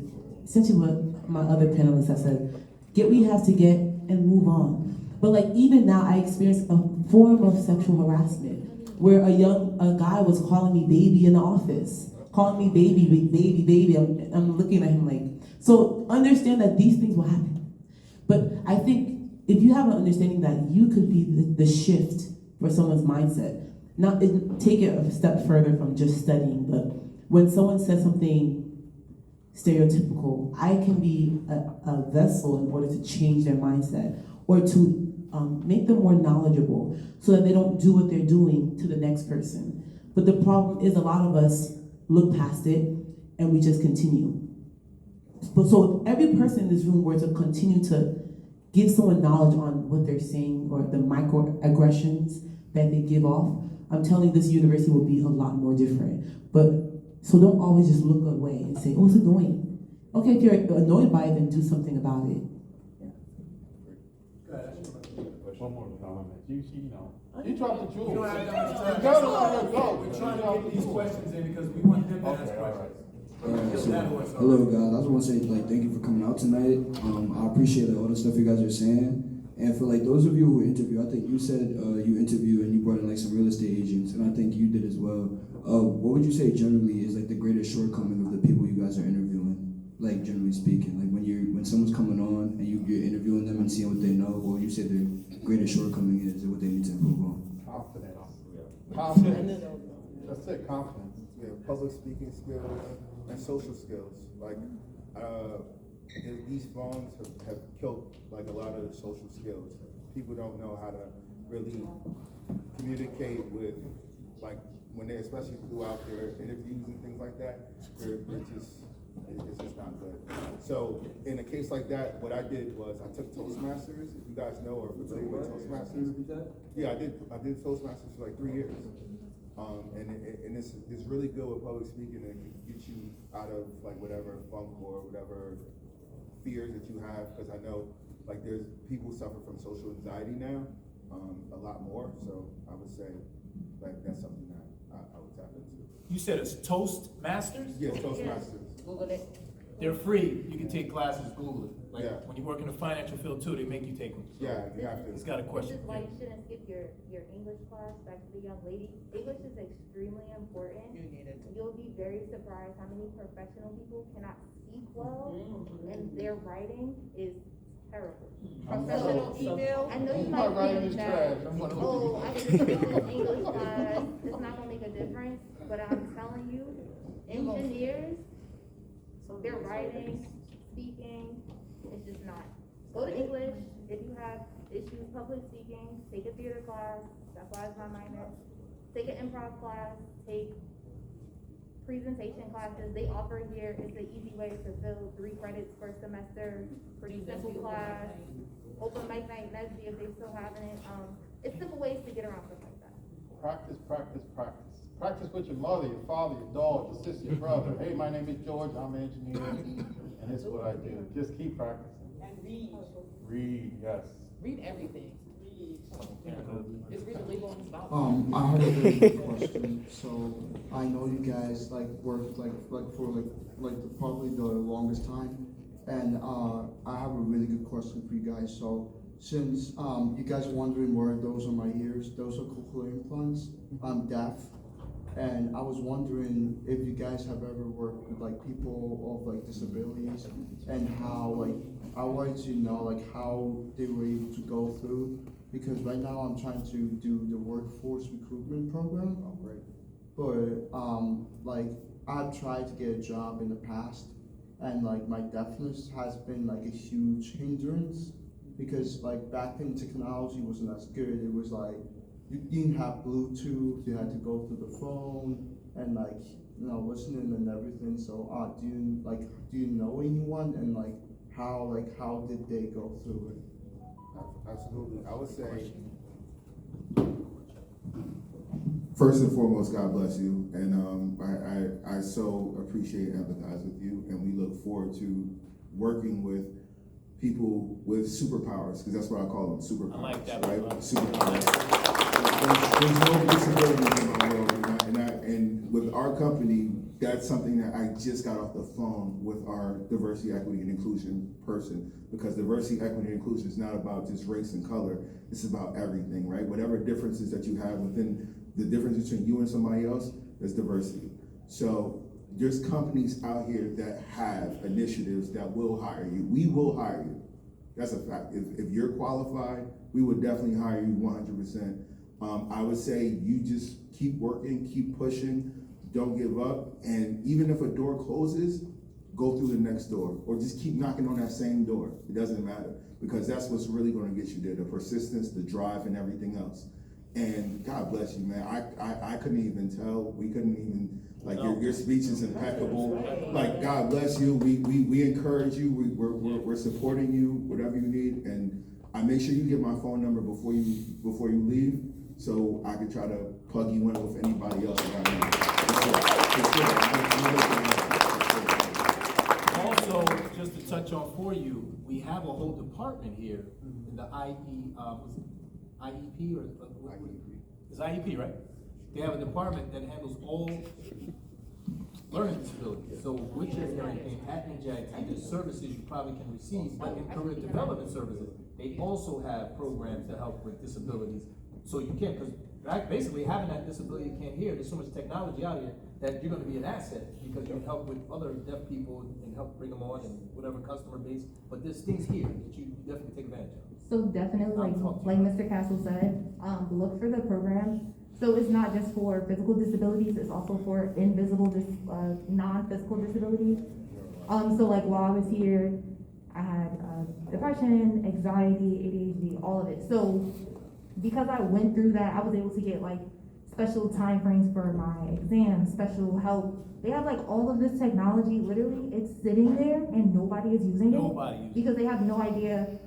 essentially what my other panelists have said, get what you have to get, and move on. But like even now, I experienced a form of sexual harassment where a guy was calling me baby in the office, calling me baby. I'm looking at him like, so understand that these things will happen. But I think if you have an understanding that you could be the shift for someone's mindset, not take it a step further from just studying, but when someone says something stereotypical, I can be a vessel in order to change their mindset or to make them more knowledgeable so that they don't do what they're doing to the next person. But the problem is a lot of us look past it and we just continue. So if every person in this room were to continue to give someone knowledge on what they're saying or the microaggressions that they give off, I'm telling you this university will be a lot more different. But so don't always just look away and say, oh, it's annoying. Okay, if you're annoyed by it, then do something about it. One more comment. You dropped the jewels. You don't have that much time. We're trying to get these questions in because we want them to ask questions. Hello guys, I just want to say thank you for coming out tonight. I appreciate all the stuff you guys are saying. And for those of you who interview, I think you said you interview and you brought in some real estate agents, and I think you did as well. What would you say generally is the greatest shortcoming of the people you guys are interviewing? Generally speaking, when someone's coming on and you're interviewing them and seeing what they know, what would you say their greatest shortcoming is and what they need to improve on? Confidence. That's it, confidence. Yeah, public speaking skills and social skills. These phones have killed a lot of the social skills. People don't know how to really communicate with when they especially throughout their interviews and things like that. It's just not good. So in a case like that, what I did was I took Toastmasters. If you guys know or familiar with Toastmasters, yeah, I did Toastmasters for 3 years. And it's really good with public speaking, and it can get you out of whatever funk or whatever fears that you have, because I know there's people suffer from social anxiety now, a lot more. So I would say that's something that I would tap into. You said it's Toastmasters? Yeah, Toastmasters. Google it. They're free. You can take classes, Google it. Yeah. When you work in the financial field too, they make you take them. Yeah, you have to. He's got a question. This is why you shouldn't skip your English class. Back to the young lady. English is extremely important. You need it. You'll be very surprised how many professional people cannot speak well, and their writing is terrible. Professional email. I know you might think that, oh, I can skip this English class. It's not gonna make a difference, but I'm telling you, engineers, their writing, speaking, it's just not. Go to English. If you have issues public speaking, take a theater class. That's why it's my minor. Take an improv class. Take presentation classes. They offer here. It's an easy way to fill 3 credits per semester. Pretty simple class. Open mic night, Nesby if they still having it. It's simple ways to get around stuff like that. Practice, practice, practice. Practice with your mother, your father, your dog, your sister, your brother. Hey, my name is George, I'm an engineer, and this is what I do. Just keep practicing. And read. Read, yes. Read everything. Read. Just read the label on the bottle. I have a really good question. So I know you guys worked for probably the longest time, and I have a really good question for you guys. So since you guys are wondering where those are my ears, those are cochlear implants. I'm deaf. And I was wondering if you guys have ever worked with people of disabilities, and how I wanted to know how they were able to go through, because right now I'm trying to do the workforce recruitment program. Oh, great. But I've tried to get a job in the past, and my deafness has been a huge hindrance, because back then technology wasn't as good. It was you didn't have Bluetooth, you had to go through the phone and listening and everything. So do you know anyone, and how did they go through it? Absolutely. I would say first and foremost, God bless you, and I so appreciate and empathize with you, and we look forward to working with people with superpowers, because that's what I call them, superpowers. I like that, right? Superpowers. There's no disabilities in my world, and with our our company, that's something that I just got off the phone with our diversity, equity, and inclusion person, because diversity, equity, and inclusion is not about just race and color. It's about everything, right? Whatever differences that you have within the difference between you and somebody else, is diversity. So there's companies out here that have initiatives that will hire you. We will hire you. That's a fact. If you're qualified, we would definitely hire you 100%. I would say you just keep working, keep pushing, don't give up, and even if a door closes, go through the next door, or just keep knocking on that same door. It doesn't matter, because that's what's really going to get you there, the persistence, the drive, and everything else. And God bless you, man. I couldn't even tell. We couldn't even, like, your speech is impeccable. Like, God bless you. We encourage you. We're supporting you, whatever you need. And I make sure you get my phone number before you leave, so I can try to plug you in with anybody else that I know. Also, just to touch on for you, we have a whole department here in the IEP or it's IEP, right? They have a department that handles all learning disabilities. So which is everything at NJIT, the services you probably can receive, but in career development services, they also have programs that help with disabilities. So you can, because basically having that disability you can't hear, there's so much technology out here that you're going to be an asset, because you help with other deaf people and help bring them on and whatever customer base. But there's things here that you definitely take advantage of. So definitely, like Mr. Castle said, look for the program. So it's not just for physical disabilities, it's also for invisible, non-physical disabilities. So like while I was here, I had depression, anxiety, ADHD, all of it. So because I went through that, I was able to get like special time frames for my exams, special help. They have like all of this technology, literally, it's sitting there and nobody is using it. Because they have no idea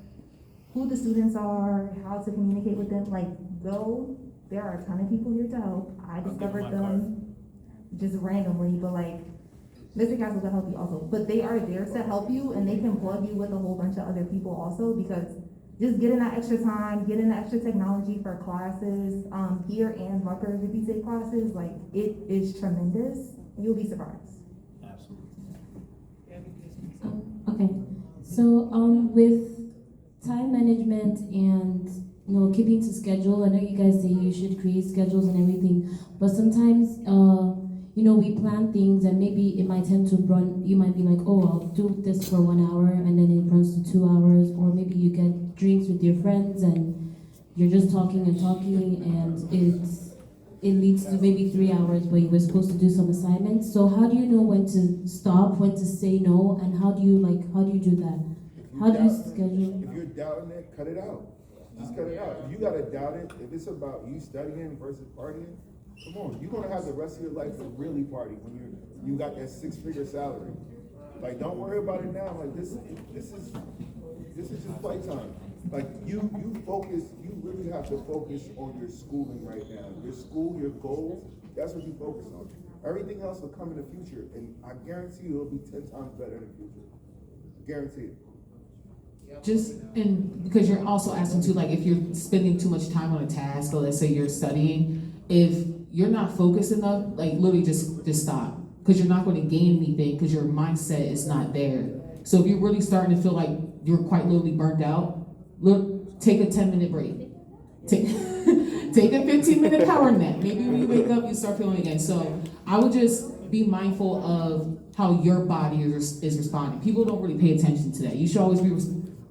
who the students are, how to communicate with them. Like, though there are a ton of people here to help. I discovered them just randomly, but like, Mr. Castle will help you also. But they are there to help you, and they can plug you with a whole bunch of other people also, because just getting that extra time, getting that extra technology for classes, here and Rutgers, if you take classes, like, it is tremendous. You'll be surprised. Absolutely. Okay, so with time management and keeping to schedule, I know you guys say you should create schedules and everything, but sometimes we plan things and maybe it might tend to run. You might be like, oh, I'll do this for 1 hour, and then it runs to 2 hours, or maybe you get drinks with your friends and you're just talking and it leads to maybe 3 hours where you were supposed to do some assignments. So how do you know when to stop, when to say no, and how do you do that? How do you schedule? If you're doubting it, cut it out. Just cut it out. If you gotta doubt it, if it's about you studying versus partying, come on, you're gonna have the rest of your life to really party when you got that 6-figure salary. Like, don't worry about it now. Like, this is just playtime. Like, you focus. You really have to focus on your schooling right now. Your school, your goals. That's what you focus on. Everything else will come in the future, and I guarantee you it'll be 10 times better in the future. Guaranteed. And because you're also asking too, like, if you're spending too much time on a task, or let's say you're studying, if you're not focused enough, like, literally just stop, because you're not going to gain anything, because your mindset is not there. So if you're really starting to feel like you're quite literally burnt out, take a 10-minute break. Take a 15-minute power nap. Maybe when you wake up, you start feeling again. So I would just be mindful of how your body is responding. People don't really pay attention to that. You should always be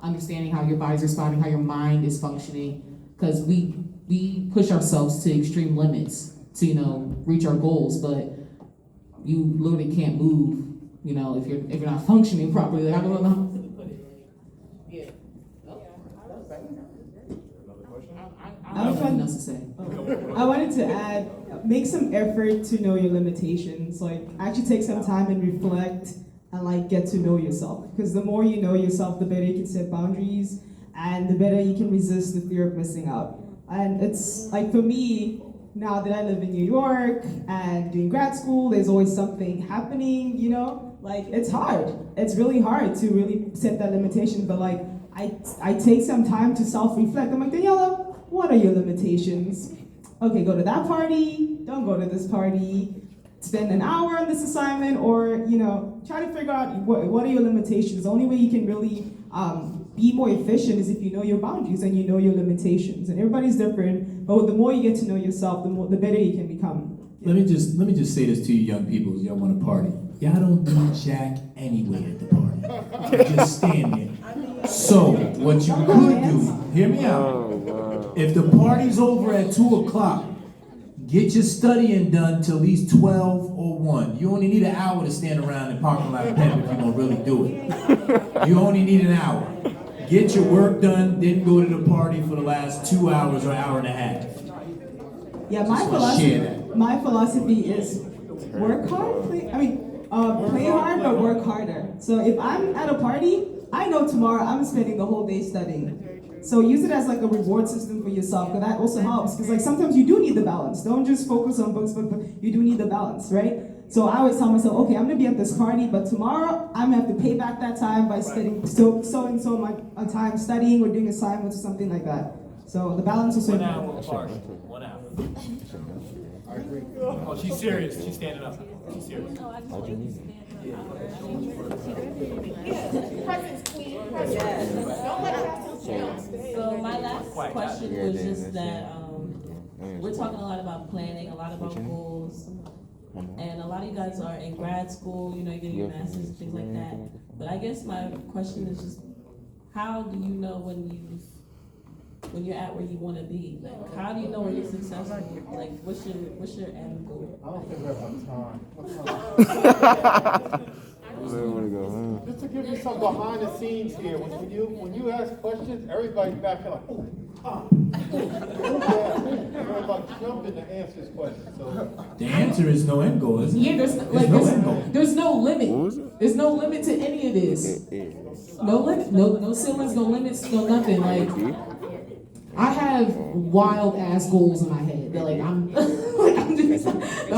understanding how your body's responding, how your mind is functioning, because we push ourselves to extreme limits to reach our goals, but you literally can't move if you're not functioning properly. Like, I don't know. I wanted to add, make some effort to know your limitations. Like, actually take some time and reflect and like get to know yourself. Because the more you know yourself, the better you can set boundaries and the better you can resist the fear of missing out. And it's like, for me, now that I live in New York and doing grad school, there's always something happening, like, it's hard. It's really hard to really set that limitation, but like, I take some time to self-reflect. I'm like, Daniela, what are your limitations? Okay, go to that party, don't go to this party. spend an hour on this assignment, or try to figure out what are your limitations. The only way you can really be more efficient is if you know your boundaries and you know your limitations. And everybody's different, but the more you get to know yourself, the better you can become. Let me just say this to you young people, y'all want to party. Y'all don't do jack anyway at the party. You just stand there. So what you could do, hear me out. If the party's over at 2 o'clock, get your studying done till at least 12 or 1. You only need an hour to stand around in parking lot pen if you're gonna really do it. You only need an hour. Get your work done, then go to the party for the last 2 hours or hour and a half. Yeah, my philosophy is work hard, play hard, but work harder. So if I'm at a party, I know tomorrow I'm spending the whole day studying. So use it as like a reward system for yourself, because that also helps. Because like sometimes you do need the balance. Don't just focus on books, but you do need the balance, right? So I always tell myself, okay, I'm gonna be at this party, but tomorrow I'm gonna have to pay back that time by spending so much time studying or doing assignments or something like that. So the balance is so important. 1 hour apart. 1 hour. I agree. Oh, she's serious. She's standing up. She's serious. So my last question was just that we're talking a lot about planning, a lot about goals, and a lot of you guys are in grad school, you're getting your master's, things like that. But I guess my question is just, how do you know when you're at where you want to be? Like, how do you know when you're successful? Like, what's your end goal? I don't think we have time. Just to give you some behind the scenes here, when you ask questions, everybody's back there like, everybody jumping to answer this question. So the answer is no end goal, isn't it? Yeah, there's no limit. There's no limit to any of this. No limit, no ceilings, no limits, no nothing. Like, I have wild ass goals in my head that I'm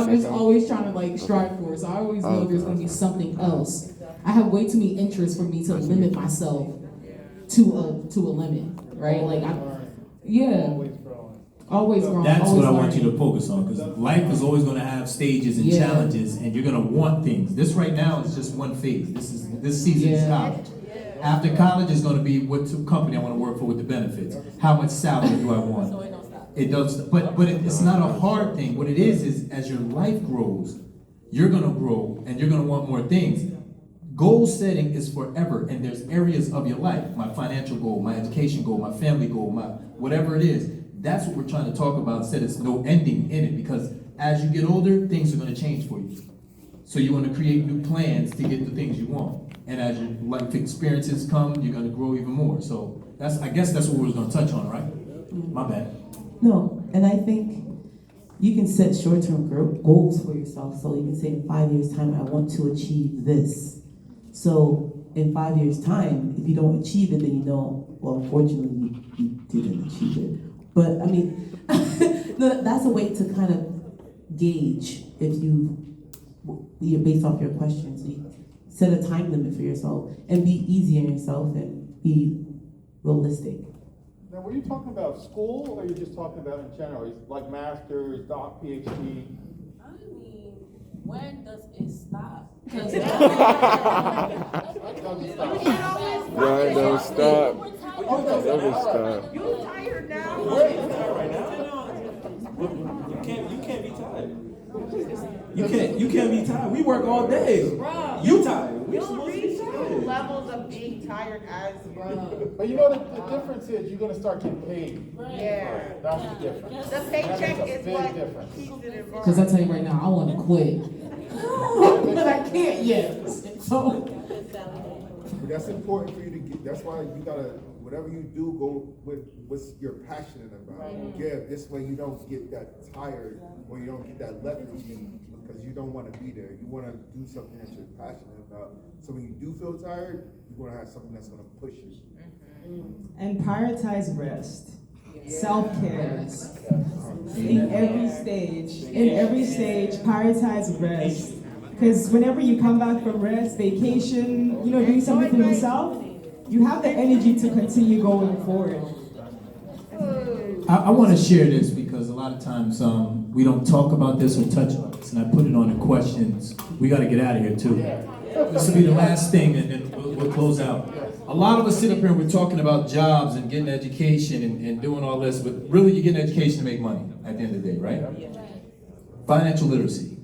just always trying to strive for. So I always know there's gonna be something else. I have way too many interests for me to limit myself to a limit, right? Always growing. That's always what I want learning. you to focus on, because life is always going to have stages and challenges, and you're going to want things. This right now is just one phase. This season is college. After college is going to be what company I want to work for with the benefits. How much salary do I want? It does, but it's not a hard thing. What it is as your life grows, you're going to grow and you're going to want more things. Goal setting is forever, and there's areas of your life. My financial goal, my education goal, my family goal, my whatever it is. That's what we're trying to talk about. Instead, it's no ending in it, because as you get older, things are going to change for you. So you want to create new plans to get the things you want. And as your life experiences come, you're going to grow even more. So I guess that's what we were going to touch on, right? My bad. No, and I think you can set short-term goals for yourself. So you can say in 5 years' time, I want to achieve this. So in 5 years' time, if you don't achieve it, then you know, well, unfortunately, you didn't achieve it. But I mean, no, that's a way to kind of gauge if you're based off your questions. So you set a time limit for yourself and be easy on yourself and be realistic. now, were you talking about school, or are you just talking about in general, like master's, doc, PhD? I mean, when does it stop? When don't stop. Never stop. You tired now? You can't be tired. You can't be tired. We work all day. Bro, You tired. you don't reach certain levels of being tired as bro. But you know the difference is you're gonna start getting paid. Yeah. That's the difference. The paycheck That makes a is big what difference. keeps it involved. Because I tell you right now, I want to quit. But I can't yet. So But that's important for you to get. That's why you gotta, whatever you do, go with what you're passionate about. Give. This way you don't get that tired, or you don't get that lethargy, because you don't want to be there. You want to do something that you're passionate about. So when you do feel tired, you're gonna have something that's gonna push you. And prioritize rest, self-care. In every stage, prioritize rest. Because whenever you come back from rest, vacation, doing something for yourself, you have the energy to continue going forward. I want to share this because a lot lot of times we don't talk about this or touch on this, and I put it on the questions. We got to get out of here too. This will be the last thing, and then we'll close out. A lot of us sit up here and we're talking about jobs and getting education and doing all this, but really you get an education to make money at the end of the day, right? Financial literacy.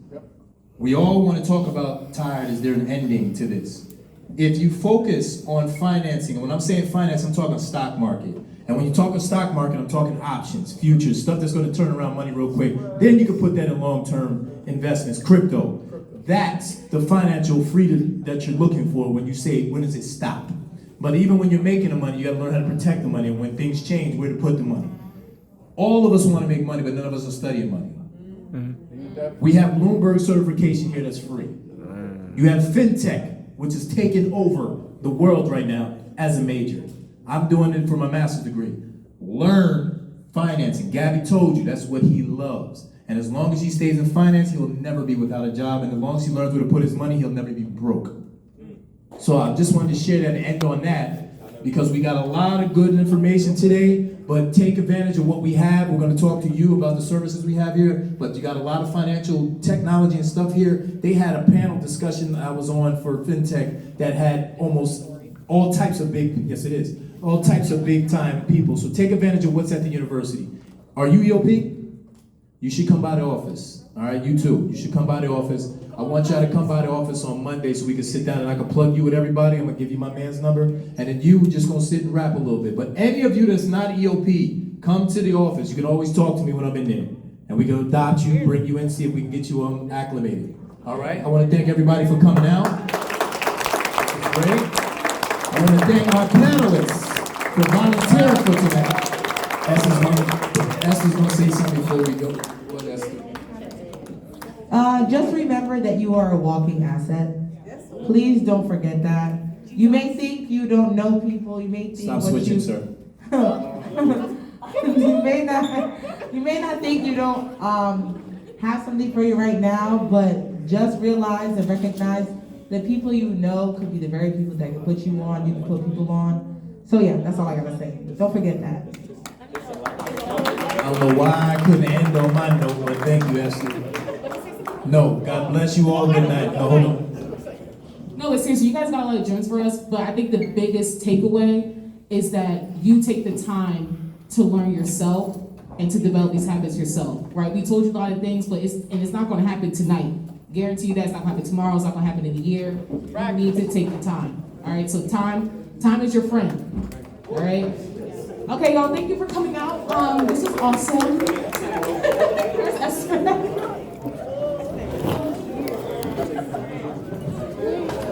We all want to talk about tired, is there an ending to this? If you focus on financing, and when I'm saying finance, I'm talking stock market. And when you talk of stock market, I'm talking options, futures, stuff that's going to turn around money real quick. Then you can put that in long-term investments, crypto. That's the financial freedom that you're looking for when you say, when does it stop? But even when you're making the money, you got to learn how to protect the money. And when things change, where to put the money. All of us want to make money, but none of us are studying money. We have Bloomberg certification here that's free. You have FinTech, which is taking over the world right now as a major. I'm doing it for my master's degree. Learn financing. Gabby told you that's what he loves. And as long as he stays in finance, he'll never be without a job. And as long as he learns where to put his money, he'll never be broke. So I just wanted to share that and end on that, because we got a lot of good information today, but take advantage of what we have. We're going to talk to you about the services we have here, but you got a lot of financial technology and stuff here. They had a panel discussion I was on for FinTech that had almost all types of all types of big time people. So take advantage of what's at the university. Are you EOP? You should come by the office. All right, you too. You should come by the office. I want y'all to come by the office on Monday so we can sit down and I can plug you with everybody. I'm gonna give you my man's number, and then you just gonna sit and rap a little bit. But any of you that's not EOP, come to the office. You can always talk to me when I'm in there, and we can adopt you, bring you in, see if we can get you acclimated. All right. I want to thank everybody for coming out. It's great. I want to thank our panelists for volunteering for tonight. Esther's gonna say something before we go. What, Esther? Just remember that you are a walking asset. Please don't forget that. You may think you don't know people. You may think Stop switching, sir. you may not think you don't have something for you right now, but just realize and recognize that people you know could be the very people that can put you on. You can put people on. So yeah, that's all I gotta say. Don't forget that. I don't know why I couldn't end on my note, but thank you, Esther. No, God bless you all. Good night. No, hold on. No, but seriously, you guys got a lot of gems for us, but I think the biggest takeaway is that you take the time to learn yourself and to develop these habits yourself, right? We told you a lot of things, but it's not going to happen tonight. Guarantee you that it's not going to happen tomorrow. It's not going to happen in a year. You need to take the time, all right? So time is your friend, all right? Okay, y'all, thank you for coming out. This was awesome. Where's Esther?